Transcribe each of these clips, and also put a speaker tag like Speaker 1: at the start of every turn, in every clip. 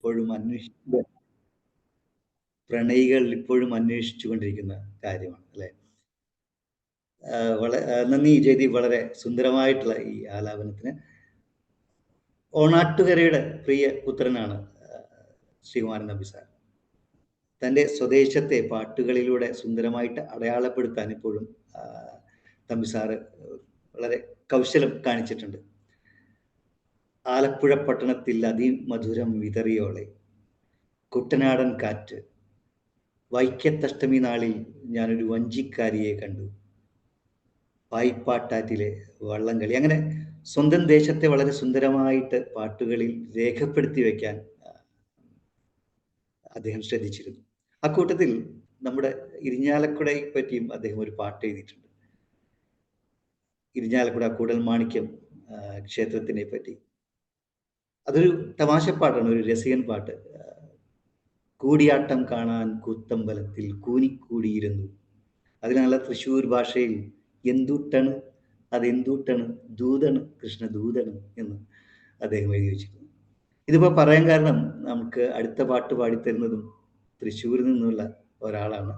Speaker 1: ഇപ്പോഴും പ്രണയികൾ ഇപ്പോഴും അന്വേഷിച്ചു കൊണ്ടിരിക്കുന്ന കാര്യമാണ് അല്ലെ. നന്ദി ജയദീപ്, വളരെ സുന്ദരമായിട്ടുള്ള ഈ ആലാപനത്തിന്. ഓണാട്ടുകരയുടെ പ്രിയ പുത്രനാണ് ശ്രീകുമാരൻ തമ്പി സാർ. തൻ്റെ സ്വദേശത്തെ പാട്ടുകളിലൂടെ സുന്ദരമായിട്ട് അടയാളപ്പെടുത്താൻ ഇപ്പോഴും തമ്പി സാറ് വളരെ കൗശലം കാണിച്ചിട്ടുണ്ട്. ആലപ്പുഴ പട്ടണത്തിൽ അതിമധുരം വിതറിയോളെ, കുട്ടനാടൻ കാറ്റ്, വൈക്കത്തഷ്ടമി നാളിൽ ഞാനൊരു വഞ്ചിക്കാരിയെ കണ്ടു, പായിപ്പാട്ടാറ്റിലെ വള്ളംകളി, അങ്ങനെ സ്വന്തം ദേശത്തെ വളരെ സുന്ദരമായിട്ട് പാട്ടുകളിൽ രേഖപ്പെടുത്തി വയ്ക്കാൻ അദ്ദേഹം ശ്രദ്ധിച്ചിരുന്നു. അക്കൂട്ടത്തിൽ നമ്മുടെ ഇരിഞ്ഞാലക്കുടയെ പറ്റിയും അദ്ദേഹം ഒരു പാട്ട് എഴുതിയിട്ടുണ്ട്. ഇരിഞ്ഞാലക്കുട കൂടൽമാണിക്യം ക്ഷേത്രത്തിനെ പറ്റി. അതൊരു തമാശപ്പാട്ടാണ്, ഒരു രസികൻ പാട്ട്. കൂടിയാട്ടം കാണാൻ കൂത്തമ്പലത്തിൽ കൂനിക്കൂടിയിരുന്നു. അതിനുള്ള തൃശ്ശൂർ ഭാഷയിൽ എന്തുട്ടണ് അതെന്തുട്ടണ് ദൂതണ് കൃഷ്ണ ദൂതണ് എന്ന് അദ്ദേഹം എഴുതി വെച്ചിരുന്നു. ഇതിപ്പോൾ പറയാൻ കാരണം നമുക്ക് അടുത്ത പാട്ട് പാടിത്തരുന്നതും തൃശ്ശൂരിൽ നിന്നുള്ള ഒരാളാണ്.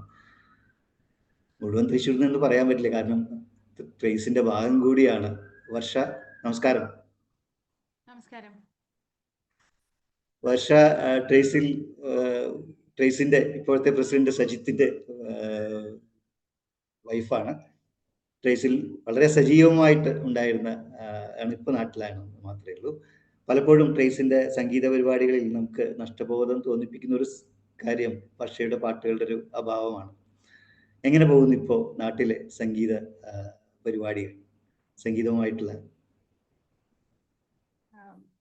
Speaker 1: മുഴുവൻ തൃശ്ശൂരിൽ നിന്ന് പറയാൻ പറ്റില്ല, കാരണം ട്രേസിന്റെ ഭാഗം കൂടിയാണ്. വർഷ, നമസ്കാരം.
Speaker 2: നമസ്കാരം.
Speaker 1: വർഷ ട്രേസിന്റെ ഇപ്പോഴത്തെ പ്രസിഡന്റ് സജിത്തിന്റെ വൈഫാണ്. ട്രേസിൽ വളരെ സജീവമായിട്ട് ഉണ്ടായിരുന്ന ഇപ്പോൾ നാട്ടിലാണ് മാത്രമേ ഉള്ളൂ. പലപ്പോഴും ട്രേസിന്റെ സംഗീത പരിപാടികളിൽ നമുക്ക് നഷ്ടബോധം തോന്നിപ്പിക്കുന്ന ഒരു കാര്യം വർഷയുടെ പാട്ടുകളുടെ ഒരു അഭാവമാണ്. എങ്ങനെ പോകുന്നു ഇപ്പോൾ നാട്ടിലെ സംഗീത പരിപാടികൾ, സംഗീതവുമായിട്ടുള്ള?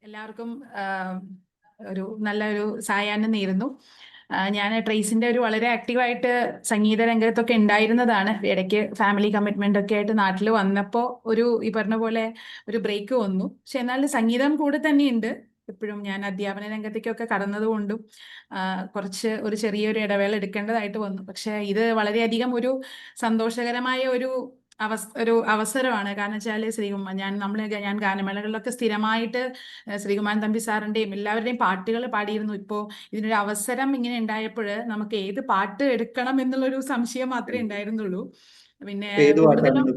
Speaker 2: എല്ലാവർക്കും ഒരു നല്ലൊരു സായാഹ്നം നേരുന്നു. ഞാൻ ട്രേസിന്റെ ഒരു വളരെ ആക്റ്റീവായിട്ട് സംഗീത രംഗത്തൊക്കെ ഉണ്ടായിരുന്നതാണ്. ഇടയ്ക്ക് ഫാമിലി കമ്മിറ്റ്മെന്റ് ഒക്കെ ആയിട്ട് നാട്ടിൽ വന്നപ്പോൾ ഈ പറഞ്ഞ പോലെ ഒരു ബ്രേക്ക് വന്നു. പക്ഷെ എന്നാലും സംഗീതം കൂടെ തന്നെയുണ്ട്. എപ്പോഴും ഞാൻ അധ്യാപന രംഗത്തേക്കൊക്കെ കടന്നതുകൊണ്ടും ഒരു ചെറിയൊരു ഇടവേള എടുക്കേണ്ടതായിട്ട് വന്നു. പക്ഷെ ഇത് വളരെയധികം ഒരു സന്തോഷകരമായ ഒരു അവസരമാണ്. കാരണം വെച്ചാൽ ഞാൻ ഗാനമേളകളിലൊക്കെ സ്ഥിരമായിട്ട് ശ്രീകുമാരൻ തമ്പി സാറിന്റെയും എല്ലാവരുടെയും പാട്ടുകൾ പാടിയിരുന്നു. ഇപ്പോൾ ഇതിനൊരു അവസരം ഇങ്ങനെ ഉണ്ടായപ്പോൾ നമുക്ക് ഏത് പാട്ട് എടുക്കണം എന്നുള്ളൊരു സംശയം മാത്രമേ ഉണ്ടായിരുന്നുള്ളൂ. പിന്നെ കൂടുതലും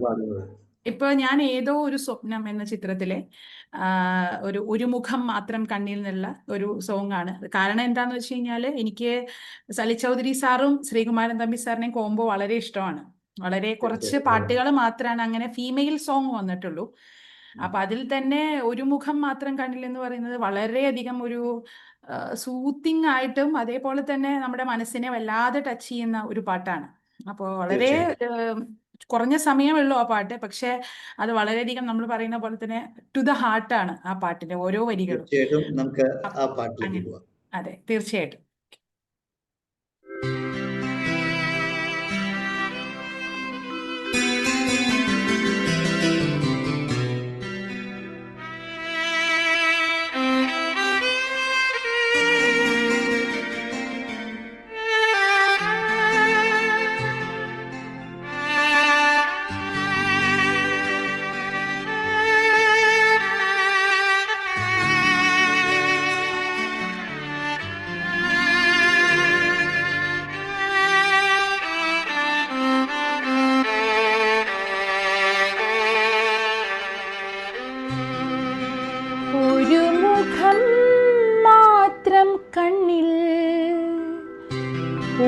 Speaker 2: ഇപ്പൊ ഞാൻ ഏതോ ഒരു സ്വപ്നം എന്ന ചിത്രത്തിലെ ഒരു മുഖം മാത്രം കണ്ണിൽ നിന്നുള്ള ഒരു സോങ് ആണ്. കാരണം എന്താന്ന് വെച്ച് കഴിഞ്ഞാല് എനിക്ക് സലിൽ ചൗധരി സാറും ശ്രീകുമാരൻ തമ്പി സാറിനെയും കോംബോ വളരെ ഇഷ്ടമാണ്. വളരെ കുറച്ച് പാട്ടുകൾ മാത്രമാണ് അങ്ങനെ ഫീമെയിൽ സോങ് വന്നിട്ടുള്ളൂ. അപ്പൊ അതിൽ തന്നെ ഒരു മുഖം മാത്രം കണ്ണിൽ എന്ന് പറയുന്നത് വളരെയധികം ഒരു സൂത്തിങ് ആയിട്ടും അതേപോലെ തന്നെ നമ്മുടെ മനസ്സിനെ വല്ലാതെ ടച്ച് ചെയ്യുന്ന ഒരു പാട്ടാണ്. അപ്പോൾ വളരെ കുറഞ്ഞ സമയമുള്ളൂ ആ പാട്ട്, പക്ഷെ അത് വളരെയധികം നമ്മൾ പറയുന്ന പോലെ തന്നെ ടു ദ ഹാർട്ടാണ് ആ പാട്ടിന്റെ ഓരോ വരികളും. അതെ, തീർച്ചയായിട്ടും.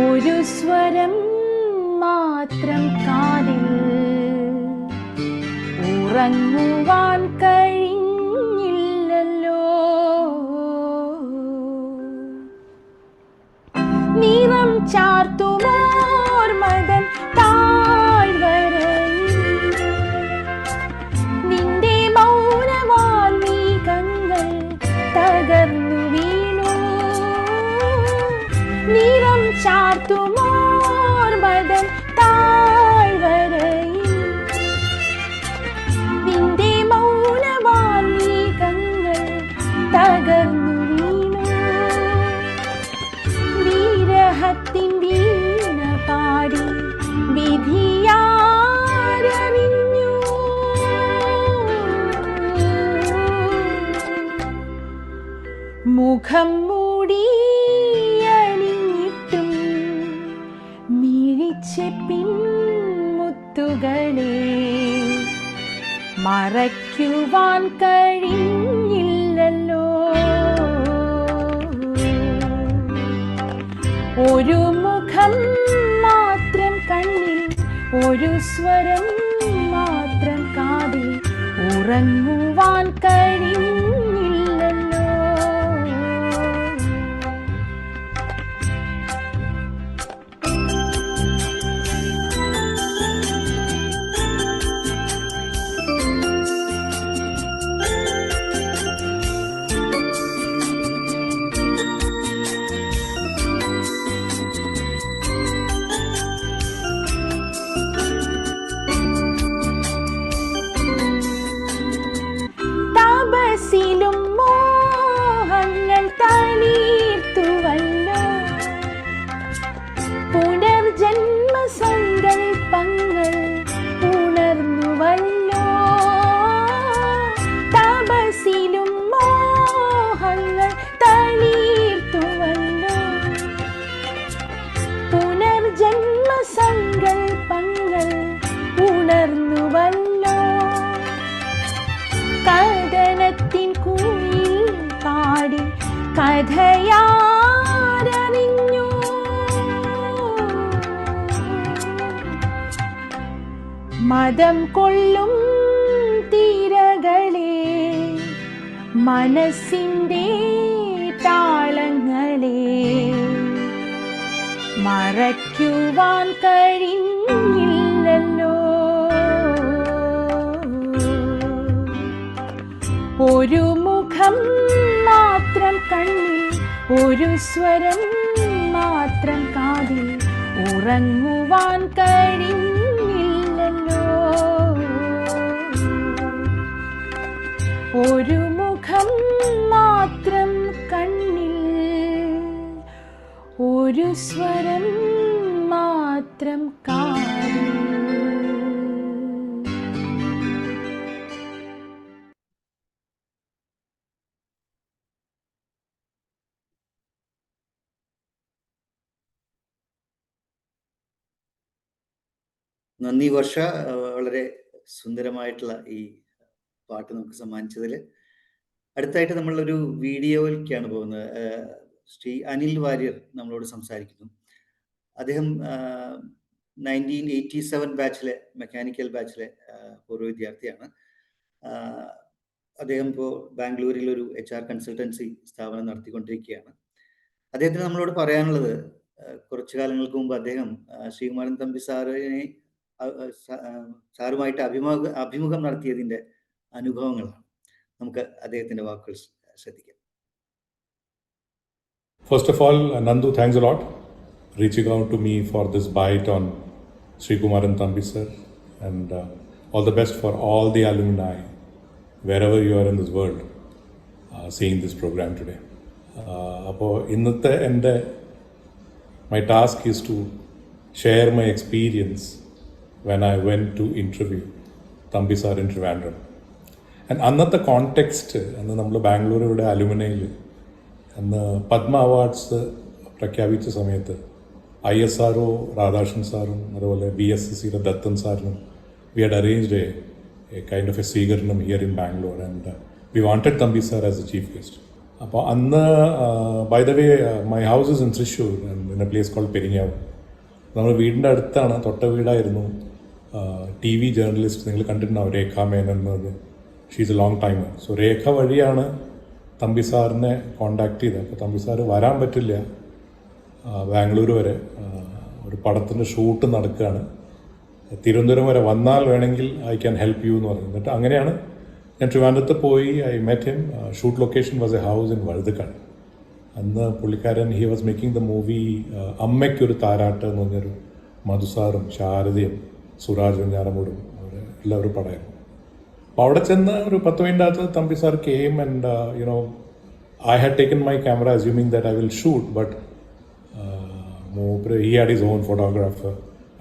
Speaker 3: ഒരു സ്വരം മാത്രം കാതിൽ ഉറങ്ങുവാൻ കഴിഞ്ഞില്ലല്ലോ. നിറം ചാർത്തുമോർമതൻ താഴ്വരയിൽ നിന്റെ മൗനവാൽമീകങ്ങൾ തകർന്നു വീണു. നിറം ചാർത്തുമോർമതൻ താഴ്വരയിൽ നിന്റെ മൗനവാൽമീകങ്ങൾ തകർന്നു വീണു. വിരഹത്തിൻ വീണ പാടി വിധിയാരറിഞ്ഞു. മുഖം മൂടി മുത്തുകളെ മറയ്ക്കുവാൻ കഴിഞ്ഞില്ലല്ലോ. ഒരു മുഖം മാത്രം കണ്ണിൽ, ഒരു സ്വരം മാത്രം കാതിൽ, ഉറങ്ങുവാൻ കഴിഞ്ഞില്ലല്ലോ. തപസിലും മോഹങ്ങൾ തളീർത്തുവല്ലോ, പുനർജന്മ സങ്കൽപ്പങ്ങൾ ഉണർന്നുവല്ലോ. തപസിലും മോഹങ്ങൾ തളീർത്തുവല്ലോ, പുനർജന്മ സങ്കൽപ്പങ്ങൾ ഉണർന്നുവല്ലോ. കഥനത്തിൻ കുയിൽ പാടി കഥയാരറിഞ്ഞു, മദം കൊള്ളും തിരകളെ, മനസ്സിൻ്റെ താളങ്ങളെ മറയ്ക്കുവാൻ കഴിഞ്ഞില്ലല്ലോ. ഒരു മുഖം മാത്രം കണ്ണിൽ, ഒരു സ്വരം മാത്രം കാതിൽ, ഉറങ്ങുവാൻ കഴിഞ്ഞില്ലല്ലോ. ഒരു മുഖം മാത്രം കണ്ണിൽ, ഒരു സ്വരം മാത്രം കാതിൽ.
Speaker 1: നന്ദി വർഷ, വളരെ സുന്ദരമായിട്ടുള്ള ഈ പാട്ട് നമുക്ക് സമ്മാനിച്ചതിൽ. അടുത്തായിട്ട് നമ്മളൊരു വീഡിയോയിലേക്കാണ് പോകുന്നത്. ശ്രീ അനിൽ വാര്യർ നമ്മളോട് സംസാരിക്കുന്നു. അദ്ദേഹം 1987 ബാച്ചിലെ മെക്കാനിക്കൽ ബാച്ചിലെ പൂർവ്വ വിദ്യാർത്ഥിയാണ്. അദ്ദേഹം ഇപ്പോൾ ബാംഗ്ലൂരിൽ ഒരു HR കൺസൾട്ടൻസി സ്ഥാപനം നടത്തിക്കൊണ്ടിരിക്കുകയാണ്. അദ്ദേഹത്തിന് നമ്മളോട് പറയാനുള്ളത്, കുറച്ചു കാലങ്ങൾക്ക് മുമ്പ് അദ്ദേഹം ശ്രീകുമാരൻ തമ്പി സാറുമായിട്ട് അഭിമുഖം നടത്തിയതിൻ്റെ അനുഭവങ്ങളാണ്. നമുക്ക് അദ്ദേഹത്തിൻ്റെ വാക്കുകൾ ശ്രദ്ധിക്കാം.
Speaker 4: First of all, Nandu, thanks a lot reaching out to me for this bite on Sri Kumaran Thambi sir, and all the best for all the alumni wherever you are in this world seeing this program today. അപ്പോൾ ഇന്നത്തെ എൻ്റെ my task is to share my experience when I went to interview Thambi sir in Trivandrum. And അന്നത്തെ context, അന്ന് നമ്മൾ ബാംഗ്ലൂർ ഇവിടെ അലുമിനയിൽ അന്ന് Padma awards പ്രഖ്യാപിച്ച സമയത്ത് ISRO രാധാകൃഷ്ണൻ സാറും അതുപോലെ BSCCയുടെ ദത്തൻ സാറിനും we had arranged a kind of a സ്വീകരണം here in Bangalore, and we wanted Thambi sir as the chief guest. അപ്പോൾ അന്ന് by the way my house is in Thrissur and in a place called Peringavu. നമ്മൾ വീടിൻ്റെ അടുത്താണ്, തൊട്ട വീടായിരുന്നു. TV journalist നിങ്ങൾ കണ്ടിട്ടുണ്ടാവും, രേഖ മേനൻ എന്നത്. She's a long timer. So Rekha വഴിയാണ് തമ്പി സാറിനെ കോണ്ടാക്ട് ചെയ്തത്. അപ്പോൾ തമ്പി സാറ് വരാൻ പറ്റില്ല ബാംഗ്ലൂർ വരെ, ഒരു പടത്തിൻ്റെ ഷൂട്ട് നടക്കുകയാണ്, തിരുവനന്തപുരം വരെ വന്നാൽ വേണമെങ്കിൽ ഐ ക്യാൻ ഹെൽപ്പ് യു എന്ന് പറഞ്ഞു. എന്നിട്ട് അങ്ങനെയാണ് ഞാൻ ട്രിവാൻഡ്രത്ത് പോയി. I met him. Shoot location was A house in Vazhuthacaud. അന്ന് പുള്ളിക്കാരൻ he was making the movie അമ്മയ്ക്കൊരു താരാട്ട് എന്ന് പറഞ്ഞൊരു മധുസാറും ശാരദയും സുരാജ് വെഞ്ഞാറമൂടും എല്ലാവരും പടമായിരുന്നു. അപ്പോൾ അവിടെ ചെന്ന് ഒരു 10 minute Thampi sir came and I had taken my camera assuming that I will shoot, but he had his own photographer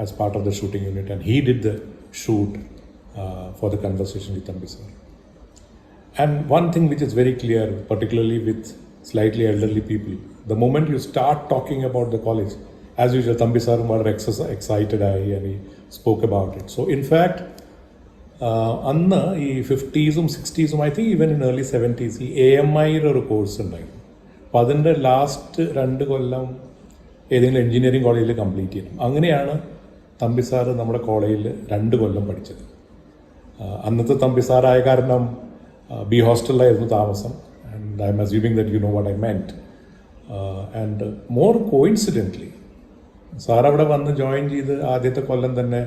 Speaker 4: as part of the shooting unit, and he did the shoot for the conversation with Thambi sir. And one thing which is very clear, particularly with slightly elderly people, the moment you start talking about the college, as usual, Thambi sir was excited and he spoke about it. So in fact, അന്ന് ഈ 50s 60s I think even in early 70s ഈ AMIയുടെ ഒരു course ഉണ്ടായിരുന്നു. അപ്പോൾ അതിൻ്റെ last 2 കൊല്ലം ഏതെങ്കിലും engineering കോളേജിൽ complete ചെയ്യണം. അങ്ങനെയാണ് തമ്പി സാറ് നമ്മുടെ കോളേജിൽ 2 കൊല്ലം പഠിച്ചത്. അന്നത്തെ തമ്പി സാറായ കാരണം ബി ഹോസ്റ്റലിലായിരുന്നു താമസം. And I'm assuming that you know what I meant. And more coincidentally sir അവിടെ വന്ന് ജോയിൻ ചെയ്ത് ആദ്യത്തെ കൊല്ലം തന്നെ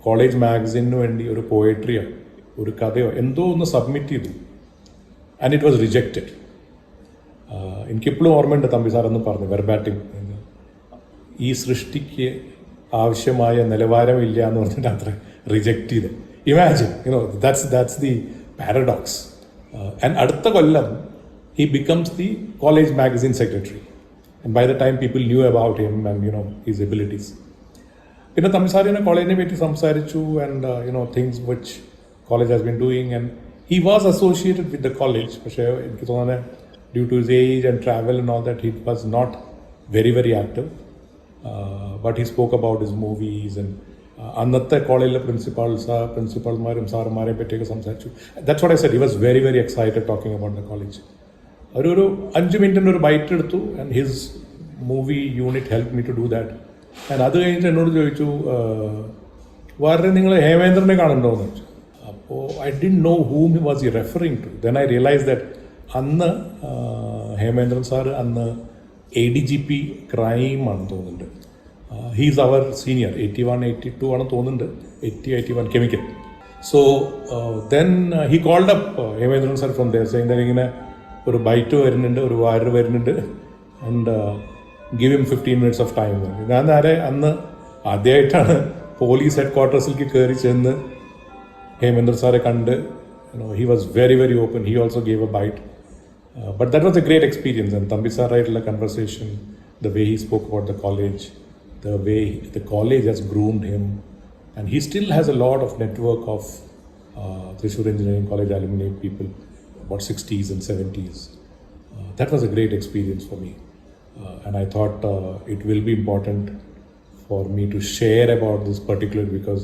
Speaker 4: കോളേജ് മാഗസിനു വേണ്ടി ഒരു പോയട്രിയോ ഒരു കഥയോ എന്തോ ഒന്ന് സബ്മിറ്റ് ചെയ്തു. And it was rejected. എനിക്കിപ്പോഴും ഓർമ്മയുണ്ട് തമ്പി സാറെന്ന് പറഞ്ഞു വെർബാറ്റിം, ഈ സൃഷ്ടിക്ക് ആവശ്യമായ നിലവാരമില്ല എന്ന് പറഞ്ഞിട്ട് അത്ര റിജക്റ്റ് ചെയ്ത്. Imagine, that's the paradox. And അടുത്ത കൊല്ലം he becomes the college magazine secretary, and by the time people knew about him and his abilities, പിന്നെ തമ്പി സാറിനെ കോളേജിനെ പറ്റി സംസാരിച്ചു. And things which college has been doing, and he was associated with the college. പക്ഷേ എനിക്ക് തോന്നുന്നത് due to his age and travel and all that he was not very active. But he spoke about his movies. And അന്നത്തെ കോളേജിലെ പ്രിൻസിപ്പാൾമാരും സാറുമാരെയും പറ്റിയൊക്കെ സംസാരിച്ചു. That's what I said. He was very excited talking about the college. ഒരു 5 മിനിറ്റിൻ്റെ ഒരു byte എടുത്തു. And his movie unit help me to do that. And അത് കഴിഞ്ഞിട്ട് എന്നോട് ചോദിച്ചു, വേറെ നിങ്ങൾ ഹേമേന്ദ്രനെ കാണുന്നുണ്ടോയെന്ന് ചോദിച്ചു. അപ്പോൾ I didn't know whom he was he referring to. Then I realise that അന്ന് ഹേമേന്ദ്രൻ സാറ് അന്ന് ADGP ക്രൈം ആണെന്ന് തോന്നുന്നുണ്ട്. ഹീസ് അവർ സീനിയർ. 81 82 ആണെന്ന് തോന്നുന്നുണ്ട്. 81 chemical. So then he called up Hemendran sir from there saying that ഇങ്ങനെ ഒരു ബൈറ്റ് വരുന്നുണ്ട്, ഒരു വാരർ വരുന്നുണ്ട്, and give him 15 minutes of time. ഞാൻ അന്ന് ആദ്യമായിട്ടാണ് പോലീസ് ഹെഡ് ക്വാർട്ടേഴ്സിലേക്ക് കയറി ചെന്ന് ഹേമേന്ദ്ര സാറെ കണ്ട്. He was very open. He also gave a bite. But that was a great experience. And Thampi സാറായിട്ടുള്ള conversation, the way he spoke about the college, the way the college has groomed him, and he still has a lot of network of Thrissur Engineering College alumni people, about 60s and 70s. That was a great experience for me. And I thought it will be important for me to share about this particular, because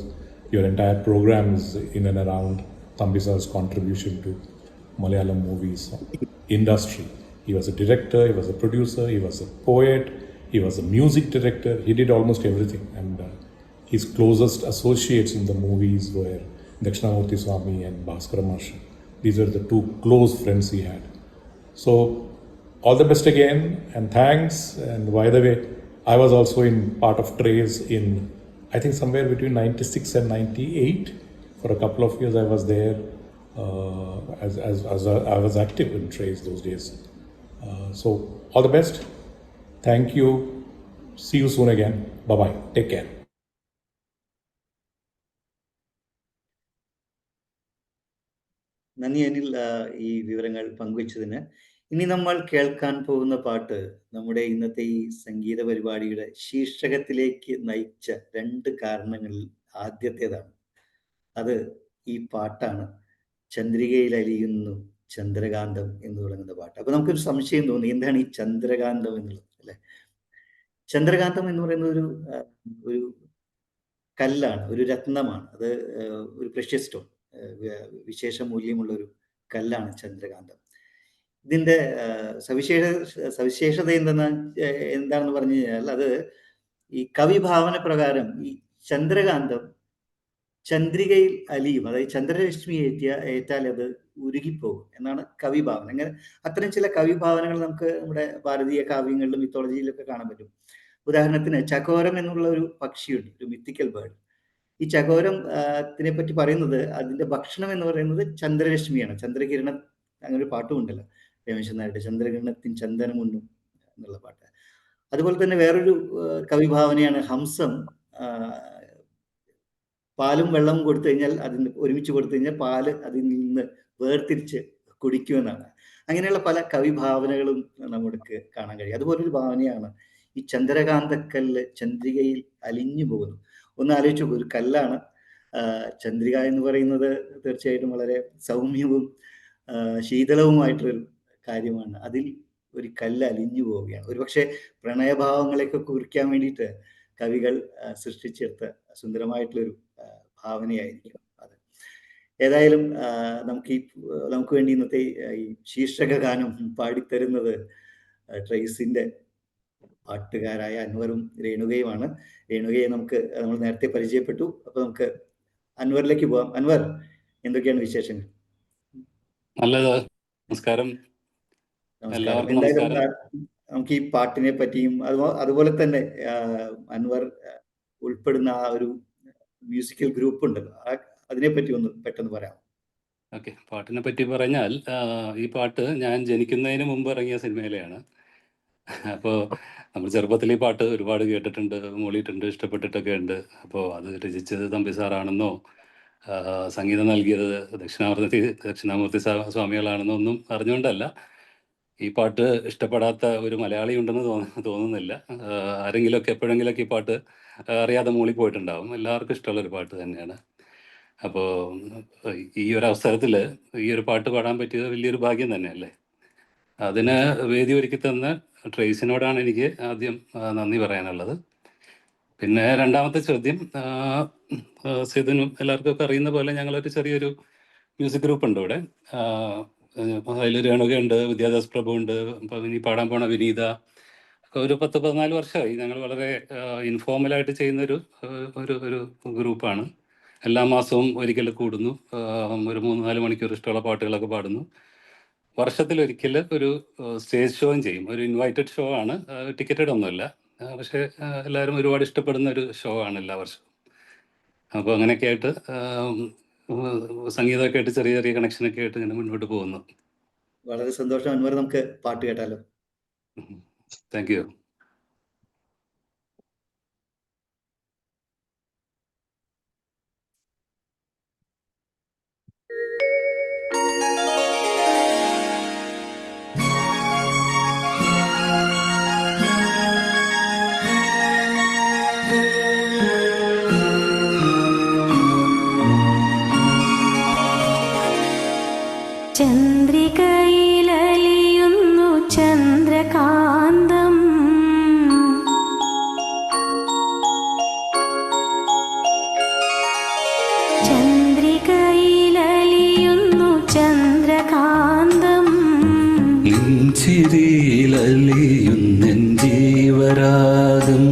Speaker 4: your entire program is in and around Thambi Sar's contribution to Malayalam movies industry. He was a director, he was a producer, he was a poet, he was a music director. He did almost everything. And his closest associates in the movies were Dakshinamurthy Swami and Bhaskara Marshal. These were the 2 close friends he had. So all the best again, and thanks. And by the way, I was also in part of Trace in, I think, somewhere between 96 and 98. For a couple of years I was there as I was active in Trace those days. So all the best. Thank you. See you soon again. Bye-bye. Take care.
Speaker 1: നന്ദി അനിൽ, ഈ വിവരങ്ങൾ പങ്കുവച്ചതിന്. ഇനി നമ്മൾ കേൾക്കാൻ പോകുന്ന പാട്ട് നമ്മുടെ ഇന്നത്തെ ഈ സംഗീത പരിപാടിയുടെ ശീർഷകത്തിലേക്ക് നയിച്ച 2 കാരണങ്ങളിൽ ആദ്യത്തേതാണ്. അത് ഈ പാട്ടാണ്. ചന്ദ്രികയിൽ അലിയുന്നു ചന്ദ്രകാന്തം എന്ന് തുടങ്ങുന്ന പാട്ട്. അപ്പൊ നമുക്കൊരു സംശയം തോന്നി, എന്താണ് ഈ ചന്ദ്രകാന്തം എന്നുള്ളത്, അല്ലെ? ചന്ദ്രകാന്തം എന്ന് പറയുന്നത് ഒരു കല്ലാണ്, ഒരു രത്നമാണ്. അത് ഒരു പ്രഷ്യസ് സ്റ്റോൺ, വിശേഷ മൂല്യമുള്ള ഒരു കല്ലാണ് ചന്ദ്രകാന്തം. ഇതിന്റെ സവിശേഷത എന്താണെന്ന് പറഞ്ഞു കഴിഞ്ഞാൽ, അത് ഈ കവിഭാവന പ്രകാരം ഈ ചന്ദ്രകാന്തം ചന്ദ്രികയിൽ അലിയും, അതായത് ചന്ദ്രരശ്മി ഏറ്റാൽ അത് ഉരുകിപ്പോകും എന്നാണ് കവിഭാവന. അങ്ങനെ അത്തരം ചില കവിഭാവനകൾ നമുക്ക് നമ്മുടെ ഭാരതീയ കാവ്യങ്ങളിലും മിത്തോളജിയിലൊക്കെ കാണാൻ പറ്റും. ഉദാഹരണത്തിന് ചകോരം എന്നുള്ള ഒരു പക്ഷിയുണ്ട്, ഒരു മിത്തിക്കൽ ബേർഡ്. ഈ ചകോരത്തിനെ പറ്റി പറയുന്നത്, അതിന്റെ ഭക്ഷണം എന്ന് പറയുന്നത് ചന്ദ്രരശ്മിയാണ്, ചന്ദ്രകിരണം. അങ്ങനെ ഒരു പാട്ടും ഉണ്ടല്ലോ രമേശൻ നായരുടെ, ചന്ദ്രകിരണത്തിൻ ചന്ദനമുണ്ണും എന്നുള്ള പാട്ട്. അതുപോലെ തന്നെ വേറൊരു കവിഭാവനയാണ് ഹംസം പാലും വെള്ളവും കൊടുത്തു കഴിഞ്ഞാൽ, അതിന് ഒരുമിച്ച് കൊടുത്തു കഴിഞ്ഞാൽ പാല് അതിൽ നിന്ന് വേർതിരിച്ച് കുടിക്കുമെന്നാണ്. അങ്ങനെയുള്ള പല കവിഭാവനകളും നമുക്ക് കാണാൻ കഴിയും. അതുപോലൊരു ഭാവനയാണ് ഈ ചന്ദ്രകാന്തക്കല്ല് ചന്ദ്രികയിൽ അലിഞ്ഞു പോകുന്നു. ഒന്ന് ആലോചിച്ച് നോക്കൂ, ഒരു കല്ലാണ്. ചന്ദ്രിക എന്ന് പറയുന്നത് തീർച്ചയായിട്ടും വളരെ സൗമ്യവും ശീതളവുമായിട്ടൊരു കാര്യമാണ്. അതിൽ ഒരു കല്ല് അലിഞ്ഞു പോവുകയാണ്. ഒരുപക്ഷെ പ്രണയഭാവങ്ങളെയൊക്കെ കുറിക്കാൻ വേണ്ടിയിട്ട് കവികൾ സൃഷ്ടിച്ചെടുത്ത സുന്ദരമായിട്ടുള്ളൊരു ഭാവനയായിരിക്കും അത്. ഏതായാലും നമുക്ക് വേണ്ടി ഇന്നത്തെ ഈ ശീർഷക ഗാനം പാടിത്തരുന്നത് ട്രേസിന്റെ പാട്ടുകാരായ അൻവറും രേണുകയുമാണ്. രേണുകയെ നമ്മൾ നേരത്തെ പരിചയപ്പെട്ടു. അപ്പൊ നമുക്ക് അൻവറിലേക്ക് പോവാം. അൻവർ, എന്തൊക്കെയാണ് വിശേഷങ്ങൾ?
Speaker 5: നല്ലത്. നമസ്കാരം.
Speaker 1: നമസ്കാരം. എന്തായാലും നമുക്ക് ഈ പാട്ടിനെ പറ്റിയും അതുപോലെ തന്നെ അൻവർ ഉൾപ്പെടുന്ന ആ ഒരു മ്യൂസിക്കൽ ഗ്രൂപ്പ് ഉണ്ടല്ലോ, അതിനെപ്പറ്റി ഒന്ന് പെട്ടെന്ന് പറയാം.
Speaker 5: ഓക്കെ, പാട്ടിനെ പറ്റി പറഞ്ഞാൽ ഈ പാട്ട് ഞാൻ ജനിക്കുന്നതിന് മുമ്പ് ഇറങ്ങിയ സിനിമയിലെയാണ്. അപ്പോൾ നമ്മൾ ചെറുപ്പത്തിൽ ഈ പാട്ട് ഒരുപാട് കേട്ടിട്ടുണ്ട്, മൂളിയിട്ടുണ്ട്, ഇഷ്ടപ്പെട്ടിട്ടൊക്കെ ഉണ്ട്. അപ്പോൾ അത് രചിച്ചത് തമ്പി സാറാണെന്നോ സംഗീതം നൽകിയത് ദക്ഷിണാമൂർത്തി സ്വാമികളാണെന്നോ ഒന്നും അറിഞ്ഞുകൊണ്ടല്ല. ഈ പാട്ട് ഇഷ്ടപ്പെടാത്ത ഒരു മലയാളി ഉണ്ടെന്ന് തോന്നുന്നില്ല. ആരെങ്കിലുമൊക്കെ എപ്പോഴെങ്കിലുമൊക്കെ ഈ പാട്ട് അറിയാതെ മൂളിപ്പോയിട്ടുണ്ടാവും. എല്ലാവർക്കും ഇഷ്ടമുള്ളൊരു പാട്ട് തന്നെയാണ്. അപ്പോൾ ഈ ഒരു അവസരത്തിൽ ഈ ഒരു പാട്ട് പാടാൻ പറ്റിയത് വലിയൊരു ഭാഗ്യം തന്നെയല്ലേ. അതിന് വേദി ഒരുക്കി തന്ന ട്രേസിനോടാണ് എനിക്ക് ആദ്യം നന്ദി പറയാനുള്ളത്. പിന്നെ രണ്ടാമത്തെ ചോദ്യം, സിദിനും എല്ലാവർക്കും ഒക്കെ അറിയുന്ന പോലെ ഞങ്ങളൊരു ചെറിയൊരു മ്യൂസിക് ഗ്രൂപ്പ് ഉണ്ട് ഇവിടെ. അതിൽ രേണുകയുണ്ട്, വിദ്യാദാസ് പ്രഭു ഉണ്ട്, ഇപ്പം ഇനി പാടാൻ പോണ വിനീത. ഒരു 10-14 വർഷമായി ഞങ്ങൾ വളരെ ഇൻഫോർമലായിട്ട് ചെയ്യുന്നൊരു ഒരു ഗ്രൂപ്പാണ്. എല്ലാ മാസവും ഒരിക്കൽ കൂടുന്നു, ഒരു 3-4 മണിക്കൂർ ഇഷ്ടമുള്ള പാട്ടുകളൊക്കെ പാടുന്നു. വർഷത്തിലൊരിക്കൽ ഒരു സ്റ്റേജ് ഷോയും ചെയ്യും. ഒരു ഇൻവൈറ്റഡ് ഷോ ആണ്, ടിക്കറ്റഡ് ഒന്നുമില്ല. പക്ഷേ എല്ലാവരും ഒരുപാട് ഇഷ്ടപ്പെടുന്ന ഒരു ഷോ ആണ് എല്ലാ വർഷവും. അപ്പോൾ അങ്ങനെയൊക്കെ ആയിട്ട് സംഗീതമൊക്കെ ആയിട്ട് ചെറിയ ചെറിയ കണക്ഷനൊക്കെ ആയിട്ട് ഇങ്ങനെ മുന്നോട്ട് പോകുന്നു.
Speaker 1: വളരെ സന്തോഷം അൻവർ. നമുക്ക് പാട്ട് കേട്ടാലോ?
Speaker 5: Thank you.
Speaker 3: ചന്ദ്രികയിലലിയുന്നു ചന്ദ്രകാന്തം, ചന്ദ്രികയിലലിയുന്നു ചന്ദ്രകാന്തം,
Speaker 6: ചിരിയിലലിയുന്നെൻ ജീവരാഗം,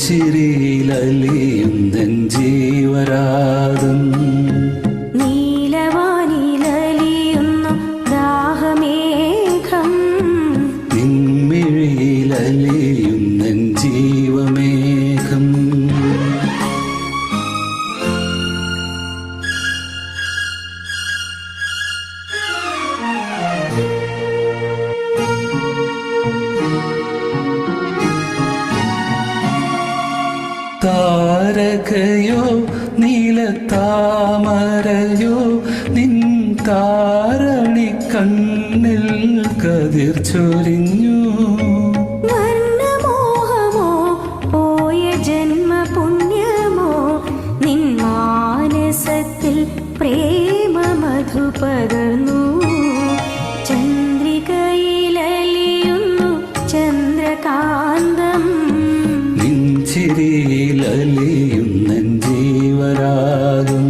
Speaker 6: ചിരിയിലലിയുന്നെൻ ജീവരാഗം,
Speaker 3: നീലവാനിലലിയുന്നു ദാഹമേഘം,
Speaker 6: നിൻമിഴിയിലലിയുന്നെൻ ജീവമേഘം, താരകയോ നീലത്താമരയോ നിൻ താരണി കണ്ണിൽ കതിർ ചൊരിഞ്ഞു,
Speaker 3: വർണ്ണമോഹമോ പോയ ജന്മപുണ്യമോ നിൻ മാനസത്തിൽ പ്രേമമധു പകർന്നു, ചന്ദ്രികയിലലിയുന്നു ചന്ദ്രകാന്തം,
Speaker 6: ചിരിയിലലിയുന്നെൻ ജീവരാഗം.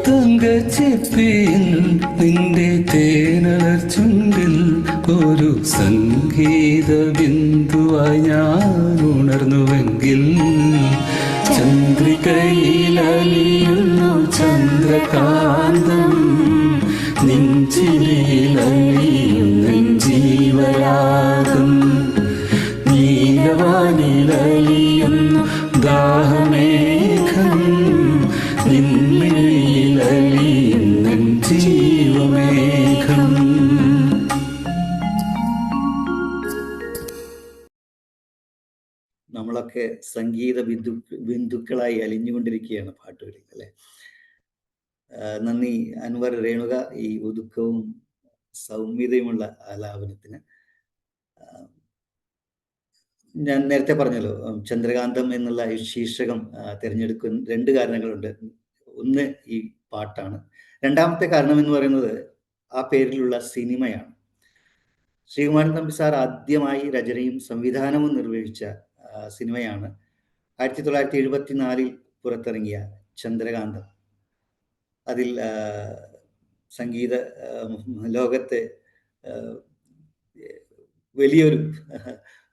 Speaker 6: തങ്കച്ചിപ്പിയിൽ നിന്റെ തേനലർ ചുണ്ടിൽ ഒരു സംഗീത ബിന്ദുവായി ഞാൻ ഉണർന്നുവെങ്കിൽ, ചന്ദ്രികയിലലിയുന്നു ചന്ദ്രകാന്തം, നെഞ്ചിരിയിലലിയും നെഞ്ചീവരാഗം നീലവാനിലലിയുന്നു ദാഹമേഘം നിൻമിഴിയിലലിയും നെഞ്ചീവമേഘം.
Speaker 1: നമ്മളൊക്കെ സംഗീത ബിന്ദുക്കളായി അലിഞ്ഞുകൊണ്ടിരിക്കുകയാണ് പാട്ടുകളിൽ, അല്ലെ? നന്ദി അൻവർ, രേണുക, ഈ ഒതുക്കവും സൗമ്യതയുമുള്ള ആലാപനത്തിന്. ഞാൻ നേരത്തെ പറഞ്ഞല്ലോ, ചന്ദ്രകാന്തം എന്നുള്ള ഈ ശീർഷകം തിരഞ്ഞെടുക്കുന്ന 2 കാരണങ്ങളുണ്ട്. ഒന്ന് ഈ പാട്ടാണ്. രണ്ടാമത്തെ കാരണം എന്ന് പറയുന്നത് ആ പേരിലുള്ള സിനിമയാണ്. ശ്രീകുമാരൻ തമ്പി സാർ ആദ്യമായി രചനയും സംവിധാനവും നിർവഹിച്ച സിനിമയാണ് 1974 പുറത്തിറങ്ങിയ ചന്ദ്രകാന്തം. അതിൽ സംഗീത ലോകത്തെ വലിയൊരു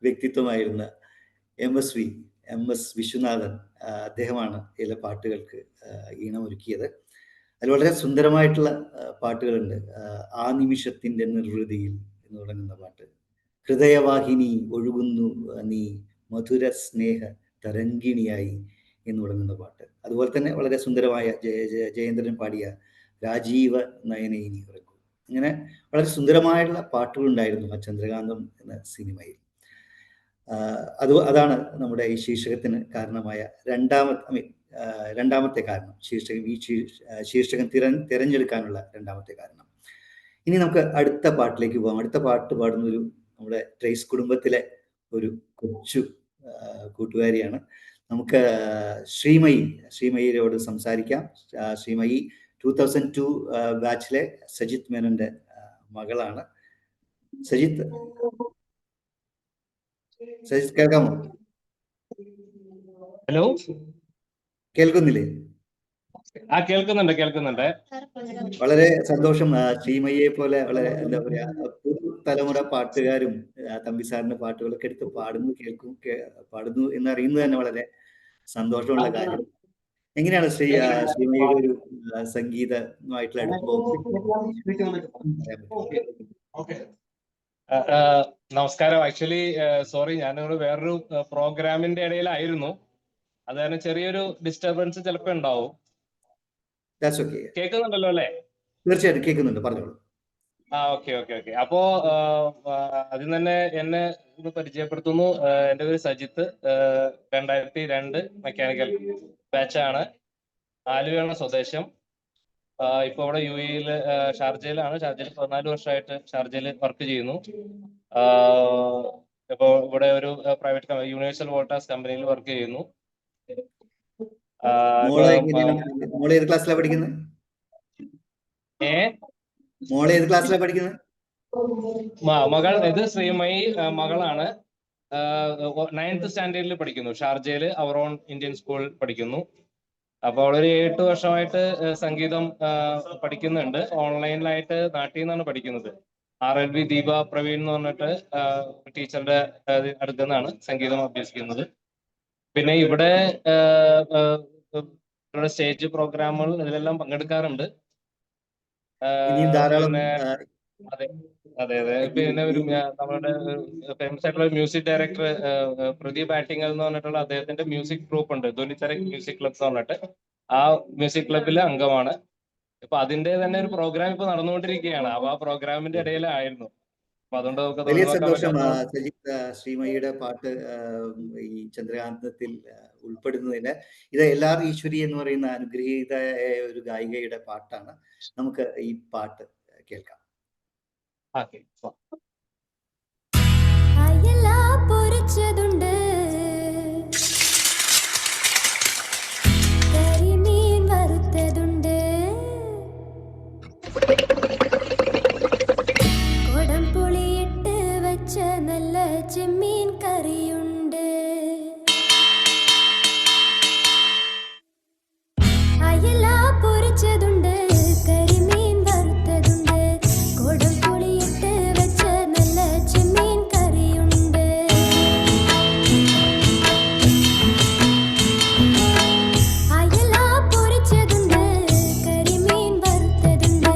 Speaker 1: വ്യക്തിത്വമായിരുന്ന എം.എസ്. വിശ്വനാഥൻ, അദ്ദേഹമാണ് ചില പാട്ടുകൾക്ക് ഈണമൊരുക്കിയത്. അതിൽ വളരെ സുന്ദരമായിട്ടുള്ള പാട്ടുകളുണ്ട്. ആ നിമിഷത്തിൻ്റെ നിർവൃതിയിൽ എന്ന് തുടങ്ങുന്ന പാട്ട്, ഹൃദയവാഹിനി ഒഴുകുന്നു നീ മധുര സ്നേഹ തരംഗിണിയായി എന്ന് തുടങ്ങുന്ന പാട്ട്. അതുപോലെ തന്നെ വളരെ സുന്ദരമായ ജയേന്ദ്രൻ പാടിയ രാജീവ നയനയിനി ഉറങ്ങൂ. അങ്ങനെ വളരെ സുന്ദരമായിട്ടുള്ള പാട്ടുകളുണ്ടായിരുന്നു ആ ചന്ദ്രകാന്തം എന്ന സിനിമയിൽ. അതാണ് നമ്മുടെ ഈ ശീർഷകത്തിന് കാരണമായ രണ്ടാമത്തെ കാരണം, ശീർഷകം തിരഞ്ഞെടുക്കാനുള്ള രണ്ടാമത്തെ കാരണം. ഇനി നമുക്ക് അടുത്ത പാട്ടിലേക്ക് പോകാം. അടുത്ത പാട്ട് പാടുന്നൊരു നമ്മുടെ ട്രേസ് കുടുംബത്തിലെ കൊച്ചു കൂട്ടുകാരിയാണ്. നമുക്ക് ശ്രീമയിയോട് സംസാരിക്കാം. ശ്രീമയി 2002 ബാച്ചിലെ സജിത് മേനോന്റെ മകളാണ്. സജിത്ത് കേൾക്കാമോ?
Speaker 7: ഹലോ,
Speaker 1: കേൾക്കുന്നില്ലേ?
Speaker 7: കേൾക്കുന്നുണ്ട്.
Speaker 1: വളരെ സന്തോഷം. ശ്രീമയെ പോലെ വളരെ എന്താ പറയാ, പുതുതലമുറ പാട്ടുകാരും തമ്പി സാറിന്റെ പാട്ടുകളൊക്കെ എടുത്ത് പാടുന്നു എന്നറിയുന്നത് തന്നെ വളരെ സന്തോഷമുള്ള കാര്യം. എങ്ങനെയാണ് ശ്രീമയുടെ ഒരു സംഗീതമായിട്ടുള്ള അനുഭവം?
Speaker 7: നമസ്കാരം. ആക്ച്വലി സോറി, ഞാനിവിടെ വേറൊരു പ്രോഗ്രാമിന്റെ ഇടയിലായിരുന്നു. അത് കാരണം ചെറിയൊരു ഡിസ്റ്റർബൻസ് ചിലപ്പോ ഉണ്ടാവും. കേൾക്കുന്നുണ്ടല്ലോ അല്ലേ?
Speaker 1: തീർച്ചയായിട്ടും കേൾക്കുന്നുണ്ട്, പറഞ്ഞോളൂ.
Speaker 7: ഓക്കെ. അപ്പോ ആദ്യം തന്നെ എന്നെ ഒന്ന് പരിചയപ്പെടുത്തുന്നു. എന്റെ പേര് സജിത്ത്. 2002 മെക്കാനിക്കൽ ബാച്ചാണ്. ആലുവയാണ് സ്വദേശം. ഇപ്പൊ ഇവിടെ UAE ഷാർജയിലാണ്. ഷാർജയിൽ 14 വർഷമായിട്ട് ഷാർജയിൽ വർക്ക് ചെയ്യുന്നു. ഇപ്പൊ ഇവിടെ ഒരു പ്രൈവറ്റ് യൂണിവേഴ്സൽ വോൾട്ടാസ് കമ്പനിയിൽ വർക്ക് ചെയ്യുന്നു.
Speaker 1: മോള് ഏത് ക്ലാസ്സിലാണ് പഠിക്കുന്നത്? മോള് ഏത് ക്ലാസ്സിലാണ് പഠിക്കുന്നത്?
Speaker 7: മകൾ, ഇത് ശ്രീമയി മകളാണ്. 9th സ്റ്റാൻഡേർഡിൽ പഠിക്കുന്നു. ഷാർജയിൽ അവറോൺ ഇന്ത്യൻ സ്കൂൾ പഠിക്കുന്നു. അപ്പൊ അവളൊരു 8 വർഷമായിട്ട് സംഗീതം പഠിക്കുന്നുണ്ട്. ഓൺലൈനിലായിട്ട് നാട്ടിൽ നിന്നാണ് പഠിക്കുന്നത്. RLB ദീപ പ്രവീൺ എന്ന് പറഞ്ഞിട്ട് ടീച്ചറുടെ അടുത്ത് നിന്നാണ് സംഗീതം അഭ്യസിക്കുന്നത്. പിന്നെ ഇവിടെ സ്റ്റേജ് പ്രോഗ്രാമുകൾ ഇതിലെല്ലാം പങ്കെടുക്കാറുണ്ട്. അതെ. പിന്നെ ഒരു നമ്മുടെ ഫേമസ് ആയിട്ടുള്ള മ്യൂസിക് ഡയറക്ടർ പ്രദീപ് ആറ്റിങ്ങൽ എന്ന് പറഞ്ഞിട്ടുള്ള അദ്ദേഹത്തിന്റെ മ്യൂസിക് ഗ്രൂപ്പ് ഉണ്ട്, ധ്വനിതരംഗ് മ്യൂസിക് ക്ലബ് എന്ന് പറഞ്ഞിട്ട്. ആ മ്യൂസിക് ക്ലബിലെ അംഗമാണ്. ഇപ്പൊ അതിന്റെ തന്നെ ഒരു പ്രോഗ്രാം ഇപ്പൊ നടന്നുകൊണ്ടിരിക്കുകയാണ്. അപ്പൊ ആ പ്രോഗ്രാമിന്റെ ഇടയിലായിരുന്നു. അപ്പൊ അതുകൊണ്ട്
Speaker 1: വലിയ സന്തോഷം സജിത്ത്, ശ്രീമയിയുടെ പാട്ട് ഈ ചന്ദ്രകാന്തത്തിൽ ഉൾപ്പെടുന്നതിന്. ഇത് LR ഈശ്വരി എന്ന് പറയുന്ന അനുഗ്രഹീത ഒരു ഗായികയുടെ പാട്ടാണ്. നമുക്ക് ഈ പാട്ട് കേൾക്കാം.
Speaker 3: പൊരിച്ചതുണ്ട്, കരിമീൻ വറുത്തതുണ്ട്, കൊടംപുളിയിട്ട് വെച്ച നല്ല ചെമ്മീൻ കറിയുണ്ട്, അയല പൊരിച്ചതുണ്ട്, കരിമീൻ വറുത്തതുണ്ട്, കൊടംപുളിയിട്ട് വെച്ച നല്ല ചെമ്മീൻ കറിയുണ്ട്, അയല പൊരിച്ചതുണ്ട്, കരിമീൻ വറുത്തതുണ്ട്,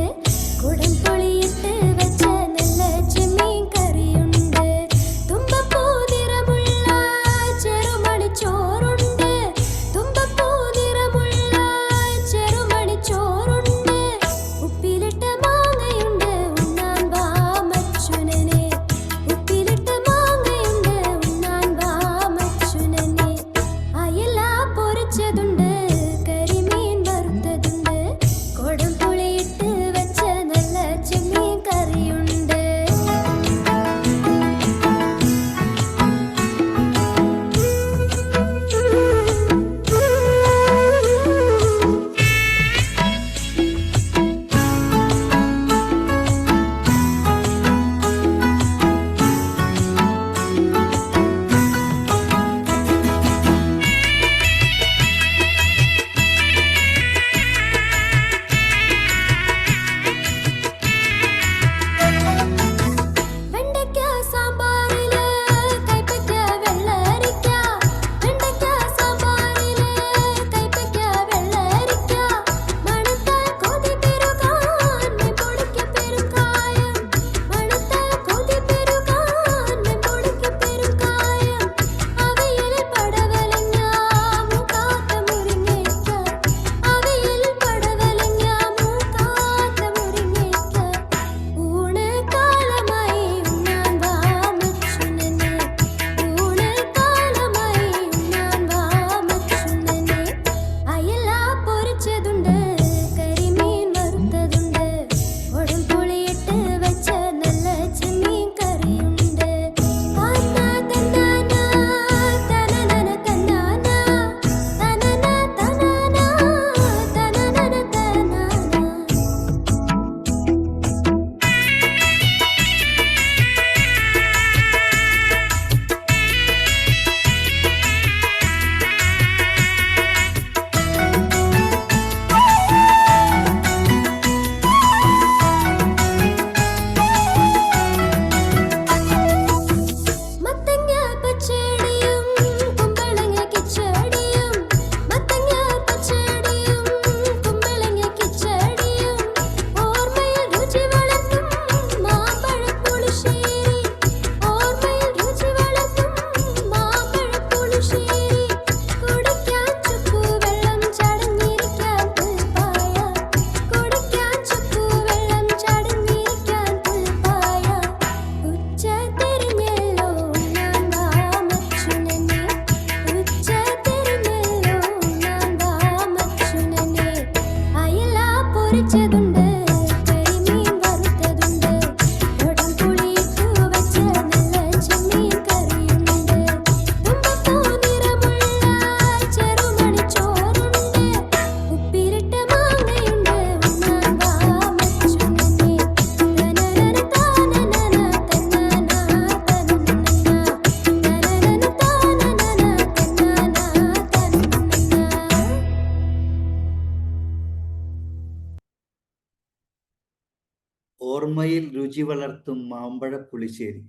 Speaker 1: ഓർമ്മയിൽ രുചി വളർത്തും മാമ്പഴ പുളിശ്ശേരി.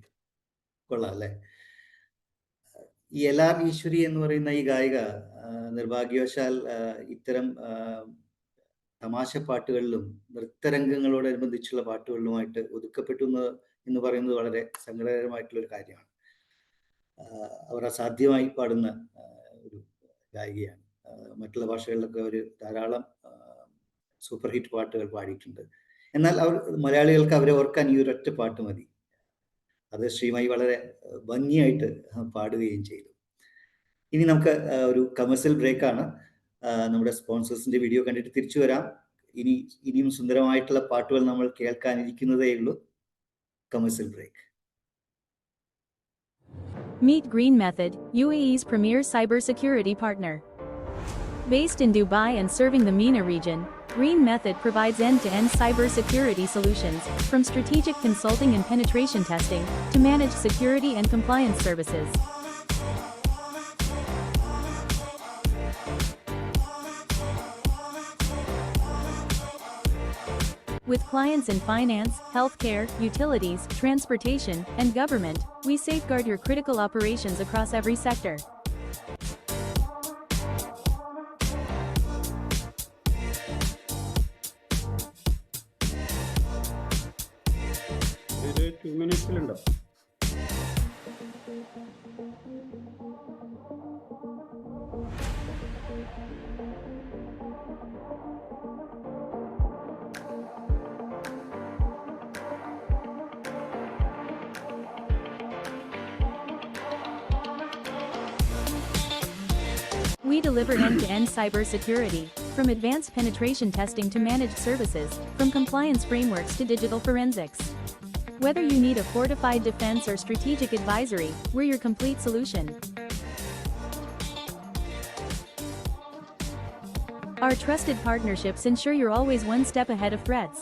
Speaker 1: കൊള്ളാം അല്ലേ? ഈ LR ഈശ്വരി എന്ന് പറയുന്ന ഈ ഗായിക നിർഭാഗ്യവശാൽ ഇത്തരം തമാശ പാട്ടുകളിലും നൃത്തരംഗങ്ങളോടനുബന്ധിച്ചുള്ള പാട്ടുകളിലുമായിട്ട് ഒതുക്കപ്പെട്ടു എന്ന് പറയുന്നത് വളരെ സങ്കടകരമായിട്ടുള്ള ഒരു കാര്യമാണ്. അവർ അസാധ്യമായി പാടുന്ന ഒരു ഗായികയാണ്. മറ്റുള്ള ഭാഷകളിലൊക്കെ അവർ ധാരാളം സൂപ്പർ ഹിറ്റ് പാട്ടുകൾ പാടിയിട്ടുണ്ട്. എന്നാൽ മലയാളികൾക്ക് അവരെ ഓർക്കാൻ ഈ ഒരൊറ്റ പാട്ട് മതി. അത് ശ്രീമയി വളരെ ഭംഗിയായിട്ട് പാടുകയും ചെയ്തു. ഇനി നമുക്ക് ഒരു കമേഴ്സ്യൽ ബ്രേക്കാണ്. നമ്മുടെ സ്പോൺസേഴ്സിന്റെ വീഡിയോ കണ്ടിട്ട് തിരിച്ചു വരാം. ഇനിയും സുന്ദരമായിട്ടുള്ള പാട്ടുകൾ നമ്മൾ കേൾക്കാനിരിക്കുന്നതേ ഉള്ളൂ. Commercial break.
Speaker 8: Meet Green Method, UAE's premier cybersecurity partner. Based in Dubai and serving the MENA region, Green Method provides end-to-end cybersecurity solutions, from strategic consulting and penetration testing, to managed security and compliance services. With clients in finance, healthcare, utilities, transportation, and government, we safeguard your critical operations across every sector.
Speaker 9: ഇത് 2 മിനിറ്റ്സിലുണ്ടോ?
Speaker 8: We deliver end-to-end cybersecurity, from advanced penetration testing to managed services, from compliance frameworks to digital forensics. Whether you need a fortified defense or strategic advisory, we're your complete solution. Our trusted partnerships ensure you're always one step ahead of threats.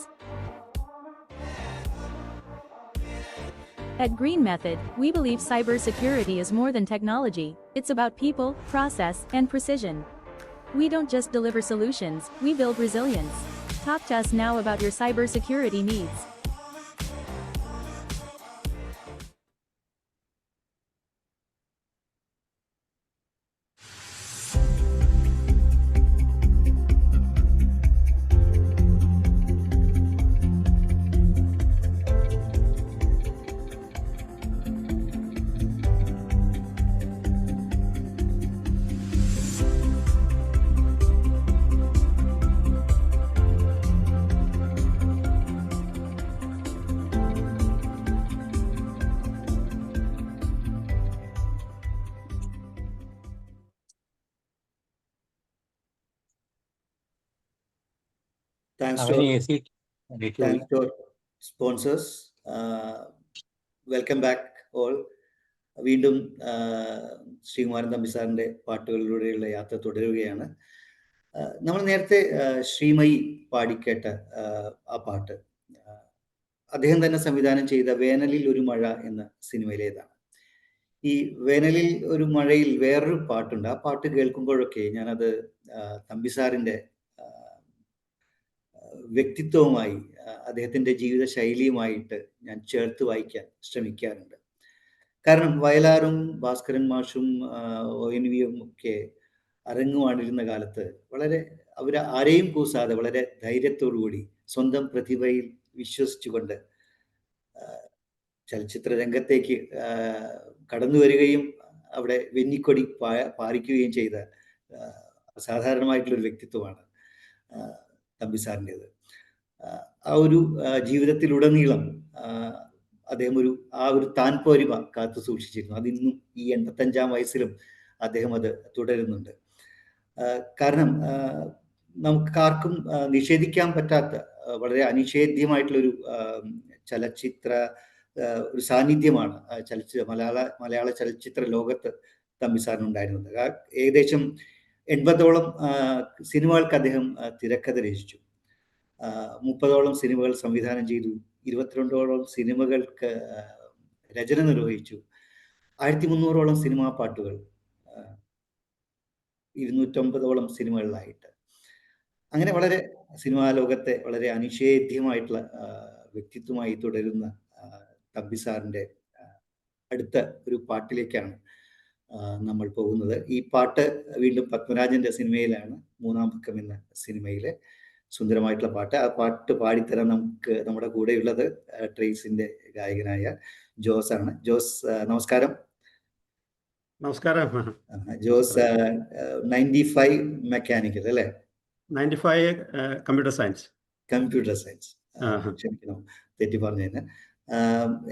Speaker 8: At Green Method, we believe cybersecurity is more than technology, it's about people, process, and precision. We don't just deliver solutions, we build resilience. Talk to us now about your cybersecurity needs.
Speaker 1: Thanks
Speaker 5: അവന്
Speaker 1: to
Speaker 5: AC
Speaker 1: thanks to our sponsors. Welcome back all. വീണ്ടും ശ്രീകുമാരൻ തമ്പി സാറിൻ്റെ പാട്ടുകളിലൂടെയുള്ള യാത്ര തുടരുകയാണ്. നമ്മൾ നേരത്തെ ശ്രീമയി പാടിക്കേട്ട ആ പാട്ട് അദ്ദേഹം തന്നെ സംവിധാനം ചെയ്ത വേനലിൽ ഒരു മഴ എന്ന സിനിമയിലേതാണ്. ഈ വേനലിൽ ഒരു മഴയിൽ വേറൊരു പാട്ടുണ്ട്. ആ പാട്ട് കേൾക്കുമ്പോഴൊക്കെ ഞാനത് തമ്പി സാറിൻ്റെ വ്യക്തിത്വവുമായി അദ്ദേഹത്തിൻ്റെ ജീവിത ശൈലിയുമായിട്ട് ഞാൻ ചേർത്ത് വായിക്കാൻ ശ്രമിക്കാറുണ്ട്. കാരണം വയലാറും ഭാസ്കരൻ മാഷും ONVയും ഒക്കെ അരങ്ങുവാണിരുന്ന കാലത്ത് വളരെ ആരെയും കൂസാതെ വളരെ ധൈര്യത്തോടുകൂടി സ്വന്തം പ്രതിഭയിൽ വിശ്വസിച്ചുകൊണ്ട് ചലച്ചിത്ര രംഗത്തേക്ക് കടന്നു വരികയും അവിടെ വെന്നിക്കൊടി പാറിക്കുകയും ചെയ്ത അസാധാരണമായിട്ടുള്ളൊരു വ്യക്തിത്വമാണ് തമ്പി സാറിൻ്റേത്. ആ ഒരു ജീവിതത്തിലുടനീളം അദ്ദേഹം ആ ഒരു താൻപോരിമ കാത്തു സൂക്ഷിച്ചിരുന്നു. അതിന്നും ഈ 85-ാം വയസ്സിലും അദ്ദേഹം അത് തുടരുന്നുണ്ട്. കാരണം നമുക്കാർക്കും നിഷേധിക്കാൻ പറ്റാത്ത വളരെ അനിഷേധ്യമായിട്ടുള്ളൊരു ചലച്ചിത്ര ഒരു സാന്നിധ്യമാണ് മലയാള ചലച്ചിത്ര ലോകത്ത് തമ്പി സാറിനുണ്ടായിരുന്നത്. ഏകദേശം 80ഓളം സിനിമകൾക്ക് അദ്ദേഹം തിരക്കഥ രചിച്ചു, 30ഓളം സിനിമകൾ സംവിധാനം ചെയ്തു, 22ഓളം സിനിമകൾക്ക് രചന നിർവഹിച്ചു, 1300ഓളം സിനിമാ പാട്ടുകൾ, 250ഓളം സിനിമകളിലായിട്ട്. അങ്ങനെ വളരെ സിനിമാ ലോകത്തെ വളരെ അനിഷേധ്യമായിട്ടുള്ള വ്യക്തിത്വമായി തുടരുന്ന തമ്പി സാറിൻ്റെ അടുത്ത ഒരു പാട്ടിലേക്കാണ് നമ്മൾ പോകുന്നത്. ഈ പാട്ട് വീണ്ടും പത്മരാജൻ്റെ സിനിമയിലാണ്, മൂന്നാം പക്കം എന്ന സിനിമയിലെ സുന്ദരമായിട്ടുള്ള പാട്ട്. ആ പാട്ട് പാടിത്തരാൻ നമ്മുടെ കൂടെയുള്ളത് ട്രേസിൻ്റെ ഗായകനായ ജോസ് ആണ്. ജോസ്, നമസ്കാരം.
Speaker 9: നമസ്കാരം.
Speaker 1: ജോസ് 95 മെക്കാനിക്കൽ അല്ലേ?
Speaker 9: 95 കമ്പ്യൂട്ടർ സയൻസ്.
Speaker 1: ക്ഷമിക്കണം, തെറ്റി പറഞ്ഞതിന്.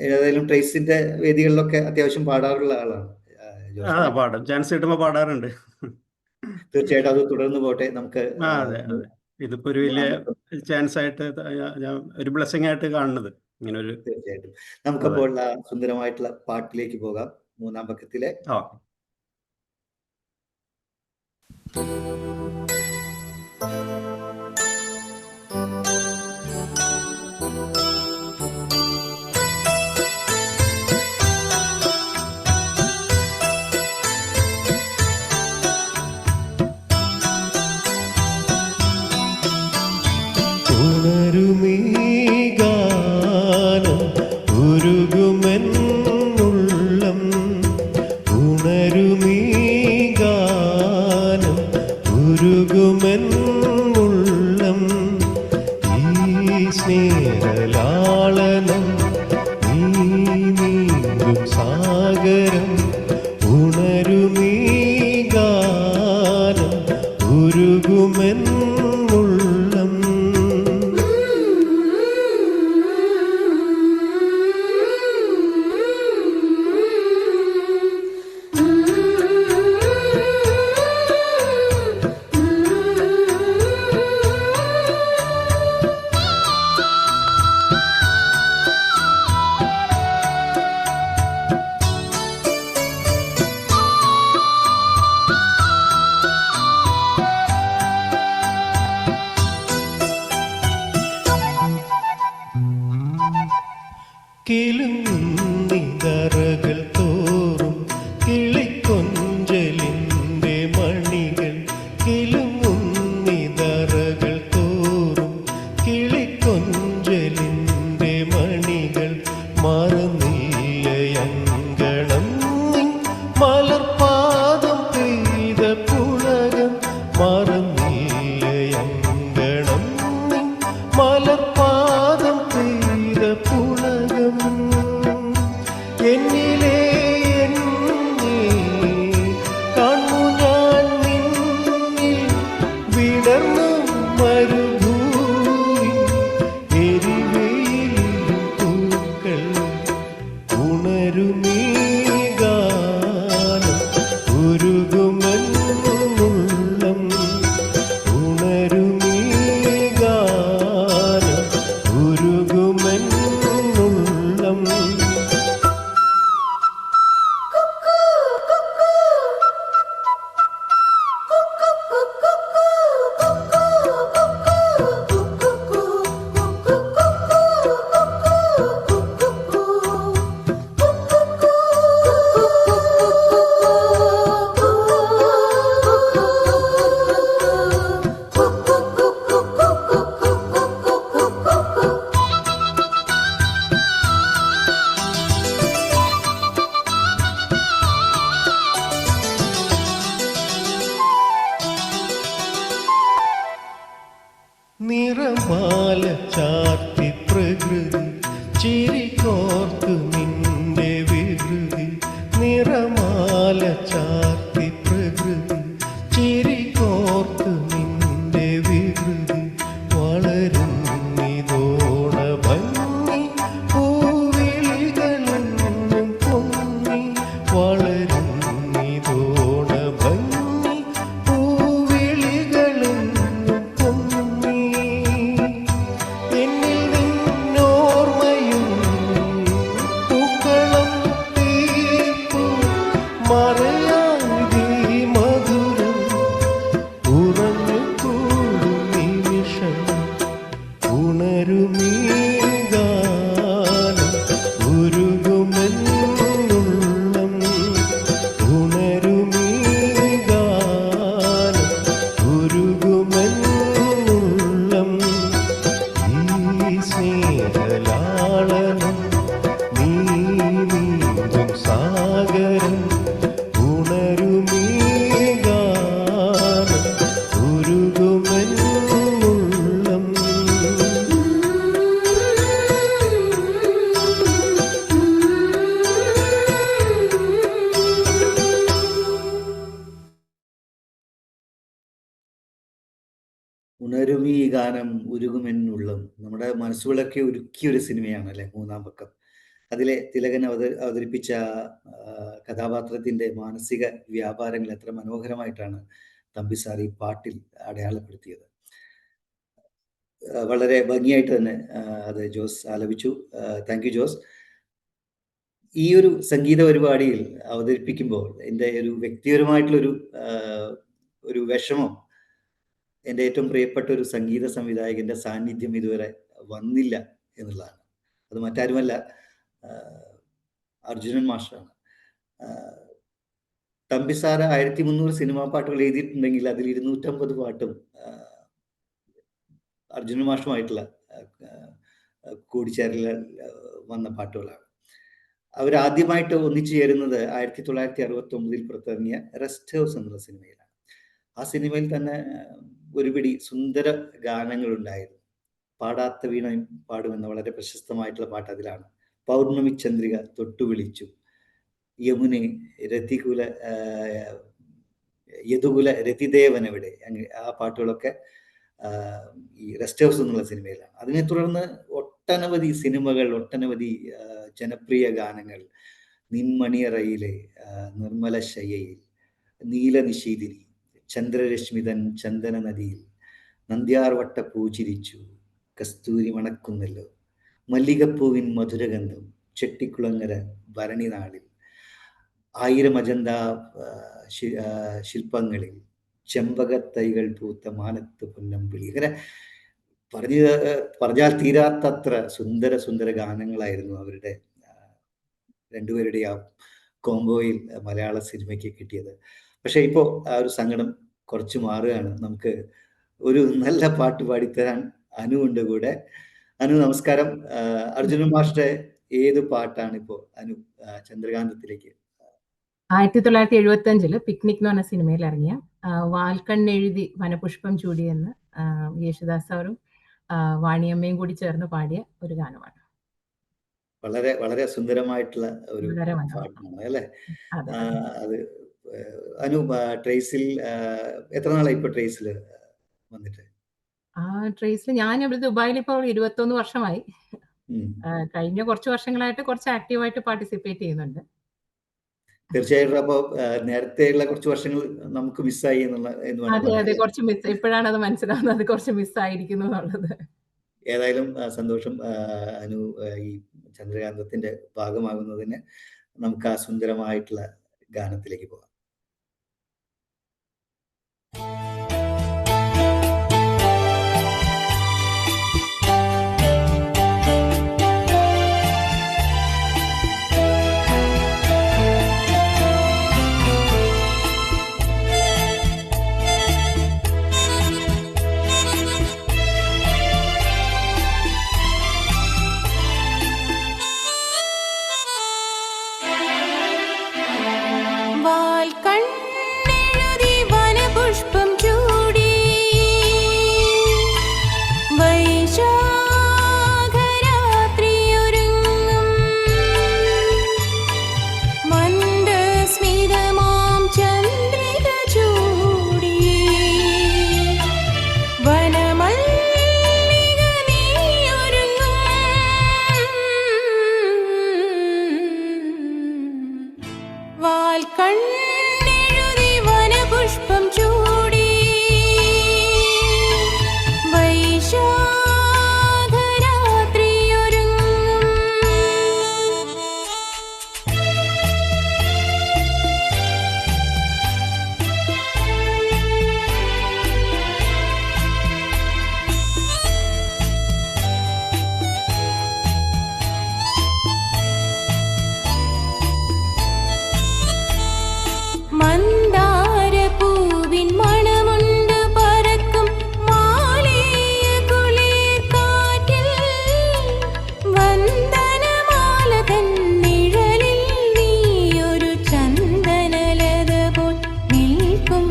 Speaker 1: ഏതായാലും ട്രേസിന്റെ വേദികളിലൊക്കെ അത്യാവശ്യം പാടാറുള്ള ആളാണ്.
Speaker 9: പാടും, ചാൻസ് കിട്ടുമ്പോൾ പാടാറുണ്ട്.
Speaker 1: തീർച്ചയായിട്ടും അത് തുടർന്ന് പോട്ടെ. നമുക്ക്
Speaker 9: അതെ, ഇതിപ്പോ ഒരു വലിയ ചാൻസ് ആയിട്ട് ഞാൻ ഒരു ബ്ലെസ്സിങ് ആയിട്ട് കാണുന്നത് ഇങ്ങനെ ഒരു.
Speaker 1: തീർച്ചയായിട്ടും നമുക്കപ്പോൾ സുന്ദരമായിട്ടുള്ള പാട്ടിലേക്ക് പോകാം. മൂന്നാം പക്കത്തിലെ
Speaker 10: ഉണരുമീഗാനം ഉരുകുമെന്നുള്ളം, ഉണരുമീഗാനം ഉരുകുമെന്നുള്ളം, ഈ സ്നേഹലാളനം നീ നീന്തും സാഗരം, ഉണരുമീഗാനം ഉരുകുമെന്നുള്ളം. കിളുങ്ങിതറകൾ തോറും കിളിക്കൊഞ്ചലിൻ്റെ മണികൾ, കിളുങ്ങിതറകൾ തോറും കിളിക്കൊഞ്ചലിൻ്റെ മണികൾ, മറന്നില്ലയങ്കണം മലർപാദം പെയ്ത പുളകം, മറന്നില്ലയങ്കണം മലർപാദം പെയ്ത പുളകം, എന്നിലെ എന്നെ കാണു ഞാൻ നിന്നിൽ വിടർന്നു മരുഭൂമി എരിവെയിലും പൂക്കൾ, ഉണരുമീ ഗാനം ഉരുകുമെന്നുള്ളം, ഉണരുമീ ഗാനം ഉരുകുമെന്നുള്ളം. നിറമാല ചാർത്തി പ്രകൃതി ചിരികോർത്തു നിന്റെ വികൃതി, നിറമാല ചാർത്തി പ്രകൃതി ചിരികോർത്തു നിന്റെ വികൃതി, വളരുന്നിതോണ ഭംഗി പൂവിളികളെന്നും പൊങ്ങി, വളരുന്നിതോണ ഭംഗി പൂവിളികളെന്നും പൊങ്ങി, എന്നിൽ നിന്നോർമ്മയും ലാളനം നീ നീന്തും സാഗരം ഉണരുമീ ഗാനം ഉരുകുമെന്നുള്ളം.
Speaker 1: ഉണരുമീ ഗാനം ഉരുകുമെന്നുള്ളം നമ്മുടെ മനസ്സുകളൊക്കെ ഉരുക്കിയൊരു സിനിമയാണ് അല്ലെ മൂന്നാം പക്കം. അതിലെ തിലകൻ അവതരിപ്പിച്ച കഥാപാത്രത്തിന്റെ മാനസിക വ്യാപാരങ്ങൾ എത്ര മനോഹരമായിട്ടാണ് തമ്പിസാർ ഈ പാട്ടിൽ അടയാളപ്പെടുത്തിയത്. വളരെ ഭംഗിയായിട്ട് തന്നെ അത് ജോസ് ആലപിച്ചു. Thank you Jose. ഈ ഒരു സംഗീത പരിപാടിയിൽ അവതരിപ്പിക്കുമ്പോൾ എൻ്റെ ഒരു വ്യക്തിപരമായിട്ടുള്ളൊരു ഒരു വിഷമം, എൻ്റെ ഏറ്റവും പ്രിയപ്പെട്ട ഒരു സംഗീത സംവിധായകന്റെ സാന്നിധ്യം ഇതുവരെ വന്നില്ല എന്നുള്ളതാണ്. അത് മറ്റാരുമല്ല, അർജുനൻ മാഷാണ്. തമ്പിസാർ 1300 സിനിമാ പാട്ടുകൾ എഴുതിയിട്ടുണ്ടെങ്കിൽ അതിൽ 250 പാട്ടും അർജുനൻ മാഷുമായിട്ടുള്ള കൂടിച്ചേരൽ വന്ന പാട്ടുകളാണ്. അവരാദ്യമായിട്ട് ഒന്നിച്ചു ചേരുന്നത് 1969 പുറത്തിറങ്ങിയ റെസ്റ്റ് ഹൗസ് എന്നുള്ള സിനിമയിലാണ്. ആ സിനിമയിൽ തന്നെ ഒരുപിടി സുന്ദര ഗാനങ്ങളുണ്ടായിരുന്നു. പാടാത്ത വീണയും പാടുമെന്ന വളരെ പ്രശസ്തമായിട്ടുള്ള പാട്ട് അതിലാണ്. പൗർണമി ചന്ദ്രിക തൊട്ടു വിളിച്ചു, യമുനെ രതികുല യദുകുല രതിദേവനെവിടെ, ആ പാട്ടുകളൊക്കെ ഈ റെസ്റ്റ് ഹൗസ് എന്നുള്ള സിനിമയിലാണ്. അതിനെ തുടർന്ന് ഒട്ടനവധി സിനിമകൾ, ഒട്ടനവധി ജനപ്രിയ ഗാനങ്ങൾ. നിൻമണിയറയിലെ, നിർമ്മല ശയ്യയിൽ, നീലനിശീതിനി, ചന്ദ്രരശ്മിതൻ ചന്ദന നദിയിൽ, നന്ദ്യാർവട്ട പൂച്ചിരിച്ചു, കസ്തൂരി മണക്കുന്നല്ലോ, മല്ലികപ്പൂവിൻ മധുരഗന്ധം, ചെട്ടിക്കുളങ്ങര ഭരണി നാളിൽ, 1000 അജന്ത ശില്പങ്ങളിൽ, ചെമ്പകത്തൈകൾ പൂത്ത മാനത്ത് പൊന്നമ്പിളി. ഇങ്ങനെ പറഞ്ഞാൽ തീരാത്തത്ര സുന്ദര സുന്ദര ഗാനങ്ങളായിരുന്നു അവരുടെ രണ്ടുപേരുടെ ആ കോംബോയിൽ മലയാള സിനിമയ്ക്ക് കിട്ടിയത്. പക്ഷെ ഇപ്പോൾ ആ ഒരു സങ്കടം കുറച്ച് മാറുകയാണ്. നമുക്ക് ഒരു നല്ല പാട്ട് പാടിത്തരാൻ അനു ഉണ്ട് കൂടെ. അനു നമസ്കാരം. അർജുനൻ മാസ്റ്റർ ഏത് പാട്ടാണ് ഇപ്പോൾ അനു ചന്ദ്രകാന്തത്തിലേക്ക്?
Speaker 11: 1975 പിക്നിക് എന്ന് പറഞ്ഞ സിനിമയിൽ ഇറങ്ങിയ വാൽക്കണ്ണെഴുതി വനപുഷ്പം ചൂടി എന്ന് യേശുദാസ് സാറും വാണിയമ്മയും കൂടി ചേർന്ന് പാടിയ ഒരു ഗാനമാണ്.
Speaker 1: വളരെ വളരെ സുന്ദരമായിട്ടുള്ള ഒരു പാട്ടാണ് അല്ലേ? അത് അനു ട്രേസിൽ എത്ര നാളായി ഇപ്പൊ ട്രേസിൽ വന്നിട്ട്?
Speaker 11: ട്രേസിൽ ഞാൻ ഇവിടെ ദുബായിൽ ഇപ്പോൾ 21 വർഷമായി. കഴിഞ്ഞ കുറച്ച് വർഷങ്ങളായിട്ട് കുറച്ച് ആക്റ്റീവായിട്ട് പാർട്ടിസിപ്പേറ്റ് ചെയ്യുന്നുണ്ട്.
Speaker 1: തീർച്ചയായിട്ടും. അപ്പൊ നേരത്തെയുള്ള കുറച്ച് വർഷങ്ങൾ നമുക്ക് മിസ്സായി
Speaker 11: അതെ, കുറച്ച് മിസ്. ഇപ്പോഴാണ് അത് മനസ്സിലാവുന്നത്, അത് കുറച്ച് മിസ്സായിരിക്കുന്നു എന്നുള്ളത്.
Speaker 1: ഏതായാലും സന്തോഷം അനു ഈ ചന്ദ്രകാന്തത്തിന്റെ ഭാഗമാകുന്നതിന്. നമുക്ക് ആ സുന്ദരമായിട്ടുള്ള ഗാനത്തിലേക്ക് പോകാം.
Speaker 3: ചന്ദനമാല തന്നിഴലിൽ നീയൊരു ചന്ദനലത പോൽ നിൽക്കും.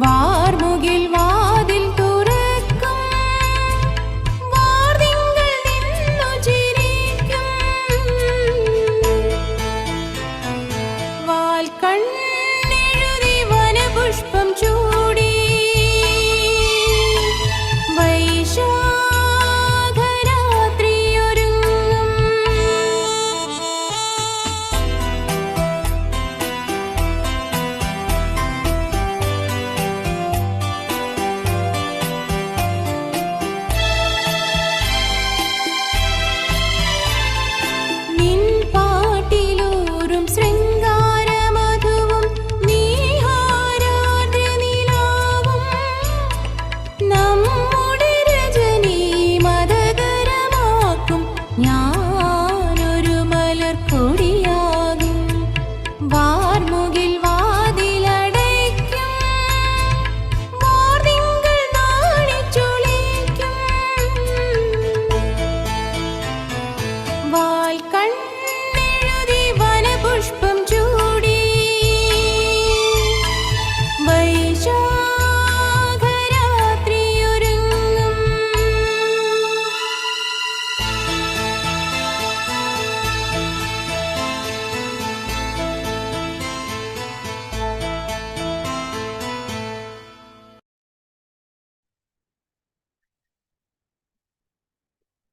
Speaker 3: വാർമുകിൽ വാതിൽ തുറക്കും, വാർതിങ്കൾ നിന്നു ചിരിക്കും. വാൽക്കണ്ണെഴുതി വനപുഷ്പം ചൂടി വൈശാഖരാത്രിയൊരുങ്ങും. നിൻ പാട്ടിലൂറും ശൃംഗാരമധുവും നീഹാരാദ്രനിലാവും നമ്മുടെ രജനി മതകരമാക്കും. ഞാനൊരു മലർക്കൊടിയാകും. വാർമുകിൽ വാതിലടയ്ക്കും, വാർതിങ്കൾ നാണിച്ചൊളിക്കും. വാൽക്കണ്ണെഴുതി വനപുഷ്പം ചൂടി വൈശാഖരാത്രിയൊരുങ്ങും.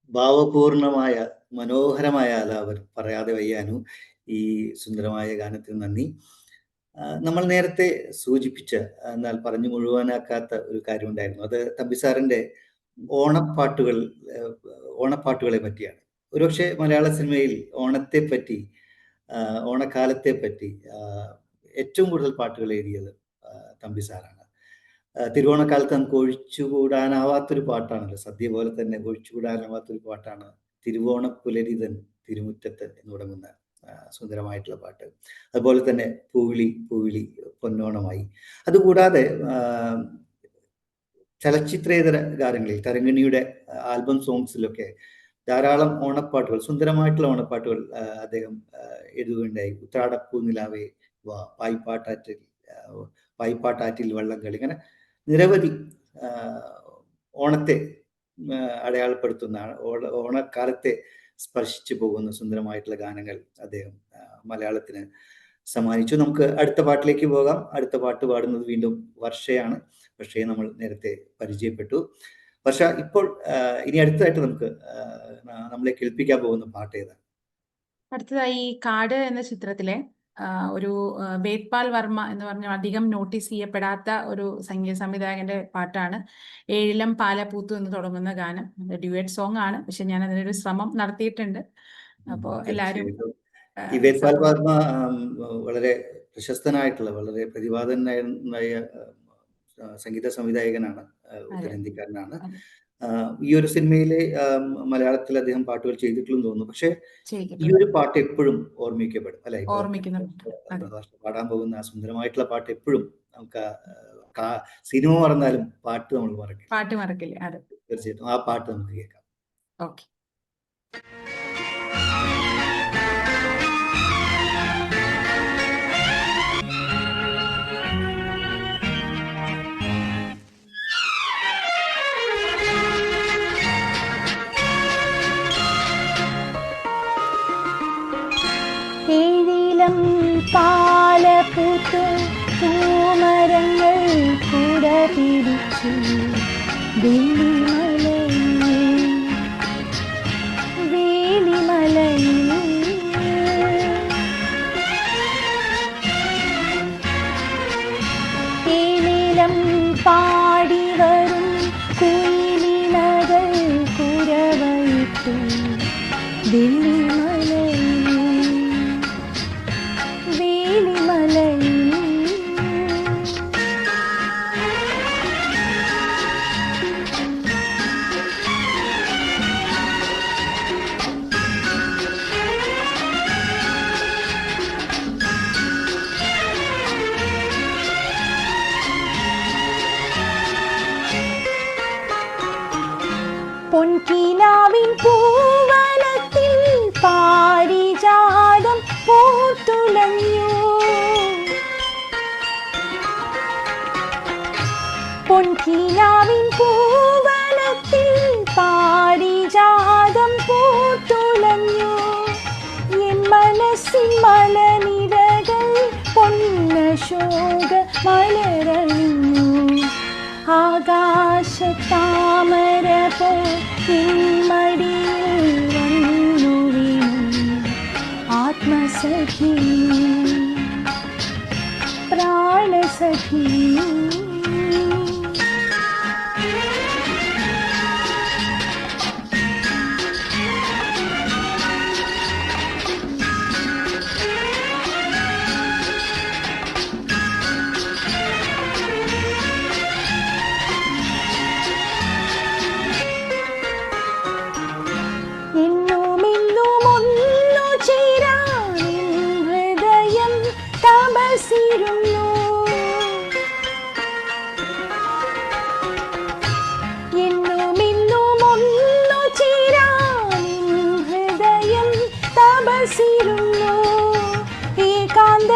Speaker 1: ഭാവപൂർണമായ മനോഹരമായ ആലാപനം പറയാതെ വയ്യാനു. ഈ സുന്ദരമായ ഗാനത്തിന് നന്ദി. നമ്മൾ നേരത്തെ സൂചിപ്പിച്ച, എന്നാൽ പറഞ്ഞു മുഴുവനാക്കാത്ത ഒരു കാര്യമുണ്ടായിരുന്നു. അത് തമ്പിസാറിൻ്റെ ഓണപ്പാട്ടുകൾ ഓണപ്പാട്ടുകളെ പറ്റിയാണ്. ഒരുപക്ഷെ മലയാള സിനിമയിൽ ഓണത്തെ പറ്റി, ഓണക്കാലത്തെ പറ്റി ഏറ്റവും കൂടുതൽ പാട്ടുകൾ എഴുതിയത് തമ്പിസാറാണ്. തിരുവോണക്കാലത്ത് നമുക്ക് ഒഴിച്ചുകൂടാനാവാത്തൊരു പാട്ടാണല്ലോ, സദ്യ പോലെ തന്നെ ഒഴിച്ചുകൂടാനാവാത്തൊരു പാട്ടാണ് തിരുവോണപ്പുലരിതൻ തിരുമുറ്റത്ത് എന്ന് തുടങ്ങുന്ന സുന്ദരമായിട്ടുള്ള പാട്ട്. അതുപോലെ തന്നെ പൂവിളി പൂവിളി പൊന്നോണമായി. അതുകൂടാതെ ചലച്ചിത്രേതര ഗാനങ്ങളിൽ തരംഗിണിയുടെ ആൽബം സോങ്സിലൊക്കെ ധാരാളം ഓണപ്പാട്ടുകൾ, സുന്ദരമായിട്ടുള്ള ഓണപ്പാട്ടുകൾ അദ്ദേഹം എഴുതുകയുണ്ടായി. ഉത്രാടപ്പൂ നിലാവേ വാ, പായ്പാട്ടാറ്റിൽ വള്ളംകളി, ഇങ്ങനെ നിരവധി ഓണത്തെ അടയാളപ്പെടുത്തുന്ന, ഓണക്കാലത്തെ സ്പർശിച്ചു പോകുന്ന സുന്ദരമായിട്ടുള്ള ഗാനങ്ങൾ അദ്ദേഹം മലയാളത്തിന് സമ്മാനിച്ചു. നമുക്ക് അടുത്ത പാട്ടിലേക്ക് പോകാം. അടുത്ത പാട്ട് പാടുന്നത് വീണ്ടും വർഷയാണ്. വർഷയെ നമ്മൾ നേരത്തെ പരിചയപ്പെട്ടു. വർഷ, ഇപ്പോൾ ഇനി അടുത്തതായിട്ട് നമ്മളെ കേൾപ്പിക്കാൻ പോകുന്ന പാട്ട് ഏതാണ്?
Speaker 2: അടുത്തതായി കാട് എന്ന ചിത്രത്തിലെ ഒരു വേദ്പാൽ വർമ്മ എന്ന് പറഞ്ഞ അധികം നോട്ടീസ് ചെയ്യപ്പെടാത്ത ഒരു സംഗീത സംവിധായകന്റെ പാട്ടാണ്. ഏഴിലം പാലപൂത്തു എന്ന് തുടങ്ങുന്ന ഗാനം. ഡ്യുവറ്റ് സോങ് ആണ്, പക്ഷെ ഞാൻ അതിനൊരു ശ്രമം നടത്തിയിട്ടുണ്ട്. അപ്പോ എല്ലാവരും
Speaker 1: ഈ വേദ്പാൽ വർമ്മ വളരെ പ്രശസ്തനായിട്ടുള്ള, വളരെ പ്രതിഭാതനായ സംഗീത സംവിധായകനാണ്, ഉത്തരേന്ത്യക്കാരനാണ്. ഈ ഒരു സിനിമയിലെ മലയാളത്തിൽ അദ്ദേഹം പാട്ടുകൾ ചെയ്തിട്ടുണ്ടെന്ന് തോന്നുന്നു. പക്ഷെ ഈ ഒരു പാട്ട് എപ്പോഴും ഓർമ്മിക്കപ്പെടും അല്ലെ? പാടാൻ പോകുന്ന ആ സുന്ദരമായിട്ടുള്ള പാട്ട് എപ്പോഴും നമുക്ക് സിനിമ മറന്നാലും പാട്ട് നമ്മൾ
Speaker 2: മറക്കില്ല.
Speaker 1: തീർച്ചയായിട്ടും ആ പാട്ട് നമുക്ക് കേൾക്കാം.
Speaker 2: ഓക്കെ.
Speaker 3: ഏഴിലം പാലപൂത്തു പൂമരങ്ങൾ കുട പിടിച്ചു വേലിമലയിൽ ഏഴിലം പാടി വരും കുയിലിനകൾ കുരവയിട്ടു പൊൻകിനാവിൻ പൂവന മലരണിഞ്ഞു ആകാശത്താമര പോ നിൻമടിയിൽ വന്നു വീണു ആത്മസഖി പ്രാണസഖി. ഏകാന്ത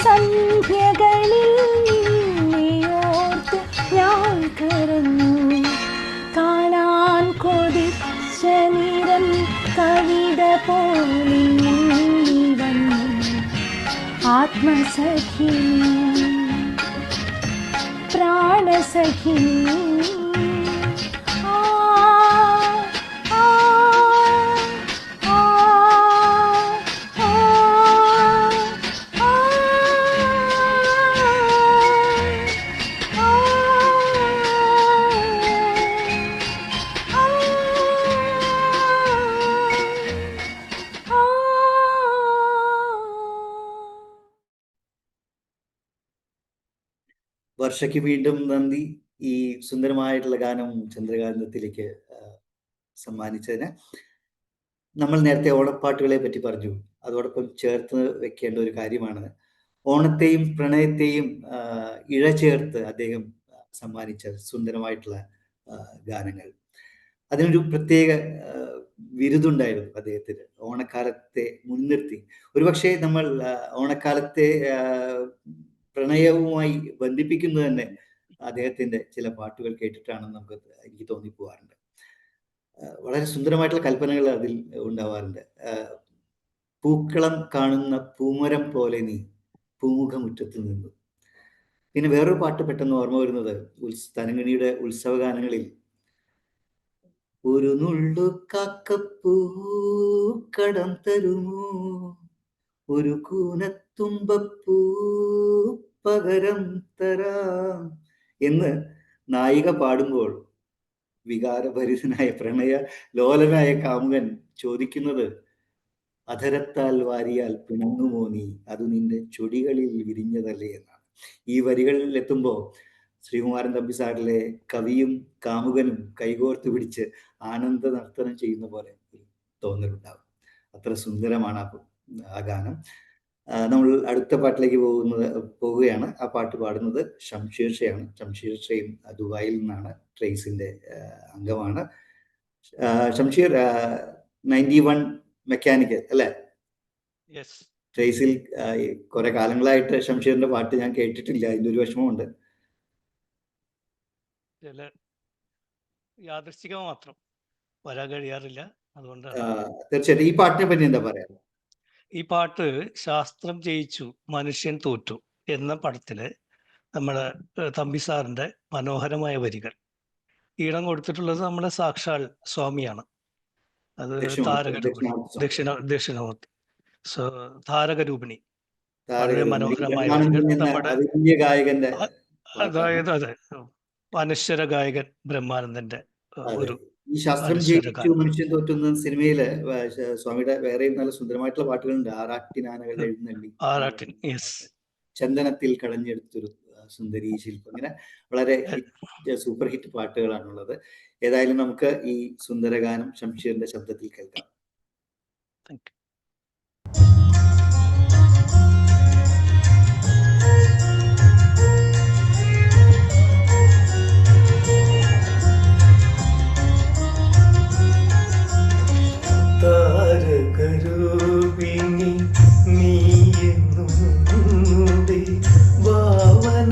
Speaker 3: സന്ധ്യകളിൽ നിന്നെയോർത്ത് ഞാൻ കരഞ്ഞു കാണാൻ കൊതിച്ച നിറം കവിത പോലെ വന്നു ആത്മസഖി പ്രാണസഖി.
Speaker 1: വർഷയ്ക്ക് വീണ്ടും നന്ദി ഈ സുന്ദരമായിട്ടുള്ള ഗാനം ചന്ദ്രകാന്തത്തിലേക്ക് സമ്മാനിച്ചതിന്. നമ്മൾ നേരത്തെ ഓണപ്പാട്ടുകളെ പറ്റി പറഞ്ഞു. അതോടൊപ്പം ചേർത്ത് വെക്കേണ്ട ഒരു കാര്യമാണ് ഓണത്തെയും പ്രണയത്തെയും ഇഴചേർത്ത് അദ്ദേഹം സമ്മാനിച്ച സുന്ദരമായിട്ടുള്ള ഗാനങ്ങൾ. അതിനൊരു പ്രത്യേക വിരുദുണ്ടായിരുന്നു അദ്ദേഹത്തിന് ഓണക്കാലത്തെ മുൻനിർത്തി. ഒരുപക്ഷെ നമ്മൾ ഓണക്കാലത്തെ പ്രണയവുമായി ബന്ധിപ്പിക്കുന്നത് തന്നെ അദ്ദേഹത്തിന്റെ ചില പാട്ടുകൾ കേട്ടിട്ടാണെന്ന് എനിക്ക് തോന്നിപ്പോവാറുണ്ട്. വളരെ സുന്ദരമായിട്ടുള്ള കൽപ്പനകൾ അതിൽ ഉണ്ടാവാറുണ്ട്. പൂക്കളം കാണുന്ന പൂമരം പോലെ നീ പൂമുഖമുറ്റത്ത് നിന്നു. പിന്നെ വേറൊരു പാട്ട് പെട്ടെന്ന് ഓർമ്മ വരുന്നത് തരംഗിണിയുടെ ഉത്സവഗാനങ്ങളിൽ ഒരു നുള്ളു കാക്കപ്പൂ കടം തരുമോ ഒരു കൂനത്തുമ്പപ്പൂ പകരം തരാം എന്ന് നായിക പാടുമ്പോൾ വികാരഭരിതനായ പ്രണയ ലോലനായ കാമുകൻ ചോദിക്കുന്നത് അധരത്താൽ വാരിയാൽ പിണങ്ങുമോ നീ അത് നിന്റെ ചൊടികളിൽ വിരിഞ്ഞതല്ലേ എന്നാണ്. ഈ വരികളിൽ എത്തുമ്പോൾ ശ്രീകുമാരൻ തമ്പി സാറിലെ കവിയും കാമുകനും കൈകോർത്ത് പിടിച്ച് ആനന്ദ നർത്തനം ചെയ്യുന്ന പോലെ തോന്നലുണ്ടാവും. അത്ര സുന്ദരമാണ് ആ ഗാനം. നമ്മൾ അടുത്ത പാട്ടിലേക്ക് പോവുകയാണ്. ആ പാട്ട് പാടുന്നത് ഷംഷീർ ഷയാണ്. ഷംഷീർ ഷയും ദുബായിൽ നിന്നാണ്, ട്രേസിന്റെ അംഗമാണ്. ഷംഷീർ 91 മെക്കാനിക്കൽ അല്ലേ? ട്രേസിൽ കുറെ കാലങ്ങളായിട്ട് ഷംഷീറിന്റെ പാട്ട് ഞാൻ കേട്ടിട്ടില്ല. അതിന്റെ ഒരു വിഷമമുണ്ട്.
Speaker 12: യാദൃശ്ചികം മാത്രം വരാൻ കഴിയാറില്ല. അതുകൊണ്ട്
Speaker 1: തീർച്ചയായിട്ടും ഈ പാട്ടിനെ പറ്റി എന്താ പറയാ?
Speaker 12: ഈ പാട്ട് ശാസ്ത്രം ജയിച്ചു മനുഷ്യൻ തോറ്റു എന്ന പടത്തില് നമ്മുടെ തമ്പി സാറിന്റെ മനോഹരമായ വരികൾ ഈണം കൊടുത്തിട്ടുള്ളത് നമ്മുടെ സാക്ഷാൽ സ്വാമിയാണ്. അത് താരകരൂപിണി ദക്ഷിണാമൂർത്തി താരകരൂപിണി വളരെ മനോഹരമായ നമ്മുടെ അതായത് അതെ അനശ്വര ഗായകൻ ബ്രഹ്മാനന്ദന്റെ ഒരു
Speaker 1: ഈ ശാസ്ത്രം ജയിച്ചു മനുഷ്യൻ തോറ്റുന്ന സിനിമയില് സ്വാമിയുടെ വേറെയും നല്ല സുന്ദരമായിട്ടുള്ള പാട്ടുകളുണ്ട്. ആറാട്ടിനാനകളുടെ എഴുന്നള്ളി, ചന്ദനത്തിൽ കടഞ്ഞെടുത്തൊരു സുന്ദരി ശില്പം, ഇങ്ങനെ വളരെ സൂപ്പർ ഹിറ്റ് പാട്ടുകളാണുള്ളത്. ഏതായാലും നമുക്ക് ഈ സുന്ദരഗാനം ഷംഷീറിന്റെ ശബ്ദത്തിൽ കേൾക്കാം.
Speaker 10: താരകരൂപിണി നീയെന്നുടെ ഭാവനരോമാഞ്ചമായിരിക്കും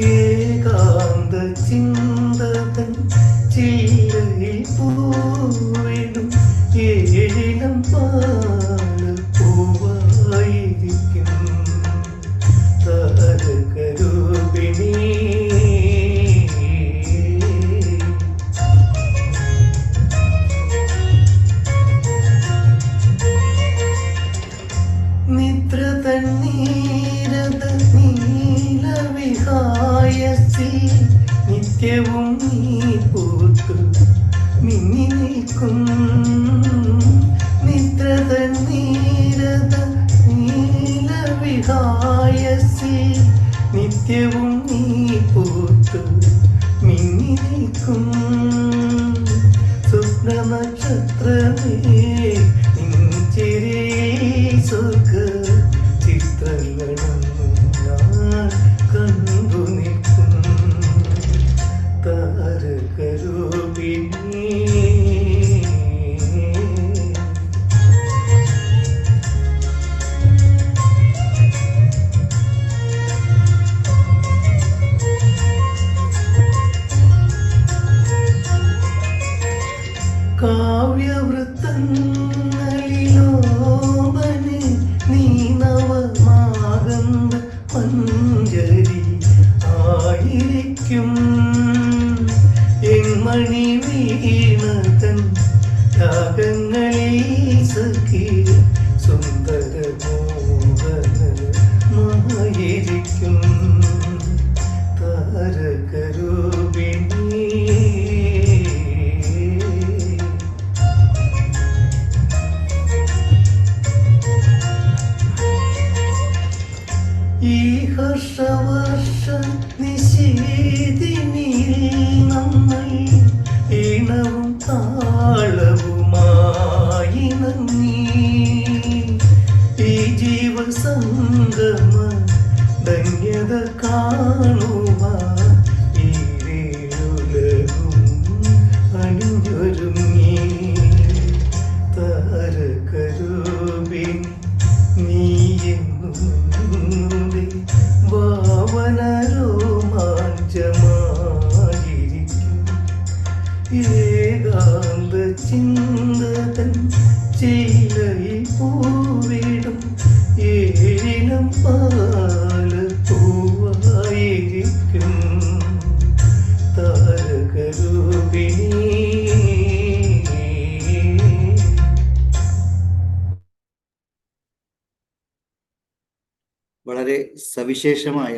Speaker 10: ഏകാന്ത ചിന്തതൻ നിൽക്കും നിദ്രത നീരത നീലവിഹായസിൽ നിത്യവും നീ പൂത്തു മിന്നി നിൽക്കും സ്വപ്ന നക്ഷത്രമേ നിൻചിരിയിൽ സുഖ ചിത്രങ്ങളൊന്നും ഞാൻ കണ്ടു നിൽക്കും താരകരൂപിണി. കാവ്യവൃത്തങ്ങളിലോമന് നീ നവമാകന്ത മഞ്ജരി ആയിരിക്കും എൻ മണി വീണതൻ രാഗങ്ങളിൽ സഖി സുന്ദര മോഹനമായിരിക്കും താരകരൂപിണി. ഈ ഹർഷവർഷ നിശീതിനിൽ നമ്മൾ ഈണവും താളവുമായി നന്ദി ഈ ജീവസംഗമ ധന്യത കാണുവാൻ ഈരേഴുലകും അണിഞ്ഞൊരുങ്ങി താരകരൂപിണി. നീ എന്നും ഭാവനരോമാഞ്ചമായിരിക്കും ഏകാന്ത ചിന്തതൻ ചില്ലയിൽ പൂവിടും ഏഴിനം പാലപ്പൂവായിരിക്കും താരകരൂപിണി.
Speaker 1: വളരെ സവിശേഷമായ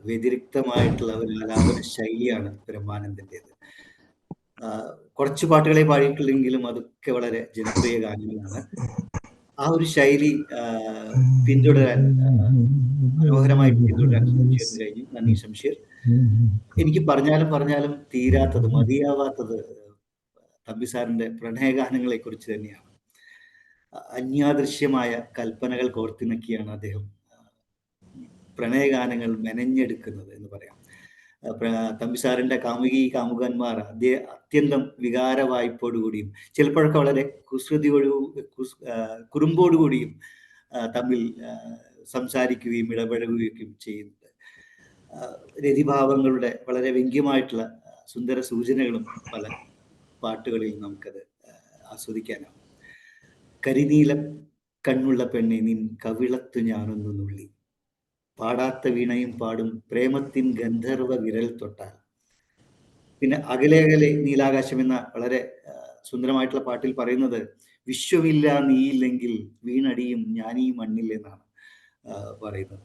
Speaker 1: വ്യതിരിക്തമായിട്ടുള്ള ഒരു ആലാപന ശൈലിയാണ് ബ്രഹ്മാനന്ദൻ്റെത്. കുറച്ച് പാട്ടുകളെ പാടിയിട്ടുള്ളെങ്കിലും അതൊക്കെ വളരെ ജനപ്രിയ ഗാനങ്ങളാണ്. ആ ഒരു ശൈലി പിന്തുടരാൻ മനോഹരമായിട്ട് പിന്തുടരാൻ ശംഷീറിന് കഴിഞ്ഞു. നന്ദി ശംഷീർ. എനിക്ക് പറഞ്ഞാലും തീരാത്തത് മതിയാവാത്തത് തമ്പി സാറിന്റെ പ്രണയഗാനങ്ങളെ കുറിച്ച് തന്നെയാണ്. അന്യാദൃശ്യമായ കൽപ്പനകൾ കോർത്തിണക്കിയാണ് അദ്ദേഹം പ്രണയഗാനങ്ങൾ മെനഞ്ഞെടുക്കുന്നത് എന്ന് പറയാം. തമ്പി സാറിന്റെ കാമുകി കാമുകന്മാർ അത്യന്തം വികാര വായ്പോടുകൂടിയും ചിലപ്പോഴൊക്കെ വളരെ കുറുമ്പോടുകൂടിയും തമ്മിൽ സംസാരിക്കുകയും ഇടപഴകുകയും ചെയ്യുന്നുണ്ട്. രതിഭാവങ്ങളുടെ വളരെ വ്യംഗ്യമായിട്ടുള്ള സുന്ദര സൂചനകളും പല പാട്ടുകളിൽ നമുക്കത് ആസ്വദിക്കാനാവും. കരിനീല കണ്ണുള്ള പെണ്ണെ നിൻ കവിളത്തു ഞാനൊന്നു നുള്ളി പാടാത്ത വീണയും പാടും പ്രേമത്തിൻ ഗന്ധർവ വിരൽ തൊട്ടാൽ. പിന്നെ അകലെ അകലെ നീലാകാശം എന്ന വളരെ സുന്ദരമായിട്ടുള്ള പാട്ടിൽ പറയുന്നത് വിശ്വമില്ല നീയില്ലെങ്കിൽ വീണടിയും ഞാനീ മണ്ണിൽ എന്നാണ് പറയുന്നത്.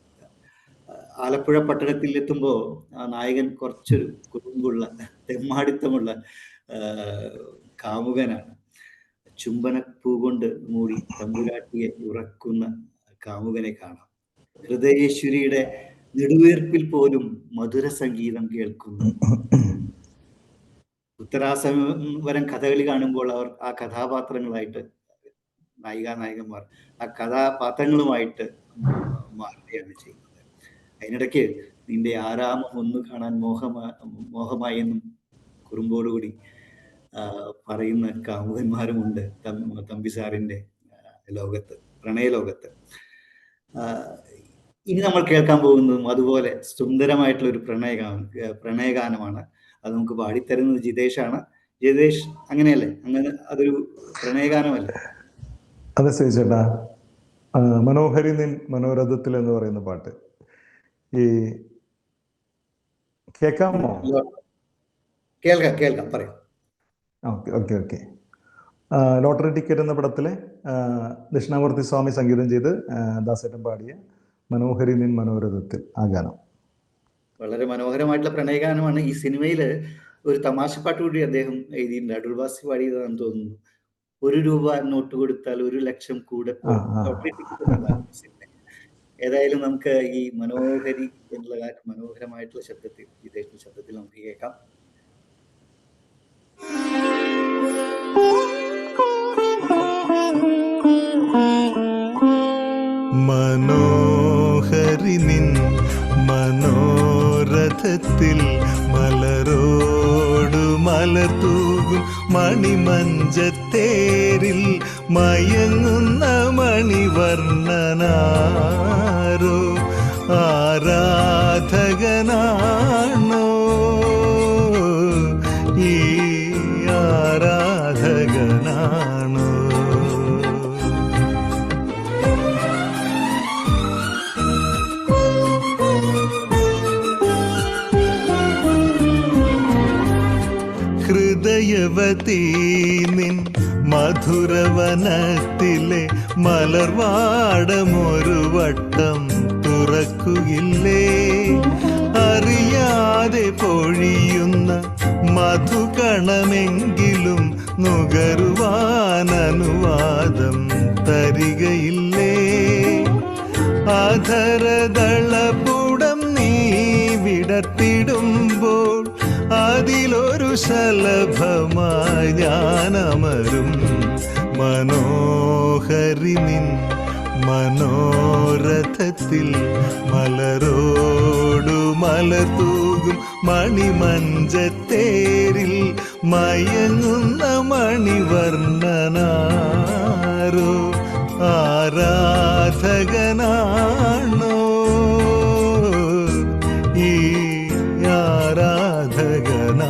Speaker 1: ആലപ്പുഴ പട്ടണത്തിൽ എത്തുമ്പോൾ ആ നായകൻ കുറച്ചൊരു കുറുമ്പുള്ള തെമ്മാടിത്തമുള്ള കാമുകനാണ്. ചുംബനപ്പൂ കൊണ്ട് മൂടി തമ്പുരാട്ടിയെ ഉറക്കുന്ന കാമുകനെ കാണാം. ഹൃദയേശ്വരിയുടെ നെടുവീർപ്പിൽ പോലും മധുര സംഗീതം കേൾക്കുന്നു. ഉത്തരാസമരം കഥകളി കാണുമ്പോൾ അവർ ആ കഥാപാത്രങ്ങളായിട്ട് നായികന്മാർ ആ കഥാപാത്രങ്ങളുമായിട്ട് മാറുകയാണ് ചെയ്യുന്നത്. അതിനിടയ്ക്ക് നിന്റെ ആരാമം ഒന്ന് കാണാൻ മോഹമായി എന്നും കുറുമ്പോടുകൂടി പറയുന്ന കാമുകന്മാരുമുണ്ട് തമ്പി സാറിന്റെ ലോകത്ത്, പ്രണയലോകത്ത്. ഇനി നമ്മൾ കേൾക്കാൻ പോകുന്നതും അതുപോലെ സുന്ദരമായിട്ടുള്ള ഒരു പ്രണയഗാനമാണ്. അത് നമുക്ക് പാടിത്തരുന്നത് ജിതേഷാണ്. ജിതേഷ്, അങ്ങനെയല്ലേ? അങ്ങനെ അതൊരു പ്രണയഗാനമല്ലേ?
Speaker 13: അതെ ചേട്ടാ. മനോഹരി നിൻ മനോരഥത്തിൽ എന്ന് പറയുന്ന പാട്ട് ഈ കേൾക്കാമോ?
Speaker 1: കേൾക്കാം പറയാം.
Speaker 13: ഓക്കെ. ലോട്ടറി ടിക്കറ്റ് എന്ന പടത്തിലെ ദക്ഷിണാമൂർത്തി സ്വാമി സംഗീതം ചെയ്ത് ദാസേട്ടൻ പാടിയ മനോഹരി നിൻ മനോരഥത്തിൽ ആ ഗാനം
Speaker 1: വളരെ മനോഹരമായിട്ടുള്ള പ്രണയഗാനമാണ്. ഈ സിനിമയിൽ ഒരു തമാശപ്പാട്ട് കൂടി അദ്ദേഹം എഴുതിയിട്ടുണ്ട്. അടൂർ ബാസി പാടിയതാണെന്ന് തോന്നുന്നു. 1 രൂപ നോട്ട് കൊടുത്താൽ 1 ലക്ഷം കൂടെ പോകും. ലോട്ടറി ടിക്കറ്റ് എന്നുള്ളതാണ് സിനിമ. ഏതായാലും നമുക്ക് ഈ മനോഹരി എന്നുള്ള മനോഹരമായിട്ടുള്ള ശബ്ദത്തിൽ, ജിതേഷിന്റെ ശബ്ദത്തിൽ നമുക്ക് കേൾക്കാം.
Speaker 10: മനോഹരി നിൻ മനോരഥത്തിൽ മലരോടു മലർ തൂകും മണിമഞ്ചത്തേരിൽ മയങ്ങുന്ന മണിവർണ്ണനാരോ ആരാധകനാണോ ഈ ആരാധകനാണോ? ഹൃദയവതീ നിൻ മധുരവനത്തിലെ മലർവാടമൊരു വട്ടം തുറക്കുകയില്ലേ? അറിയാതെ പൊഴിയുന്ന മധുകണമെങ്കിലും നുകരുവാൻ അനുവാദം തരികയില്ലേ? അധരദളപുടം നീ വിടർത്തിടുമ്പോൾ അതിലൊരു ശലഭമായി ഞാനമരും. മനോഹരി നിൻ മനോരഥത്തിൽ മലരോടു മലർ തൂകും മണിമഞ്ചത്തേരിൽ മയങ്ങുന്ന മണിവർണ്ണനാരോ ആരാധകനാണോ ഈ ആരാധകനാണോ?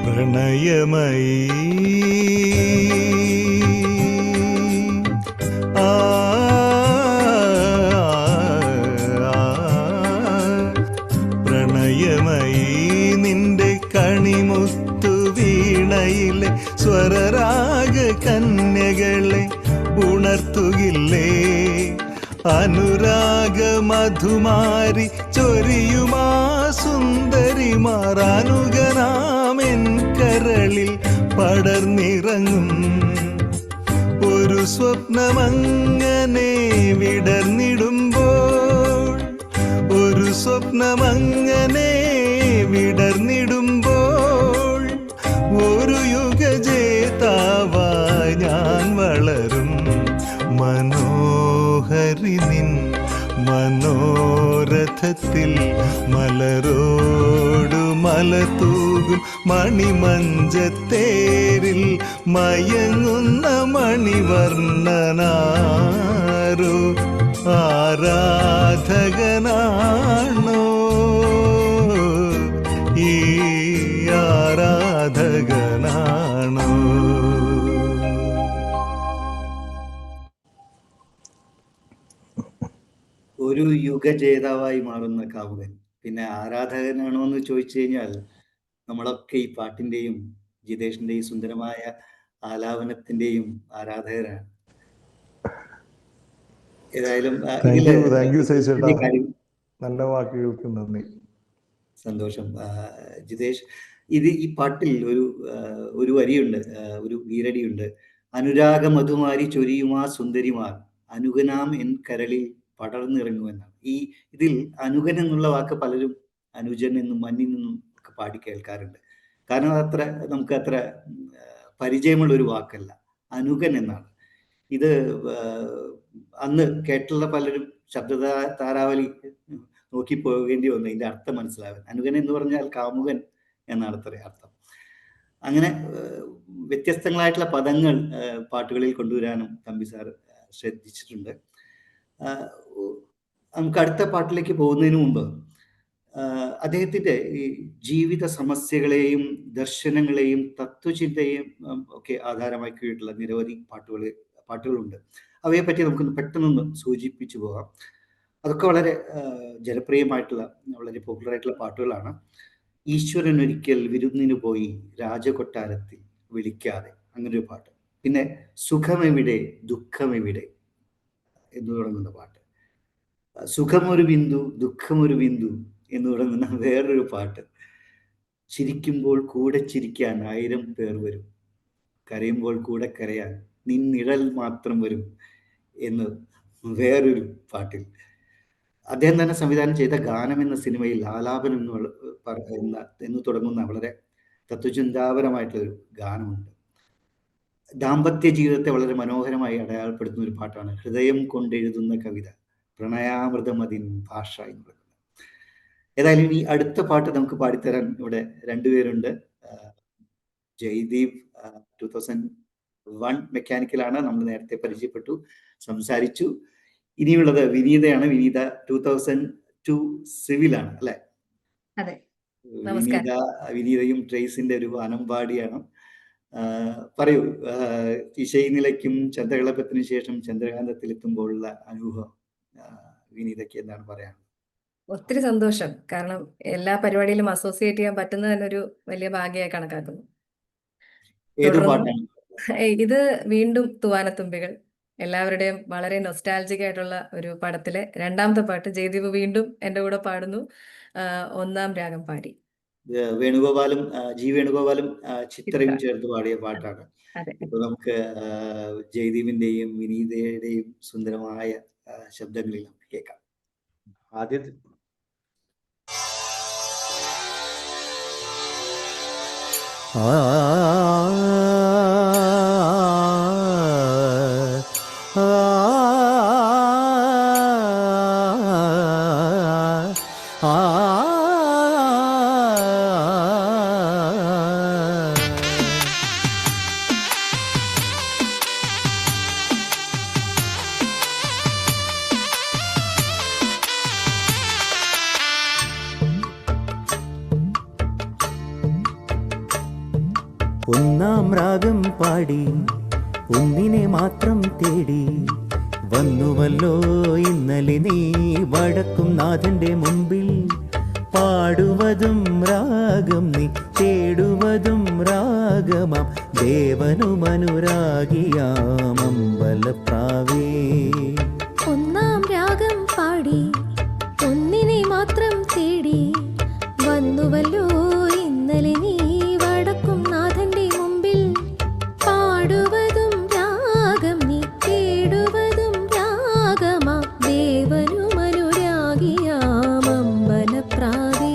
Speaker 10: പ്രണയമയി പ്രണയമയി നിന്റെ കണിമുത്തു വീണയിലെ സ്വരരാഗ കന്യകളെ ഉണർത്തുകില്ലേ? അനുരാഗ മധുമാരി ചൊരിയുമാ സുന്ദരിമാർ അനുഗനാമെൻ കരളിൽ പടർന്നിറങ്ങും. ഒരു സ്വപ്നമങ്ങനെ വിടർന്നിടുമ്പോൾ, ഒരു സ്വപ്നമങ്ങനെ വിടർന്നിടുമ്പോൾ ഒരു യുഗജേതാവായി ഞാൻ വളരും. മനോഹരി നിൻ മനോരഥത്തിൽ മലരോടു മലർ തൂകും മണിമഞ്ചത്തേരിൽ മയങ്ങുന്ന മണിവർണ്ണനാരോ ആരാധകനാണോ ഈ ആരാധകനാണോ?
Speaker 1: ഒരു യുഗജേതാവായി മാറുന്ന കാമുകൻ പിന്നെ ആരാധകനാണോ എന്ന് ചോദിച്ചു കഴിഞ്ഞാൽ നമ്മളൊക്കെ ഈ പാട്ടിന്റെയും ജിതേഷിന്റെയും സുന്ദരമായ ആലാപനത്തിന്റെയും ആരാധകരാണ്. ഏതായാലും
Speaker 13: നല്ല വാക്കുകൾക്ക് നന്ദി.
Speaker 1: സന്തോഷം ജിതേഷ്. ഈ പാട്ടിൽ ഒരു വരിയുണ്ട്, ഒരു ഈരടിയുണ്ട്. അനുരാഗ മധുമാരി ചൊരിയുമാ സുന്ദരിമാർ അനുഗനാം എൻ കരളിൽ പടർന്നിറങ്ങുമെന്നാണ്. ഇതിൽ അനുഗൻ എന്നുള്ള വാക്ക് പലരും അനുജൻ എന്നും മന്നിൽ നിന്നും ഒക്കെ പാടി കേൾക്കാറുണ്ട്. കാരണം നമുക്ക് അത്ര പരിചയമുള്ള ഒരു വാക്കല്ല. അനുഗൻ എന്നാണ്. ഇത് അന്ന് കേട്ടുള്ള പലരും താരാവലി നോക്കി പോകേണ്ടി വന്നു ഇതിന്റെ അർത്ഥം മനസ്സിലാവാൻ. അനുഗൻ എന്ന് പറഞ്ഞാൽ കാമുകൻ എന്നാണ് അത്ര അർത്ഥം. അങ്ങനെ വ്യത്യസ്തങ്ങളായിട്ടുള്ള പദങ്ങൾ പാട്ടുകളിൽ കൊണ്ടുവരാനും തമ്പി സാർ ശ്രദ്ധിച്ചിട്ടുണ്ട്. നമുക്ക് അടുത്ത പാട്ടിലേക്ക് പോകുന്നതിന് മുമ്പ് അദ്ദേഹത്തിന്റെ ഈ ജീവിത സമസ്യകളെയും ദർശനങ്ങളെയും തത്വചിന്തയെയും ഒക്കെ ആധാരമാക്കിയിട്ടുള്ള നിരവധി പാട്ടുകളുണ്ട്. അവയെപ്പറ്റി നമുക്കൊന്ന് പെട്ടെന്നൊന്ന് സൂചിപ്പിച്ചു പോകാം. അതൊക്കെ വളരെ ജനപ്രിയമായിട്ടുള്ള, വളരെ പോപ്പുലർ ആയിട്ടുള്ള പാട്ടുകളാണ്. ഈശ്വരൻ ഒരിക്കൽ വിരുന്നിനു പോയി രാജകൊട്ടാരത്തിൽ വിളിക്കാതെ, അങ്ങനൊരു പാട്ട്. പിന്നെ സുഖമെവിടെ ദുഃഖമെവിടെ എന്ന് തുടങ്ങുന്ന പാട്ട്. സുഖമൊരു ബിന്ദു ദുഃഖമൊരു ബിന്ദു എന്ന് തുടങ്ങുന്ന വേറൊരു പാട്ട്. ചിരിക്കുമ്പോൾ കൂടെ ചിരിക്കാൻ 1000 പേർ വരും, കരയുമ്പോൾ കൂടെ കരയാൻ നിന്നിഴൽ മാത്രം വരും എന്ന് വേറൊരു പാട്ടിൽ. അദ്ദേഹം തന്നെ സംവിധാനം ചെയ്ത ഗാനം എന്ന സിനിമയിൽ ആലാപനം എന്ന് തുടങ്ങുന്ന വളരെ തത്വചിന്താപരമായിട്ടുള്ളൊരു ഗാനമുണ്ട്. ദാമ്പത്യ ജീവിതത്തെ വളരെ മനോഹരമായി അടയാളപ്പെടുത്തുന്ന ഒരു പാട്ടാണ് ഹൃദയം കൊണ്ടെഴുതുന്ന കവിത പ്രണയാമൃതമതിൻ ഭാഷ എന്ന് പറയുന്നത്. ഏതായാലും ഈ അടുത്ത പാട്ട് നമുക്ക് പാടിത്തരാൻ ഇവിടെ രണ്ടുപേരുണ്ട്. ജയ്ദീപ് 2001 മെക്കാനിക്കലാണ്, നമ്മൾ നേരത്തെ പരിചയപ്പെട്ടു, സംസാരിച്ചു. ഇനിയുള്ളത് വിനീതയാണ്. വിനീത 2002 സിവിലാണ് അല്ലെ? വിനീതയും ട്രേസിന്റെ ഒരു അനമ്പാടിയാണ്. പറയൂ, ഇശൈനിലയ്ക്കും ചന്ദ്രകളപത്തിനു ശേഷം ചന്ദ്രകാന്തത്തിൽ എത്തുമ്പോഴുള്ള അനുഭവം വിനീതയ്ക്ക് എന്താണ് പറയാൻ?
Speaker 14: ഒത്തിരി സന്തോഷം. കാരണം എല്ലാ പരിപാടിയിലും അസോസിയേറ്റ് ചെയ്യാൻ പറ്റുന്നത് തന്നെ ഒരു വലിയ ഭാഗ്യമായി കണക്കാക്കുന്നു. ഇത് വീണ്ടും തൂവാനത്തുമ്പികൾ, എല്ലാവരുടെയും വളരെ നൊസ്റ്റാൾജിക് ആയിട്ടുള്ള ഒരു പടത്തിലെ രണ്ടാമത്തെ പാട്ട്. ജയദീപ് വീണ്ടും എന്റെ കൂടെ പാടുന്നു. 1-ാം രാഗം പാടി.
Speaker 1: വേണുഗോപാലും ചിത്രയും ചേർത്ത് പാടിയ പാട്ടാണ്. ഇപ്പൊ നമുക്ക് ജയദീപിന്റെയും വിനീതയുടെയും സുന്ദരമായ ശബ്ദങ്ങളിൽ നമുക്ക് കേൾക്കാം. ആദ്യത്തെ
Speaker 6: ഒന്നാം രാഗം പാടി ഒന്നിനെ മാത്രം തേടി വന്നുവല്ലോ ഇന്നലെ നീ വടക്കും നാഥന്റെ മുമ്പിൽ. പാടുവതും രാഗം നീ തേടുവതും രാഗമാം ദേവനുമനുരാഗിയാം അമ്പലപ്രാവേ.
Speaker 3: ഒന്നാം രാഗം പാടി ഒന്നിനെ മാത്രം തേടി വന്നുവല്ലോ ഇന്നലെ നീ വടക്കും നാഥന്റെ മുമ്പിൽ. പാടുവതും രാഗം നീ തേടുവതും രാഗമാ ദേവനുമനുരാഗിയാം അമ്പലപ്രാവേ.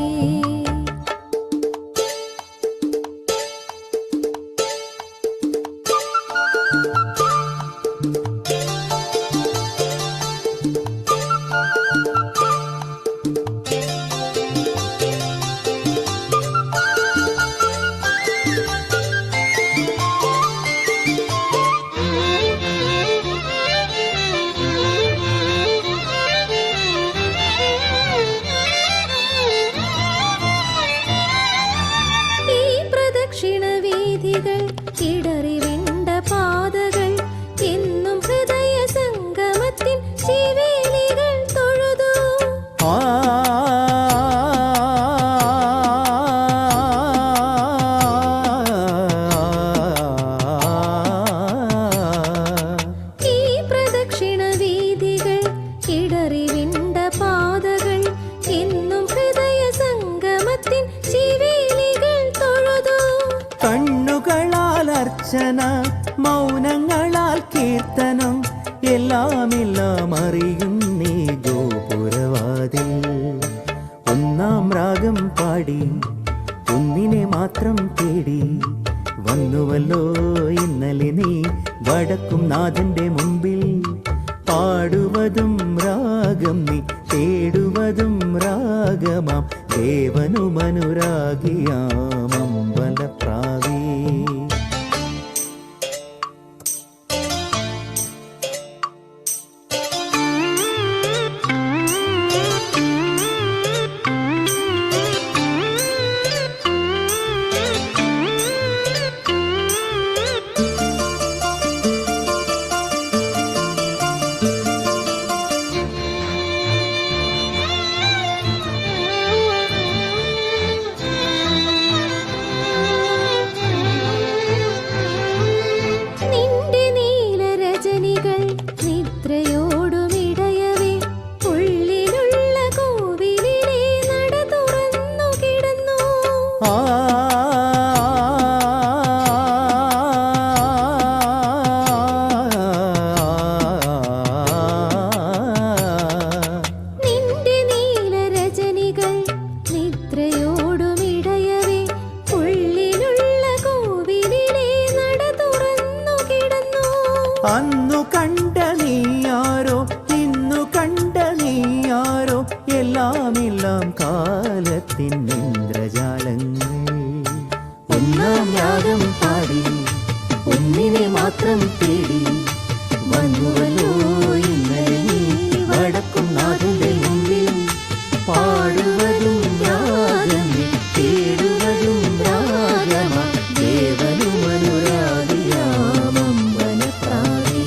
Speaker 6: മൗനങ്ങളാൽ കീർത്തനം എല്ലാം അറിയുന്നേ ഗോപുരവാതിൽ. ഒന്നാം രാഗം പാടി ഒന്നിനെ മാത്രം തേടി വന്നുവല്ലോ ഇന്നലെ നീ വടക്കും നാഥന്റെ മുമ്പിൽ. പാടുവതും രാഗം നീ തേടുവതും രാഗമാം ദേവനുമനുരാഗിയാം അമ്പലപ്രാവേ. അന്നു കണ്ട നീയാരോ ഇന്നു കണ്ട നീയാരോ എല്ലാം കാലത്തിൻ ഇന്ദ്രജാലങ്ങൾ. ഒന്നാം രാഗം പാടി ഒന്നിനെ മാത്രം തേടി വന്നുവല്ലോ ഇന്നലെ നീ വടക്കും നാഥന്റെ മുമ്പിൽ. പാടുവതും രാഗമേ തേടുവതും രാഗമ ദേവനും അനുരാഗിയാമമ്പലപ്രാവേ.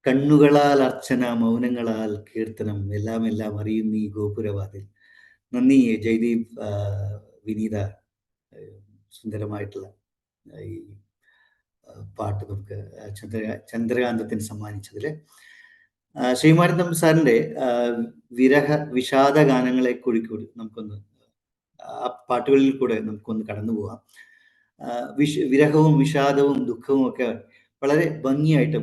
Speaker 1: കണ്ണുകളാൽ അർച്ചന, മൗനങ്ങളാൽ കീർത്തനം, എല്ലാം അറിയുന്ന ഈ ഗോപുരവാതിൽ. നന്ദി ജയ്ദീപ്, വിനീത, സുന്ദരമായിട്ടുള്ള ഈ പാട്ട് നമുക്ക് ചന്ദ്രകാന്തത്തിന് സമ്മാനിച്ചതിൽ. ശ്രീകുമാരൻ തമ്പി സാറിൻ്റെ വിഷാദ ഗാനങ്ങളെ കൂടി നമുക്കൊന്ന് ആ പാട്ടുകളിൽ കൂടെ നമുക്കൊന്ന് കടന്നു പോകാം. വിരഹവും വിഷാദവും ദുഃഖവും ഒക്കെ വളരെ ഭംഗിയായിട്ട്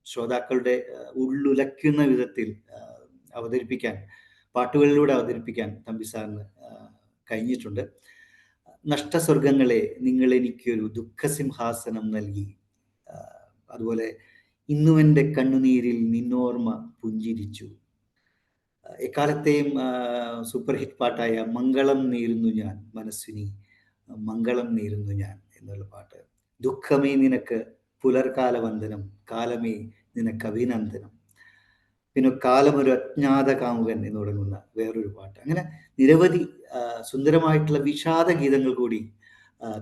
Speaker 1: ശ്രോതാക്കളുടെ ഉള്ളുലയ്ക്കുന്ന വിധത്തിൽ അവതരിപ്പിക്കാൻ, പാട്ടുകളിലൂടെ അവതരിപ്പിക്കാൻ തമ്പി സാറിന് കഴിഞ്ഞിട്ടുണ്ട്. നഷ്ടസ്വർഗങ്ങളെ നിങ്ങൾ എനിക്കൊരു ദുഃഖസിംഹാസനം നൽകി, അതുപോലെ ഇന്നുവെൻ്റെ കണ്ണുനീരിൽ നിന്നോർമ്മ പുഞ്ചിരിച്ചു, എക്കാലത്തെയും സൂപ്പർ ഹിറ്റ് പാട്ടായ മംഗളം നേരുന്നു ഞാൻ മനസ്വിനി, മംഗളം നേരുന്നു ഞാൻ എന്നുള്ള പാട്ട്, ദുഃഖമേ നിനക്ക് പുലർകാല വന്ദനം, കാലമേ നിനക്ക് അഭിനന്ദനം, പിന്നെ കാലമൊരു അജ്ഞാത കാമുകൻ എന്ന് തുടങ്ങുന്ന വേറൊരു പാട്ട്. അങ്ങനെ നിരവധി സുന്ദരമായിട്ടുള്ള വിഷാദ ഗീതങ്ങൾ കൂടി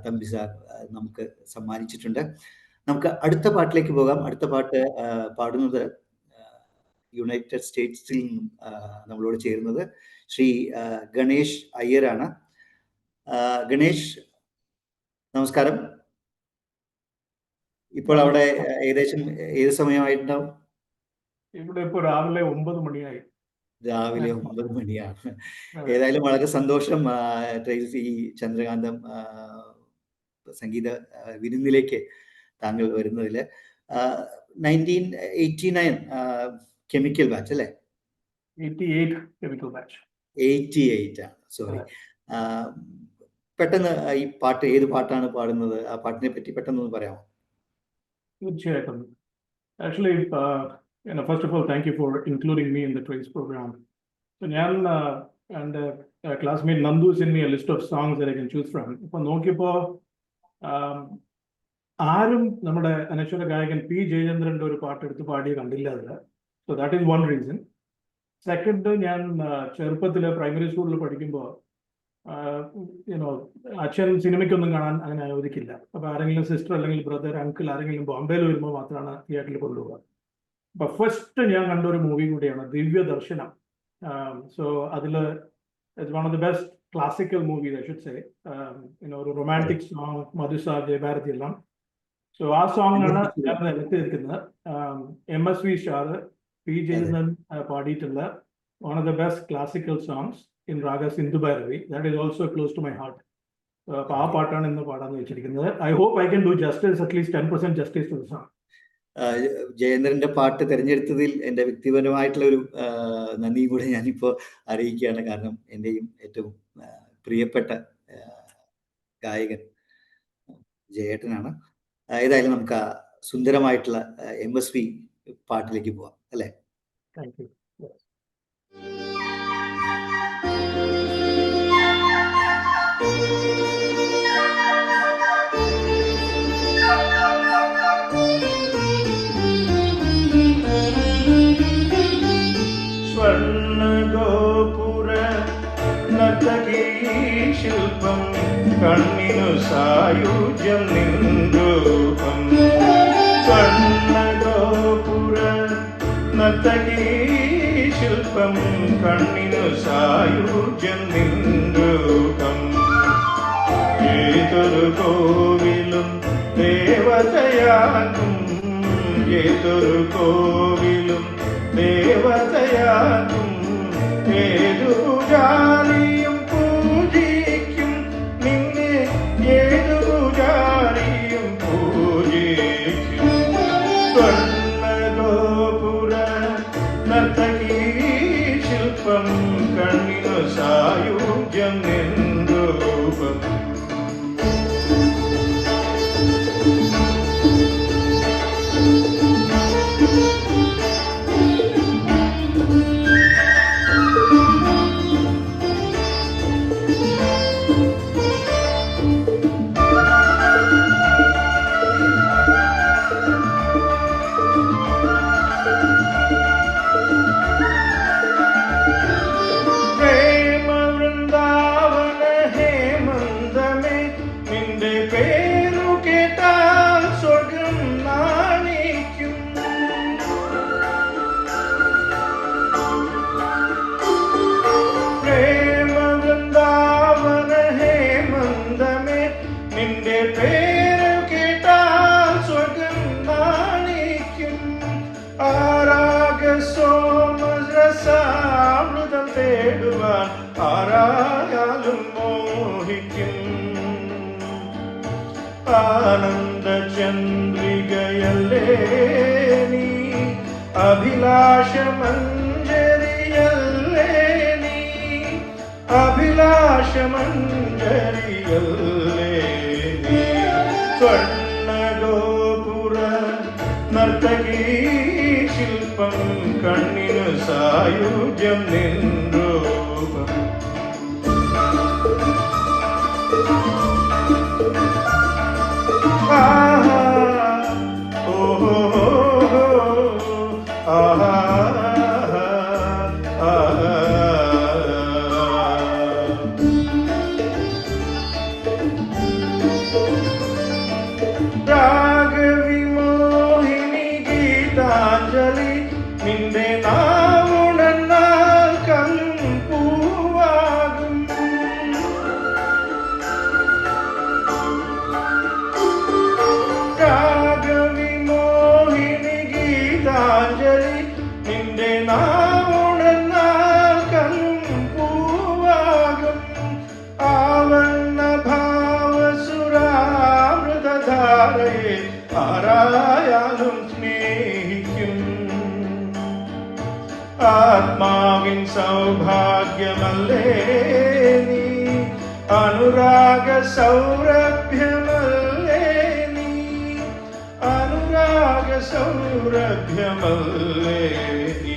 Speaker 1: തമ്പി സാർ നമുക്ക് സമ്മാനിച്ചിട്ടുണ്ട്. നമുക്ക് അടുത്ത പാട്ടിലേക്ക് പോകാം. അടുത്ത പാട്ട് പാടുന്നത് യുണൈറ്റഡ് സ്റ്റേറ്റ്സിൽ നിന്നും നമ്മളോട് ചേരുന്നത് ശ്രീ ഗണേഷ് അയ്യരാണ്. ഗണേഷ്, നമസ്കാരം. ഇപ്പോൾ അവിടെ ഏകദേശം ഏത് സമയമായിട്ടുണ്ടാവും?
Speaker 13: ഇവിടെ ഇപ്പോൾ രാവിലെ 9 മണിയായി.
Speaker 1: രാവിലെ 9 മണിയാണ്. ഏതായാലും വളരെ സന്തോഷം ട്രേസി ചന്ദ്രകാന്തം സംഗീത വിരുന്നിലേക്ക് താങ്കൾ വരുന്നതിൽ. 1989 കെമിക്കൽ ബാച്ച് അല്ലേ?
Speaker 13: 88 കെമിക്കൽ ബാച്ച്.
Speaker 1: 88 ആണ്, സോറി. പെട്ടെന്ന് ഈ പാട്ട് ഏത് പാട്ടാണ് പാടുന്നത്? ആ പാട്ടിനെ പറ്റി പെട്ടെന്ന് പറയാമോ?
Speaker 13: തീർച്ചയായിട്ടും. Actually, first of all, thank you for including me in the Trace program. So, ഞാൻ and classmate Nandu sent me a list of songs that I can choose from. ഇപ്പോൾ നോക്കിയപ്പോൾ ആരും നമ്മുടെ അനശ്വര ഗായകൻ പി ജയചന്ദ്രൻ്റെ ഒരു പാട്ടെടുത്ത് പാടിയ കണ്ടില്ല അതിൽ. So that is one reason. Second, ഞാൻ ചെറുപ്പത്തിൽ പ്രൈമറി സ്കൂളിൽ പഠിക്കുമ്പോൾ അച്ഛൻ സിനിമയ്ക്കൊന്നും കാണാൻ അങ്ങനെ അനുവദിക്കില്ല. അപ്പോൾ ആരെങ്കിലും സിസ്റ്റർ അല്ലെങ്കിൽ ബ്രദർ, അങ്കിൾ ആരെങ്കിലും ബോംബെയിൽ വരുമ്പോൾ മാത്രമാണ് തിയേറ്ററിൽ കൊണ്ടുപോകുക. അപ്പോൾ ഫസ്റ്റ് ഞാൻ കണ്ട ഒരു മൂവി കൂടിയാണ് ദിവ്യദർശനം. സോ അതിൽ it's one of the best classical movies I should say. ഒരു റൊമാൻറ്റിക് സോങ്, മധുസാർ, ജയഭാരതി എല്ലാം. സോ ആ സോങ്ങിനാണ് ഞാൻ എടുത്തിരിക്കുന്നത്. MSV സ്റ്റാർ പി ജയചന്ദ്രൻ പാടിയിട്ടുള്ള one of the best classical songs in raga Sindhu Bhairavi. That is also close to my heart. അപ്പോൾ ആ പാട്ടാണ് ഇന്ന് പാടാന്ന് വെച്ചിരിക്കുന്നത്. I hope I can do justice, at least 10% justice to the song.
Speaker 1: ജയേന്ദ്രന്റെ പാട്ട് തിരഞ്ഞെടുത്തതിൽ എൻ്റെ വ്യക്തിപരമായിട്ടുള്ള ഒരു നന്ദിയും കൂടെ ഞാനിപ്പോൾ അറിയിക്കുകയാണ്. കാരണം എൻ്റെയും ഏറ്റവും പ്രിയപ്പെട്ട ഗായകൻ ജയേട്ടനാണ്. ഏതായാലും നമുക്ക് ആ സുന്ദരമായിട്ടുള്ള MSV പാട്ടിലേക്ക് പോവാം അല്ലേ?
Speaker 13: Thank you.
Speaker 10: സ്വർണഗോപുര നർത്തകീ ശില്പം കണ്ണിനു സായുജ്യം നിൻരൂപം. സ്വർണഗോപുര നർത്തകീ ശില്പം കണ്ണിനു സായുജ്യം നിൻരൂപം. ഏതൊരു കോവിലും ദേവതയാകും, ഏതൊരു കോവിലും ദേവതയാകും, ഏതു പൂജാരിയും പൂജിക്കും നിന്നെ, ഏതു പൂജാരിയും പൂജിക്കും. സ്വർണഗോപുര നർത്തകീ ആരാഗ സോമരസാമൃതം തേടുവാൻ ആരായാലും മോഹിക്കും. ആനന്ദ ചന്ദ്രികയല്ലേ നീ, അഭിലാഷമഞ്ജരിയല്ലേ നീ, അഭിലാഷമഞ്ജരിയല്ലേ നീ. സ്വർണ്ണഗോപുര നർത്തകീ ശില്പം കണ്ണിനു സായുജ്യം നിൻ രൂപം. ആഹാ ഓഹോ ആഹാ ആഹാ. രാഗവിമോഹിനി ഗീതാഞ്ജലി നിന്റെ നാവുണർന്നാൽ കൽപ്പൂവാകും. രാഗവിമോഹിനി ഗീതാഞ്ജലി നിന്റെ നാവുണർന്നാൽ കൽപ്പൂവാകും. ആവണ്ണ ഭാവസുരാമൃതധാരയെ ആരായാലും സ്നേഹിക്കും. ആത്മാവിൻ സൗഭാഗ്യമല്ലേ നീ, അനുരാഗ സൗരഭ്യമല്ലേ നീ, അനുരാഗ സൗരഭ്യമല്ലേ നീ.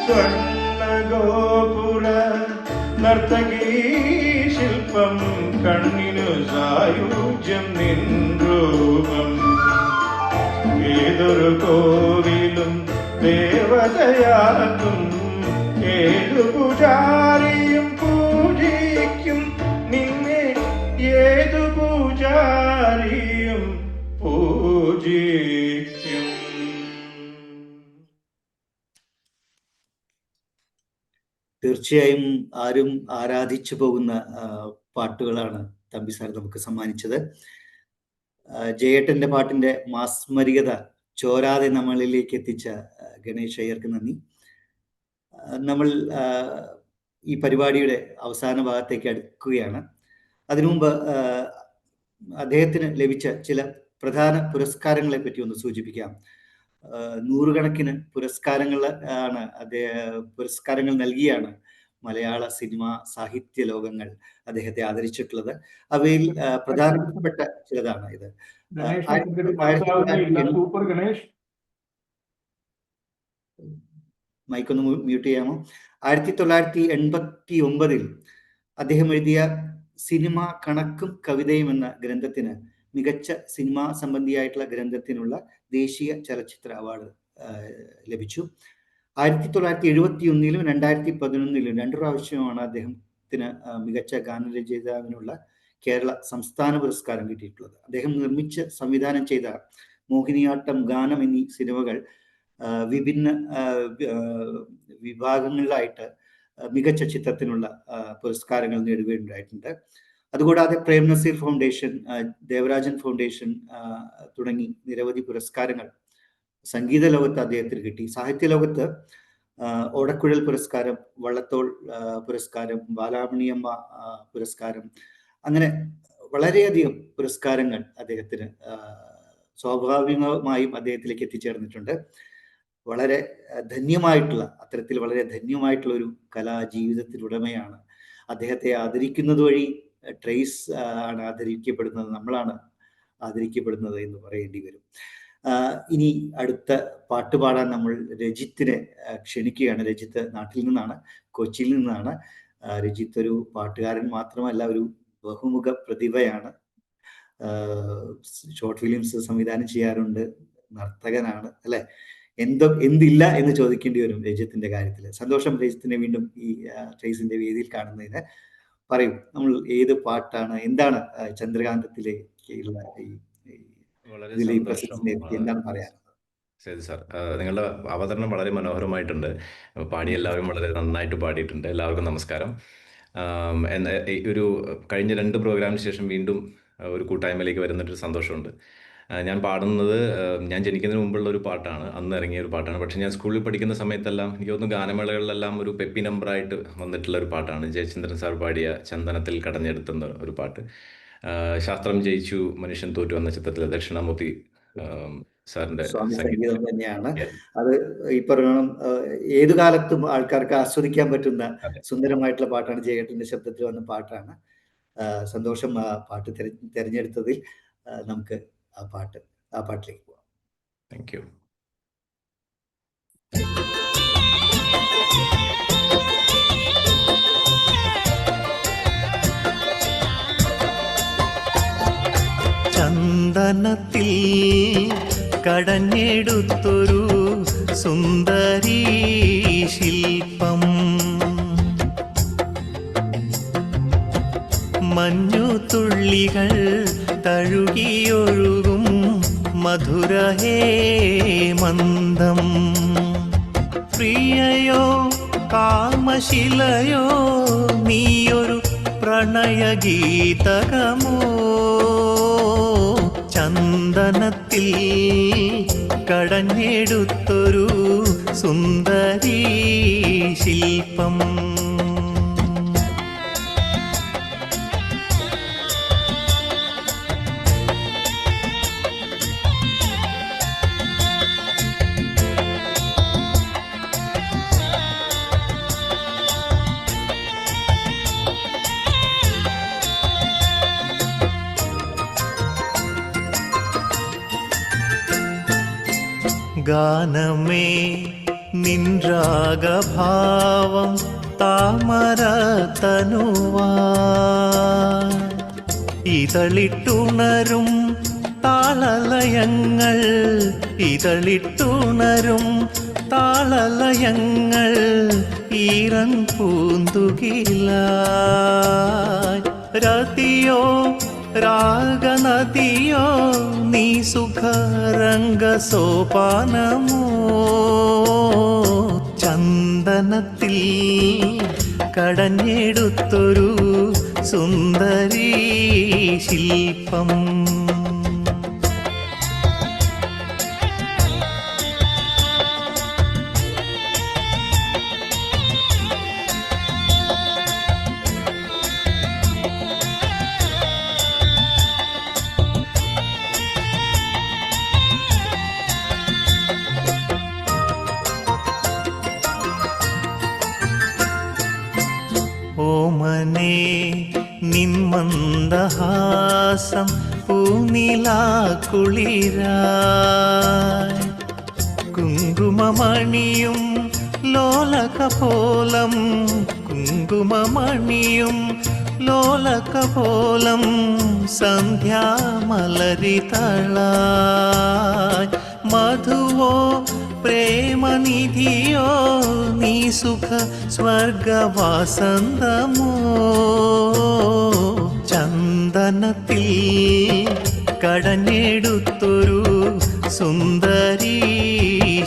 Speaker 10: സ്വർണ്ണഗോപുര നർത്തകീ ശില്പം കണ്ണിനു സായുജ്യം നിൻ രൂപം. ഏതൊരു കോവിലും ദേവതയാകും, ഏതു പൂജാരിയും പൂജിക്കും നിന്നെ, ഏതു പൂജാരിയും പൂജിക്കും.
Speaker 1: തീർച്ചയായും ആരും ആരാധിച്ചു പോകുന്ന പാട്ടുകളാണ് തമ്പി സാർ നമുക്ക് സമ്മാനിച്ചത്. ജയേട്ടന്റെ പാട്ടിന്റെ മാസ്മരികത ചോരാതെ നമ്മളിലേക്ക് എത്തിച്ച ഗണേഷ് അയ്യർക്ക് നന്ദി. നമ്മൾ ഈ പരിപാടിയുടെ അവസാന ഭാഗത്തേക്ക് അടുക്കുകയാണ്. അതിനു മുമ്പ് അദ്ദേഹത്തിന് ലഭിച്ച ചില പ്രധാന പുരസ്കാരങ്ങളെ പറ്റി ഒന്ന് സൂചിപ്പിക്കാം. നൂറുകണക്കിന് പുരസ്കാരങ്ങൾ നൽകിയാണ് മലയാള സിനിമ സാഹിത്യ ലോകങ്ങൾ അദ്ദേഹത്തെ ആദരിച്ചിട്ടുള്ളത്. അവയിൽ പ്രധാനപ്പെട്ട ചിലതാണ് ഇത്.
Speaker 13: സൂപ്പർ ഗണേഷ്,
Speaker 1: മൈക്കൊന്ന് മ്യൂട്ട് ചെയ്യാമോ? 1989 അദ്ദേഹം എഴുതിയ സിനിമ കണക്കും കവിതയും എന്ന ഗ്രന്ഥത്തിന് മികച്ച സിനിമാ സംബന്ധിയായിട്ടുള്ള ഗ്രന്ഥത്തിനുള്ള ദേശീയ ചലച്ചിത്ര അവാർഡ് ലഭിച്ചു. 1971 2011 2 പ്രാവശ്യമാണ് അദ്ദേഹത്തിന് മികച്ച ഗാനരചയിതാവിനുള്ള കേരള സംസ്ഥാന പുരസ്കാരം കിട്ടിയിട്ടുള്ളത്. അദ്ദേഹം നിർമ്മിച്ച് സംവിധാനം ചെയ്ത മോഹിനിയാട്ടം, ഗാനം എന്നീ സിനിമകൾ വിഭിന്ന വിഭാഗങ്ങളിലായിട്ട് മികച്ച ചിത്രത്തിനുള്ള പുരസ്കാരങ്ങൾ നേടുകയുണ്ടായിട്ടുണ്ട്. അതുകൂടാതെ പ്രേം നസീർ ഫൗണ്ടേഷൻ, ദേവരാജൻ ഫൗണ്ടേഷൻ തുടങ്ങി നിരവധി പുരസ്കാരങ്ങൾ സംഗീത ലോകത്ത് അദ്ദേഹത്തിന് കിട്ടി. സാഹിത്യ ലോകത്ത് ഓടക്കുഴൽ പുരസ്കാരം, വള്ളത്തോൾ പുരസ്കാരം, ബാലാമണിയമ്മ പുരസ്കാരം, അങ്ങനെ വളരെയധികം പുരസ്കാരങ്ങൾ അദ്ദേഹത്തിന് സ്വാഭാവികമായും അദ്ദേഹത്തിലേക്ക് എത്തിച്ചേർന്നിട്ടുണ്ട്. വളരെ അത്തരത്തിൽ വളരെ ധന്യമായിട്ടുള്ള ഒരു കലാജീവിതത്തിനുടമയാണ്. അദ്ദേഹത്തെ ആദരിക്കുന്നത് വഴി ട്രേസ് ആണ് ആദരിക്കപ്പെടുന്നത്, നമ്മളാണ് ആദരിക്കപ്പെടുന്നത് എന്ന് പറയേണ്ടി വരും. ഇനി അടുത്ത പാട്ട് പാടാൻ നമ്മൾ രജിത്തിനെ ക്ഷണിക്കുകയാണ്. രജിത്ത് നാട്ടിൽ നിന്നാണ്, കൊച്ചിയിൽ നിന്നാണ്. രജിത്ത് ഒരു പാട്ടുകാരൻ മാത്രമല്ല, ഒരു ബഹുമുഖ പ്രതിഭയാണ്. ഷോർട്ട് ഫിലിംസ് സംവിധാനം ചെയ്യാറുണ്ട്, നർത്തകനാണ്, അല്ലെ? എന്തില്ല എന്ന് ചോദിക്കേണ്ടി വരും രജിത്തിന്റെ കാര്യത്തിൽ. സന്തോഷം രജിത്തിനെ വീണ്ടും ഈ ട്രേസിന്റെ വേദിയിൽ കാണുന്നതിന്. പറയൂ, നമ്മൾ ഏത് പാട്ടാണ്, എന്താണ് ചന്ദ്രകാന്തത്തിലേക്കുള്ള ഇതിലെ പ്രസിദ്ധി എന്താണ് പറയാൻ?
Speaker 15: ശരി സാർ, നിങ്ങളുടെ അവതരണം വളരെ മനോഹരമായിട്ടുണ്ട്. പാടി എല്ലാവരും വളരെ നന്നായിട്ട് പാടിയിട്ടുണ്ട്. എല്ലാവർക്കും നമസ്കാരം. ഒരു കഴിഞ്ഞ 2 പ്രോഗ്രാമിന് ശേഷം വീണ്ടും ഒരു കൂട്ടായ്മയിലേക്ക് വരുന്നൊരു സന്തോഷമുണ്ട്. ഞാൻ പാടുന്നത് ഞാൻ ജനിക്കുന്നതിന് മുമ്പുള്ള ഒരു പാട്ടാണ്, അന്ന് ഇറങ്ങിയ ഒരു പാട്ടാണ്. പക്ഷെ ഞാൻ സ്കൂളിൽ പഠിക്കുന്ന സമയത്തെല്ലാം എനിക്ക് തോന്നുന്നു ഗാനമേളകളിലെല്ലാം ഒരു പെപ്പി നമ്പറായിട്ട് വന്നിട്ടുള്ള ഒരു പാട്ടാണ് ജയചന്ദ്രൻ സാർ പാടിയ ചന്ദനത്തിൽ കടഞ്ഞെടുത്തുന്ന ഒരു പാട്ട്. ശാസ്ത്രം ജയിച്ചു മനുഷ്യൻ തോറ്റു എന്ന ചിത്രത്തിലെ ദക്ഷിണാമൂർത്തി സാറിന്റെ
Speaker 1: സ്വാമി
Speaker 15: സംഗീതം.
Speaker 1: സംഗീതം തന്നെയാണ്.
Speaker 15: Yes.
Speaker 1: അത് ഈ പറയണം, ഏതു കാലത്തും ആൾക്കാർക്ക് ആസ്വദിക്കാൻ പറ്റുന്ന
Speaker 15: അതെ.
Speaker 1: സുന്ദരമായിട്ടുള്ള പാട്ടാണ്. ജയേട്ടന്റെ ശബ്ദത്തിൽ വന്ന പാട്ടാണ്. സന്തോഷം ആ പാട്ട് തിരഞ്ഞെടുത്തതിൽ. നമുക്ക് ആ പാട്ടിലേക്ക് പോവാം.
Speaker 15: Thank you.
Speaker 6: ചന്ദനത്തിൽ കടഞ്ഞെടുത്തൊരു സുന്ദരീ ശില്പം, മഞ്ഞുതുള്ളികൾ തഴുകിയൊഴുകും മധുരഹേമന്തം. പ്രിയയോ കാമശിലയോ നീയൊരു പ്രണയഗീതകമോ, ചന്ദനത്തിൽ കടഞ്ഞെടുത്തൊരു സുന്ദരീ ശില്പം. ഗാനമേ നിൻരാഗഭാവം താമരതനുവാൻ, ഇതളിട്ടുണരും താളലയങ്ങൾ, ഇതളിട്ടുണരും താളലയങ്ങൾ ഈറൻ പൂന്തുകിലായി. രതിയോ രാഗനദിയോ നീ സുഖരംഗസോപാനമോ, ചന്ദനത്തിൽ കടഞ്ഞെടുത്തൊരു സുന്ദരീ ശില്പം. ഓമനേ നിന്മന്ദഹാസം പൂനിലാക്കുളിരായി, കുങ്കുമമണിയും ലോലകപോലം, കുങ്കുമമണിയും ലോലകപോലം സന്ധ്യാമലരിതളായി. മധുവോ പ്രേമനിധിയോ നീ സുഖ സ്വർഗവാസന്തമോ, ചന്ദനത്തിൽ കടഞ്ഞെടുത്തൊരു സുന്ദരീ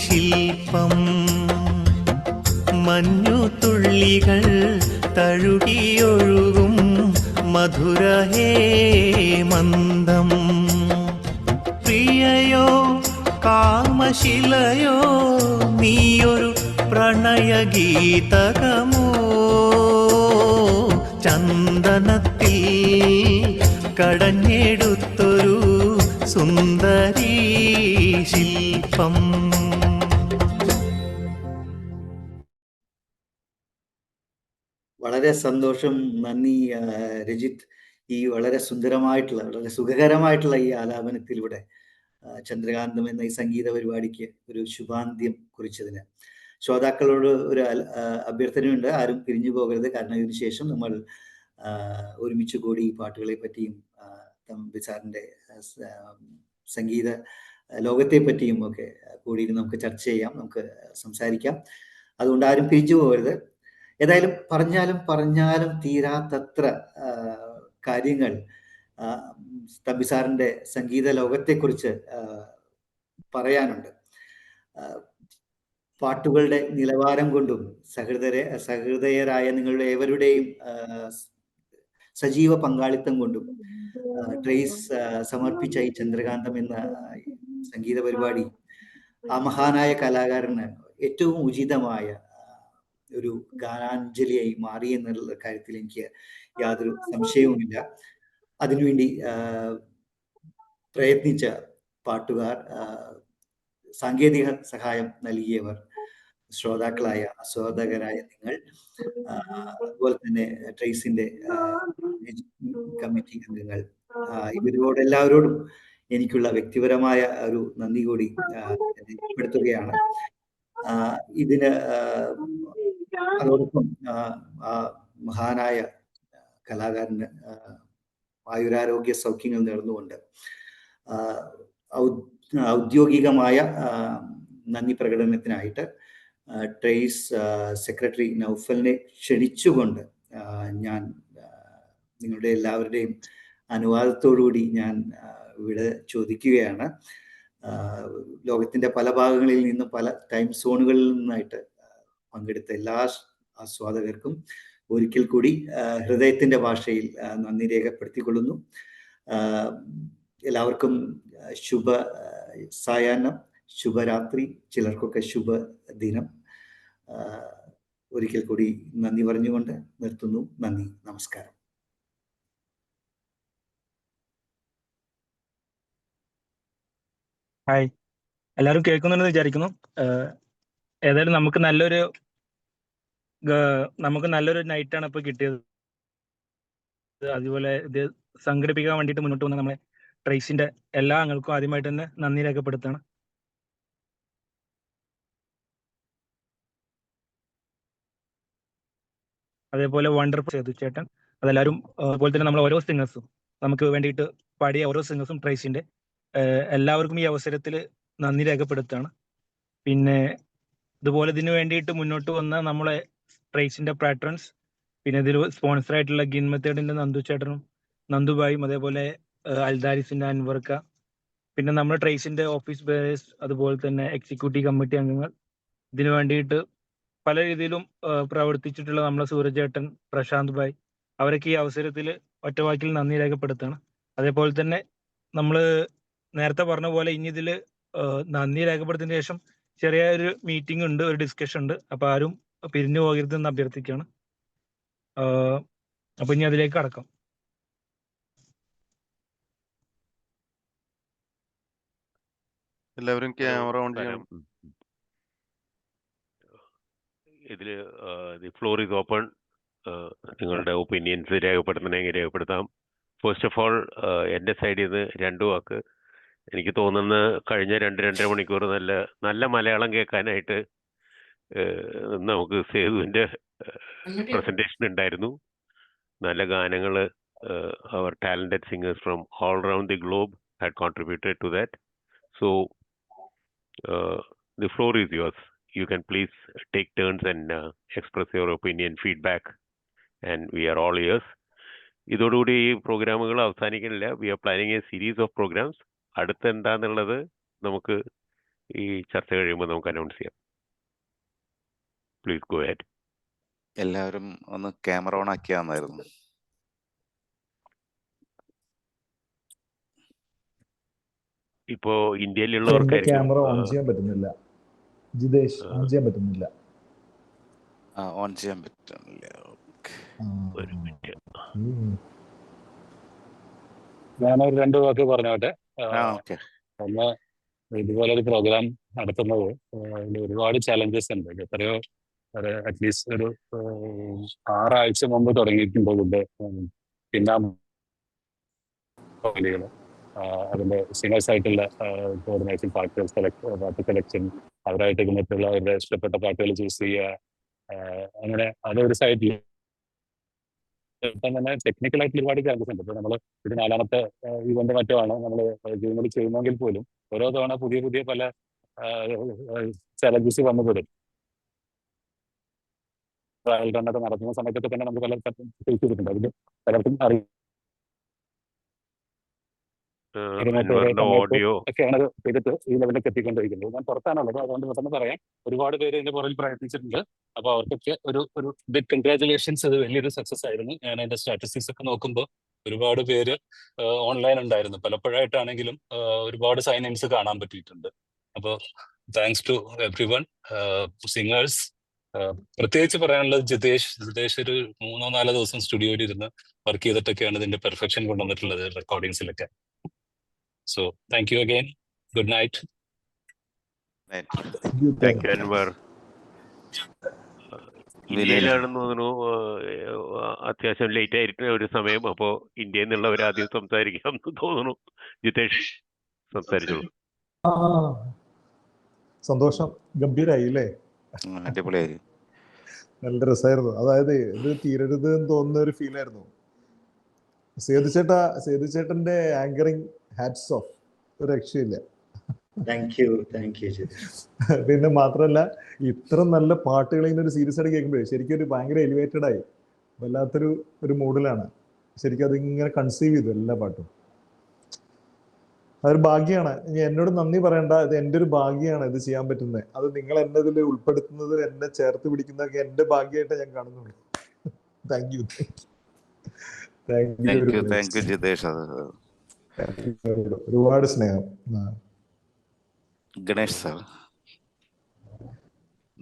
Speaker 6: ശില്പം. മഞ്ഞുതുള്ളികൾ തഴുകിയൊഴുകും മധുരഹേമന്തം. പ്രിയയോ കാമശിലയോ നീയൊരു പ്രണയഗീതകമോ, ചന്ദനത്തിൽ കടഞ്ഞെടുത്തൊരു സുന്ദരീ ശില്പം.
Speaker 1: വളരെ സന്തോഷം, നന്ദി രജിത്ത്. ഈ വളരെ സുന്ദരമായിട്ടുള്ള, വളരെ സുഖകരമായിട്ടുള്ള ഈ ആലാപനത്തിലൂടെ ചന്ദ്രകാന്തം എന്ന ഈ സംഗീത പരിപാടിക്ക് ഒരു ശുഭാന്ത്യം കുറിച്ചതിന് ശ്രോതാക്കളോട് ഒരു അഭ്യർത്ഥനയുണ്ട്. ആരും പിരിഞ്ഞു പോകരുത്. കാരണം ഇതിനു ശേഷം നമ്മൾ ഒരുമിച്ച് കൂടി ഈ പാട്ടുകളെ പറ്റിയും തമ്പി സാറിൻ്റെ സംഗീത ലോകത്തെ പറ്റിയും ഒക്കെ കൂടി നമുക്ക് ചർച്ച ചെയ്യാം, നമുക്ക് സംസാരിക്കാം. അതുകൊണ്ട് ആരും പിരിഞ്ഞു പോകരുത്. ഏതായാലും പറഞ്ഞാലും തീരാത്തത്ര കാര്യങ്ങൾ തമ്പി സാറിൻ്റെ സംഗീത ലോകത്തെക്കുറിച്ച് പറയാനുണ്ട്. പാട്ടുകളുടെ നിലവാരം കൊണ്ടും സഹൃദയരായ നിങ്ങളുടെ ഏവരുടെയും സജീവ പങ്കാളിത്തം കൊണ്ടും ട്രേസ് സമർപ്പിച്ച ഈ ചന്ദ്രകാന്തം എന്ന സംഗീത പരിപാടി ആ മഹാനായ കലാകാരന് ഏറ്റവും ഉചിതമായ ഒരു ഗാനാഞ്ജലിയായി മാറി എന്നുള്ള കാര്യത്തിൽ എനിക്ക് യാതൊരു സംശയവുമില്ല. അതിനുവേണ്ടി പ്രയത്നിച്ച പാട്ടുകാർ, സാങ്കേതിക സഹായം നൽകിയവർ, ശ്രോതാക്കളായ ആസ്വാദകരായ നിങ്ങൾ, അതുപോലെ തന്നെ ട്രേസിന്റെ കമ്മിറ്റി അംഗങ്ങൾ, ഇവരോടെല്ലാവരോടും എനിക്കുള്ള വ്യക്തിപരമായ ഒരു നന്ദി കൂടി രേഖപ്പെടുത്തുകയാണ്. ഇതിന് അതോടൊപ്പം ആ മഹാനായ കലാകാരന് ആയുരാരോഗ്യ സൗഖ്യങ്ങൾ നേർന്നുകൊണ്ട് ഔദ്യോഗികമായ നന്ദി പ്രകടനത്തിനായിട്ട് ട്രേസ് സെക്രട്ടറി നൗഫലിനെ ക്ഷണിച്ചുകൊണ്ട് ഞാൻ നിങ്ങളുടെ എല്ലാവരുടെയും അനുവാദത്തോടുകൂടി ഞാൻ ഇവിടെ ചോദിക്കുകയാണ്. ലോകത്തിൻ്റെ പല ഭാഗങ്ങളിൽ നിന്നും പല ടൈം സോണുകളിൽ നിന്നായിട്ട് പങ്കെടുത്ത എല്ലാ ആസ്വാദകർക്കും ഒരിക്കൽ കൂടി ഹൃദയത്തിൻ്റെ ഭാഷയിൽ നന്ദി രേഖപ്പെടുത്തിക്കൊള്ളുന്നു. എല്ലാവർക്കും ശുഭ സായാഹ്നം, ശുഭരാത്രി, ചിലർക്കൊക്കെ ശുഭദിനം. ഒരിക്കൽ കൂടി നന്ദി പറഞ്ഞുകൊണ്ട് നിർത്തുന്നു. നന്ദി, നമസ്കാരം.
Speaker 16: ഹായ്, എല്ലാവരും കേൾക്കുന്നുണ്ടെന്ന് വിചാരിക്കുന്നു. ഏതായാലും നമുക്ക് നല്ലൊരു നൈറ്റാണ് ഇപ്പോൾ കിട്ടിയത്. അതുപോലെ ഇത് സംഘടിപ്പിക്കാൻ വേണ്ടിയിട്ട് മുന്നോട്ട് വന്ന നമ്മളെ ട്രേസിന്റെ എല്ലാ അംഗങ്ങൾക്കും ആദ്യമായിട്ട് തന്നെ നന്ദി രേഖപ്പെടുത്താണ്. അതേപോലെ വണ്ടർഫുൾ സേതു ചേട്ടൻ, അതെല്ലാവരും, അതുപോലെ തന്നെ നമ്മൾ ഓരോ സിംഗേഴ്സും, നമുക്ക് വേണ്ടിയിട്ട് പാടിയ ഓരോ സിംഗേഴ്സും ട്രേസിന്റെ എല്ലാവർക്കും ഈ അവസരത്തിൽ നന്ദി രേഖപ്പെടുത്താണ്. പിന്നെ ഇതുപോലെ ഇതിനു വേണ്ടിയിട്ട് മുന്നോട്ട് വന്ന നമ്മളെ ട്രേസിന്റെ പാട്രൺസ്, പിന്നെ ഇതിൽ സ്പോൺസർ ആയിട്ടുള്ള ഗിൻ മെത്തേഡിന്റെ നന്ദു ചേട്ടനും നന്ദുബായും, അതേപോലെ അൽദാരിസിന്റെ അൻവർക്ക, പിന്നെ നമ്മുടെ ട്രേസിന്റെ ഓഫീസ് ബേയേഴ്സ്, അതുപോലെ തന്നെ എക്സിക്യൂട്ടീവ് കമ്മിറ്റി അംഗങ്ങൾ, ഇതിനു വേണ്ടിയിട്ട് പല രീതിയിലും പ്രവർത്തിച്ചിട്ടുള്ള നമ്മളെ സൂരജ് ചേട്ടൻ, പ്രശാന്ത് ഭായ്, അവരൊക്കെ ഈ അവസരത്തിൽ ഒറ്റവാക്കിൽ നന്ദി രേഖപ്പെടുത്താണ്. അതേപോലെ തന്നെ നമ്മൾ നേരത്തെ പറഞ്ഞ പോലെ ഇനി ഇതിൽ നന്ദി രേഖപ്പെടുത്തിയതിനു ശേഷം ചെറിയൊരു മീറ്റിംഗ് ഉണ്ട്, ഒരു ഡിസ്കഷൻ ഉണ്ട്. അപ്പൊ ആരും പിരിഞ്ഞു പോകരുതെന്ന് അഭ്യർത്ഥിക്കുകയാണ്. അപ്പൊ ഇനി അതിലേക്ക് കടക്കാം.
Speaker 17: എല്ലാവരും ക്യാമറ ഓൺ ചെയ്യണം.
Speaker 18: ഇതിൽ ദി ഫ്ലോർ ഈസ് ഓപ്പൺ. നിങ്ങളുടെ ഒപ്പീനിയൻസ് രേഖപ്പെടുത്തണമെങ്കിൽ രേഖപ്പെടുത്താം. ഫസ്റ്റ് ഓഫ് ഓൾ, എൻ്റെ സൈഡിൽ നിന്ന് 2 വാക്ക്. എനിക്ക് തോന്നുന്ന കഴിഞ്ഞ 2-2.5 മണിക്കൂർ നല്ല മലയാളം കേൾക്കാനായിട്ട് നമുക്ക് സേതുവിൻ്റെ പ്രസൻറ്റേഷൻ ഉണ്ടായിരുന്നു. നല്ല ഗാനങ്ങൾ, അവർ talented singers from all around the globe had contributed to that. So the floor is yours. You can please take turns and express your opinion, feedback, and we are all ears. ഇതോടുകൂടി ഈ പ്രോഗ്രാമുകൾ അവസാനിക്കുന്നില്ല. We are planning a series of programmes. അടുത്ത് എന്താന്നുള്ളത് നമുക്ക് ഈ ചർച്ച കഴിയുമ്പോൾ നമുക്ക് അനൗൺസ് ചെയ്യാം. Please go ahead.
Speaker 19: എല്ലാവരും ഒന്ന് ക്യാമറ ഓൺ ആക്കിയാന്നായിരുന്നു.
Speaker 18: ഇപ്പോ ഇന്ത്യയിലുള്ളവർക്ക്
Speaker 20: ക്യാമറ ഓൺ ചെയ്യാൻ പറ്റുന്നില്ല. ജിതേഷ്, ഓൺ ചെയ്യാൻ പറ്റുന്നില്ല.
Speaker 19: ഓൺ ചെയ്യാൻ പറ്റുന്നില്ല.
Speaker 18: ഒരു മിനിറ്റ്,
Speaker 5: ഞാനൊരു 2 വാക്ക് പറഞ്ഞോട്ടെ.
Speaker 19: ഓക്കെ.
Speaker 5: ഒന്ന്, ഇതുപോലൊരു പ്രോഗ്രാം നടത്തുന്നത് ഒരുപാട് ചലഞ്ചസ് ഉണ്ട്. എത്രയോ അറ്റ്ലീസ്റ്റ് ഒരു 6 ആഴ്ച മുമ്പ് തുടങ്ങിയിട്ടുണ്ട് ഇതിന്റെ പിന്നെ അതിന്റെ സിംഗേഴ്സ് ആയിട്ടുള്ള കോർഡിനേഷൻ, പാട്ട് സെലക്ഷൻ, അവരായിട്ട് മറ്റുള്ള അവരുടെ ഇഷ്ടപ്പെട്ട പാട്ടുകൾ ചൂസ് ചെയ്യുക. അങ്ങനെ അതൊരു സൈഡിൽ തന്നെ ടെക്നിക്കൽ ആയിട്ട് ഒരുപാട് ചാൻസസ് ഉണ്ട്. ഇപ്പോൾ നമ്മൾ ഇത് 4ാമത്തെ ഇവന്റ് മറ്റോ ആണ് നമ്മൾ ജൂണിൽ ചെയ്യുന്നെങ്കിൽ പോലും ഓരോ തവണ പുതിയ പുതിയ പല ചലഞ്ചസ് വന്നുപെടും. ട്രയൽ റണ്ണൊക്കെ നടത്തുന്ന സമയത്തൊക്കെ തന്നെ നമുക്ക് പല ഫേസ് ചെയ്തിട്ടുണ്ട്. അതിൽ പലർക്കും അറിയാം ഒക്കെയാണ് ചെയ്തിട്ട് ഈ ലെവലിലേക്ക് എത്തിക്കൊണ്ടിരിക്കുന്നത്. ഞാൻ പുറത്താണുള്ളത്, അതുകൊണ്ട് പെട്ടെന്ന് പറയാം. ഒരുപാട് പേര് ഇതിന്റെ പുറകിൽ പ്രയത്നിച്ചിട്ടുണ്ട്. അപ്പൊ അവർക്കൊക്കെ ഒരു ബിഗ് കൺഗ്രാറ്റുലേഷൻസ്. അത് വലിയൊരു സക്സസ് ആയിരുന്നു. ഞാൻ അതിന്റെ സ്റ്റാറ്റിസ്റ്റിക്സ് ഒക്കെ നോക്കുമ്പോൾ ഒരുപാട് പേര് ഓൺലൈൻ ഉണ്ടായിരുന്നു. പലപ്പോഴായിട്ടാണെങ്കിലും ഒരുപാട് സൈൻ ഇൻസ് കാണാൻ പറ്റിയിട്ടുണ്ട്. അപ്പോൾ thanks to everyone. Singers പ്രത്യേകിച്ച് പറയാനുള്ളത് ജിതേഷ് ഒരു 3-4 ദിവസം സ്റ്റുഡിയോയിൽ ഇരുന്ന് വർക്ക് ചെയ്തിട്ടൊക്കെയാണ് ഇതിന്റെ പെർഫെക്ഷൻ കൊണ്ടുവന്നിട്ടുള്ളത് റെക്കോർഡിങ്സിലൊക്കെ. So thank you again. Good night.
Speaker 18: Thank you Anwar. ഇന്ത്യയിലാണെന്ന് തോന്നുന്നു അത്യാവശ്യം ലേറ്റ് ആയിട്ട് ഒരു സമയം. അപ്പോൾ ഇന്ത്യയിൽ നിന്നുള്ളവർ ആദ്യം സംസാരിക്കാം എന്ന് തോന്നുന്നു. ജിതേഷ് സംസാരിച്ചോളൂ.
Speaker 20: സന്തോഷം. ഗംഭീരായി അല്ലേ?
Speaker 19: അടിപൊളിയായി.
Speaker 20: നല്ല രസമായിരുന്നു. അതായത് ഇത് തീരരുത് എന്ന് തോന്നുന്ന ഒരു ഫീലായിരുന്നു. സേതുചേട്ടന്റെ ആങ്കറിങ് ഹാറ്റ്സ് ഓഫ്, ഒരു രക്ഷയില്ല.
Speaker 1: താങ്ക് യു
Speaker 20: പിന്നെ മാത്രമല്ല ഇത്ര നല്ല പാട്ടുകൾ ഇങ്ങനെ ഒരു സീരീസ് ആയിട്ട് കേൾക്കുമ്പോഴേ ശരിക്കും ഒരു ഭയങ്കര എലിവേറ്റഡ് ആയി, വല്ലാത്തൊരു മൂഡിലാണ്. ശരിക്കും അതിങ്ങനെ കൺസീവ് ചെയ്തു എല്ലാ പാട്ടും. അതൊരു ഭാഗ്യമാണ്. എന്നോട് നന്ദി പറയണ്ട, ഇത് എൻ്റെ ഒരു ഭാഗ്യമാണ് ഇത് ചെയ്യാൻ പറ്റുന്നത്. അത് നിങ്ങൾ എന്നെ ഇതിൽ ഉൾപ്പെടുത്തുന്നത്, എന്നെ ചേർത്ത് പിടിക്കുന്നതൊക്കെ എൻ്റെ ഭാഗ്യമായിട്ട് ഞാൻ കാണുന്നുള്ളൂ. Thank you
Speaker 19: Jithesh.
Speaker 20: ഒരുപാട് സ്നേഹം.
Speaker 19: ഗണേഷ് സാർ,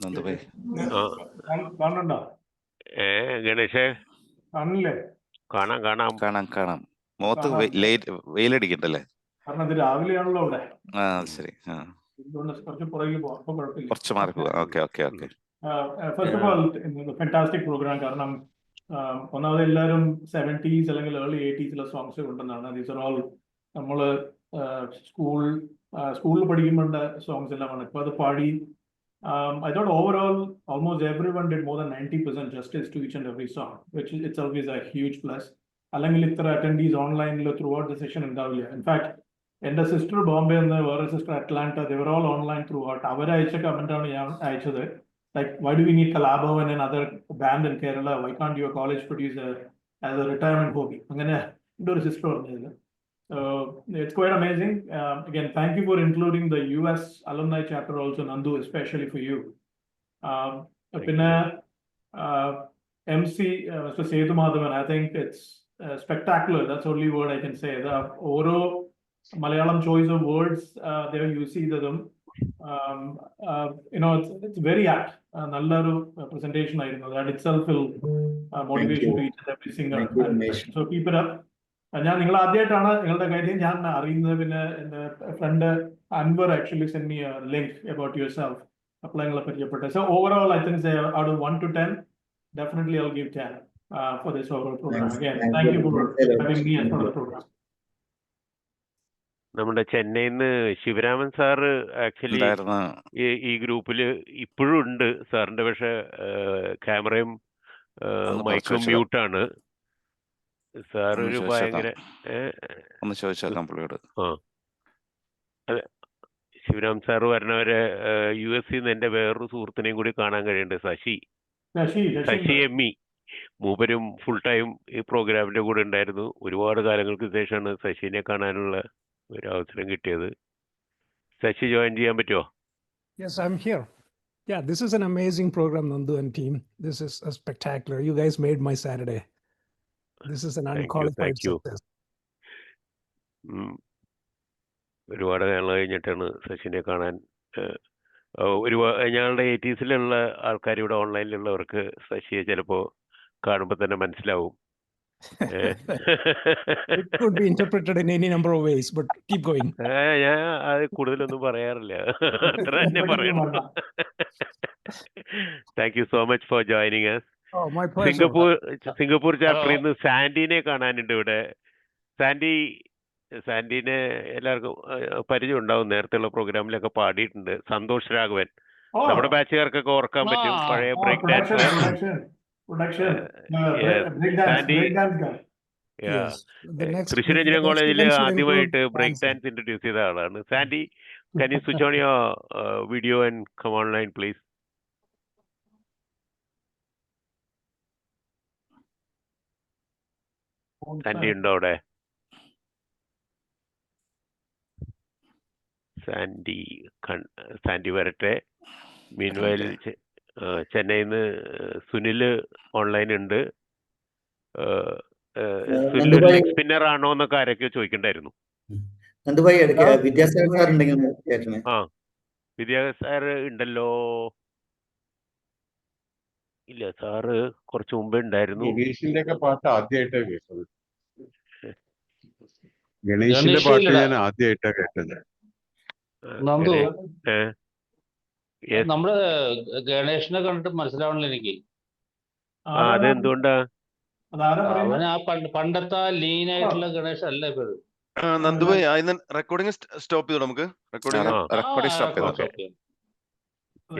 Speaker 19: നന്ദുഭായ്
Speaker 13: കാണണ്ടോ?
Speaker 18: ഗണേഷേ,
Speaker 13: കാണില്ലേ?
Speaker 19: കാണാം. മുഖത്ത് വെയിലടിക്കണ്ടല്ലേ?
Speaker 13: കാരണം ഇത് രാവിലെയാണല്ലോ അവിടെ.
Speaker 19: ശരി.
Speaker 13: കുറച്ച് പുറകെ പോവാം, അപ്പൊ കുഴപ്പമില്ല.
Speaker 19: കുറച്ച് മാറി പോവാം. Okay.
Speaker 13: First of all fantastic programme. കാരണം ഒന്നാമത് എല്ലാവരും 70s അല്ലെങ്കിൽ ഏർലി 80s സോങ്സ് കൊണ്ടുവന്നാണ്. ദീസ് ആർ ഓൾ നമ്മള് സ്കൂളിൽ പഠിക്കുമ്പോണ്ട സോങ്സ് എല്ലാമാണ്. ഇപ്പൊ അത് പാടി. I thought overall almost everyone did more than 90% justice to each and every song, which itself is a huge plus. അല്ലെങ്കിൽ ഇത്ര അറ്റൻഡീസ് ഓൺലൈനിൽ ത്രൂ ഔട്ട് ദ സെഷൻ ഉണ്ടാവില്ല. ഇൻഫാക്ട് എൻ്റെ സിസ്റ്റർ ബോംബെ നിന്ന്, വേറെ sister Atlanta, they were all online throughout. അവരയച്ച കമന്റാണ് ഞാൻ അയച്ചത്. Like, why do we need Kalabhavan and another band in Kerala? Why can't your college produce as a retirement hobby? അങ്ങനെ എൻ്റെ ഒരു സിസ്റ്റർ പറഞ്ഞത്. It's quite amazing. Again, thank you for including the US alumni chapter also, Nandu, especially for you. പിന്നെ MC Mr. Sethu Madhavan, I think it's spectacular. That's the only word I can say. The ഓരോ Malayalam choice of words there you see them. It's very apt. നല്ലൊരു presentation ആയിരുന്നു. That itself will motivation to each and every singer. So keep it up. ഞാൻ നിങ്ങൾ ആദ്യമായിട്ടാണ് നിങ്ങളുടെ കാര്യം ഞാൻ അറിയുന്നത്. പിന്നെ എൻ്റെ friend Anwar actually send me a link about yourself. അപ്പോൾ നിങ്ങളെ പരിചയപ്പെട്ടെ. So overall I think out of 1 to 10 definitely I'll give 10 for this overall program. Again, thank you for having me as part of the program.
Speaker 18: നമ്മുടെ ചെന്നൈയിൽ നിന്ന് Sivaraman sir actually ഈ ഗ്രൂപ്പിൽ ഇപ്പോഴും ഉണ്ട് സാറിന്റെ. പക്ഷെ ക്യാമറയും മൈക്കും മ്യൂട്ടാണ്. സാർ ഒരു ഭയങ്കര അതെ. ശിവരാം സാറ് വരണവരെ US നിന്ന് എൻ്റെ വേറൊരു സുഹൃത്തിനെയും കൂടി കാണാൻ കഴിയുന്നുണ്ട്, ശശി എമ്മി. മൂപ്പരും ഫുൾ ടൈം ഈ പ്രോഗ്രാമിന്റെ കൂടെ ഉണ്ടായിരുന്നു. ഒരുപാട് കാലങ്ങൾക്ക് ശേഷമാണ് ശശിനെ കാണാനുള്ള ഒരു അവസരം കിട്ടിയത്. ശശി ജോയിൻ ചെയ്യാൻ പറ്റുമോ?
Speaker 17: Yes, I'm here. Yeah, this is an amazing program, Nandu and team. This is a spectacular. You guys made my Saturday. This is an unqualified success.
Speaker 18: ഒരുപാട് നാൾ കഴിഞ്ഞിട്ടാണ് ശശിനെ കാണാൻ. ഞങ്ങളുടെ 80s ആൾക്കാർ ഇവിടെ ഓൺലൈനിലുള്ളവർക്ക് ശശിയെ ചിലപ്പോൾ കാണുമ്പോൾ തന്നെ മനസ്സിലാവും.
Speaker 17: It could be interpreted in any number of ways, but keep going.
Speaker 18: ഞാൻ അത് കൂടുതലൊന്നും പറയാറില്ല, അത്ര തന്നെ പറയണം. Thank you so much for joining us.
Speaker 17: My pleasure.
Speaker 18: Singapore ചാപ്റ്ററിൽ നിന്ന് സാൻഡിനെ കാണാനുണ്ട് ഇവിടെ. സാൻഡിനെ എല്ലാവർക്കും പരിചയം ഉണ്ടാവും, നേരത്തെയുള്ള പ്രോഗ്രാമിലൊക്കെ പാടിയിട്ടുണ്ട്. സന്തോഷ് രാഘവൻ, നമ്മുടെ ബാച്ചുകാർക്കൊക്കെ ഓർക്കാൻ പറ്റും, പഴയ ബ്രേക്ക് ഡാൻസ്. തൃശ്ശൂർ എഞ്ചിനീയറിംഗ് കോളേജിൽ ആദ്യമായിട്ട് ബ്രേക്ക് ഡാൻസ് ഇൻട്രൊഡ്യൂസ് ചെയ്ത ആളാണ് Sandy. Can you switch on your video and come online, please? Sandy ഉണ്ടോ അവിടെ? സാൻഡി വരട്ടെ. മീൻവയൽ ചെന്നൈയിൽ നിന്ന് സുനിൽ ഓൺലൈൻ ഉണ്ട്. സുനിൽ ഒരു
Speaker 1: നന്ദുഭായ്
Speaker 18: ലെഗ് സ്പിന്നർ ആണോ എന്നൊക്കെ ആരൊക്കെയോ ചോദിക്കണ്ടായിരുന്നു.
Speaker 1: നന്ദുഭായ് വിദ്യാസാഗർ സാർ ഉണ്ടെങ്കിൽ ഒന്ന് കേട്ടണേ.
Speaker 18: ആ വിദ്യാസാഗർ സാർ ഉണ്ടല്ലോ. ഇല്ല, സാറ് കുറച്ച് മുമ്പേ ഉണ്ടായിരുന്നു.
Speaker 21: ഗണേഷിന്റെ ഒക്കെ പാട്ട് ആദ്യമായിട്ടാണ് കേട്ടത്. ഗണേഷിന്റെ പാട്ട് ഞാൻ ആദ്യമായിട്ടാണ് കേട്ടത്.
Speaker 22: നന്ദു,
Speaker 18: Yes.
Speaker 22: നമ്മള് ഗണേഷിനെ കണ്ടിട്ട് മനസ്സിലാവണില്ല എനിക്ക്.
Speaker 18: അതെന്തുകൊണ്ടാ?
Speaker 22: അവൻ ആ പണ്ടത്തെ ലീൻ ആയിട്ടുള്ള ഗണേഷ് അല്ല ഇപ്പോഴും.
Speaker 23: നന്ദുഭായി റെക്കോർഡിംഗ് സ്റ്റോപ്പ് ചെയ്തോ? നമുക്ക് റെക്കോർഡിംഗ്
Speaker 21: റെക്കോർഡിംഗ് സ്റ്റോപ്പ് ചെയ്തോ?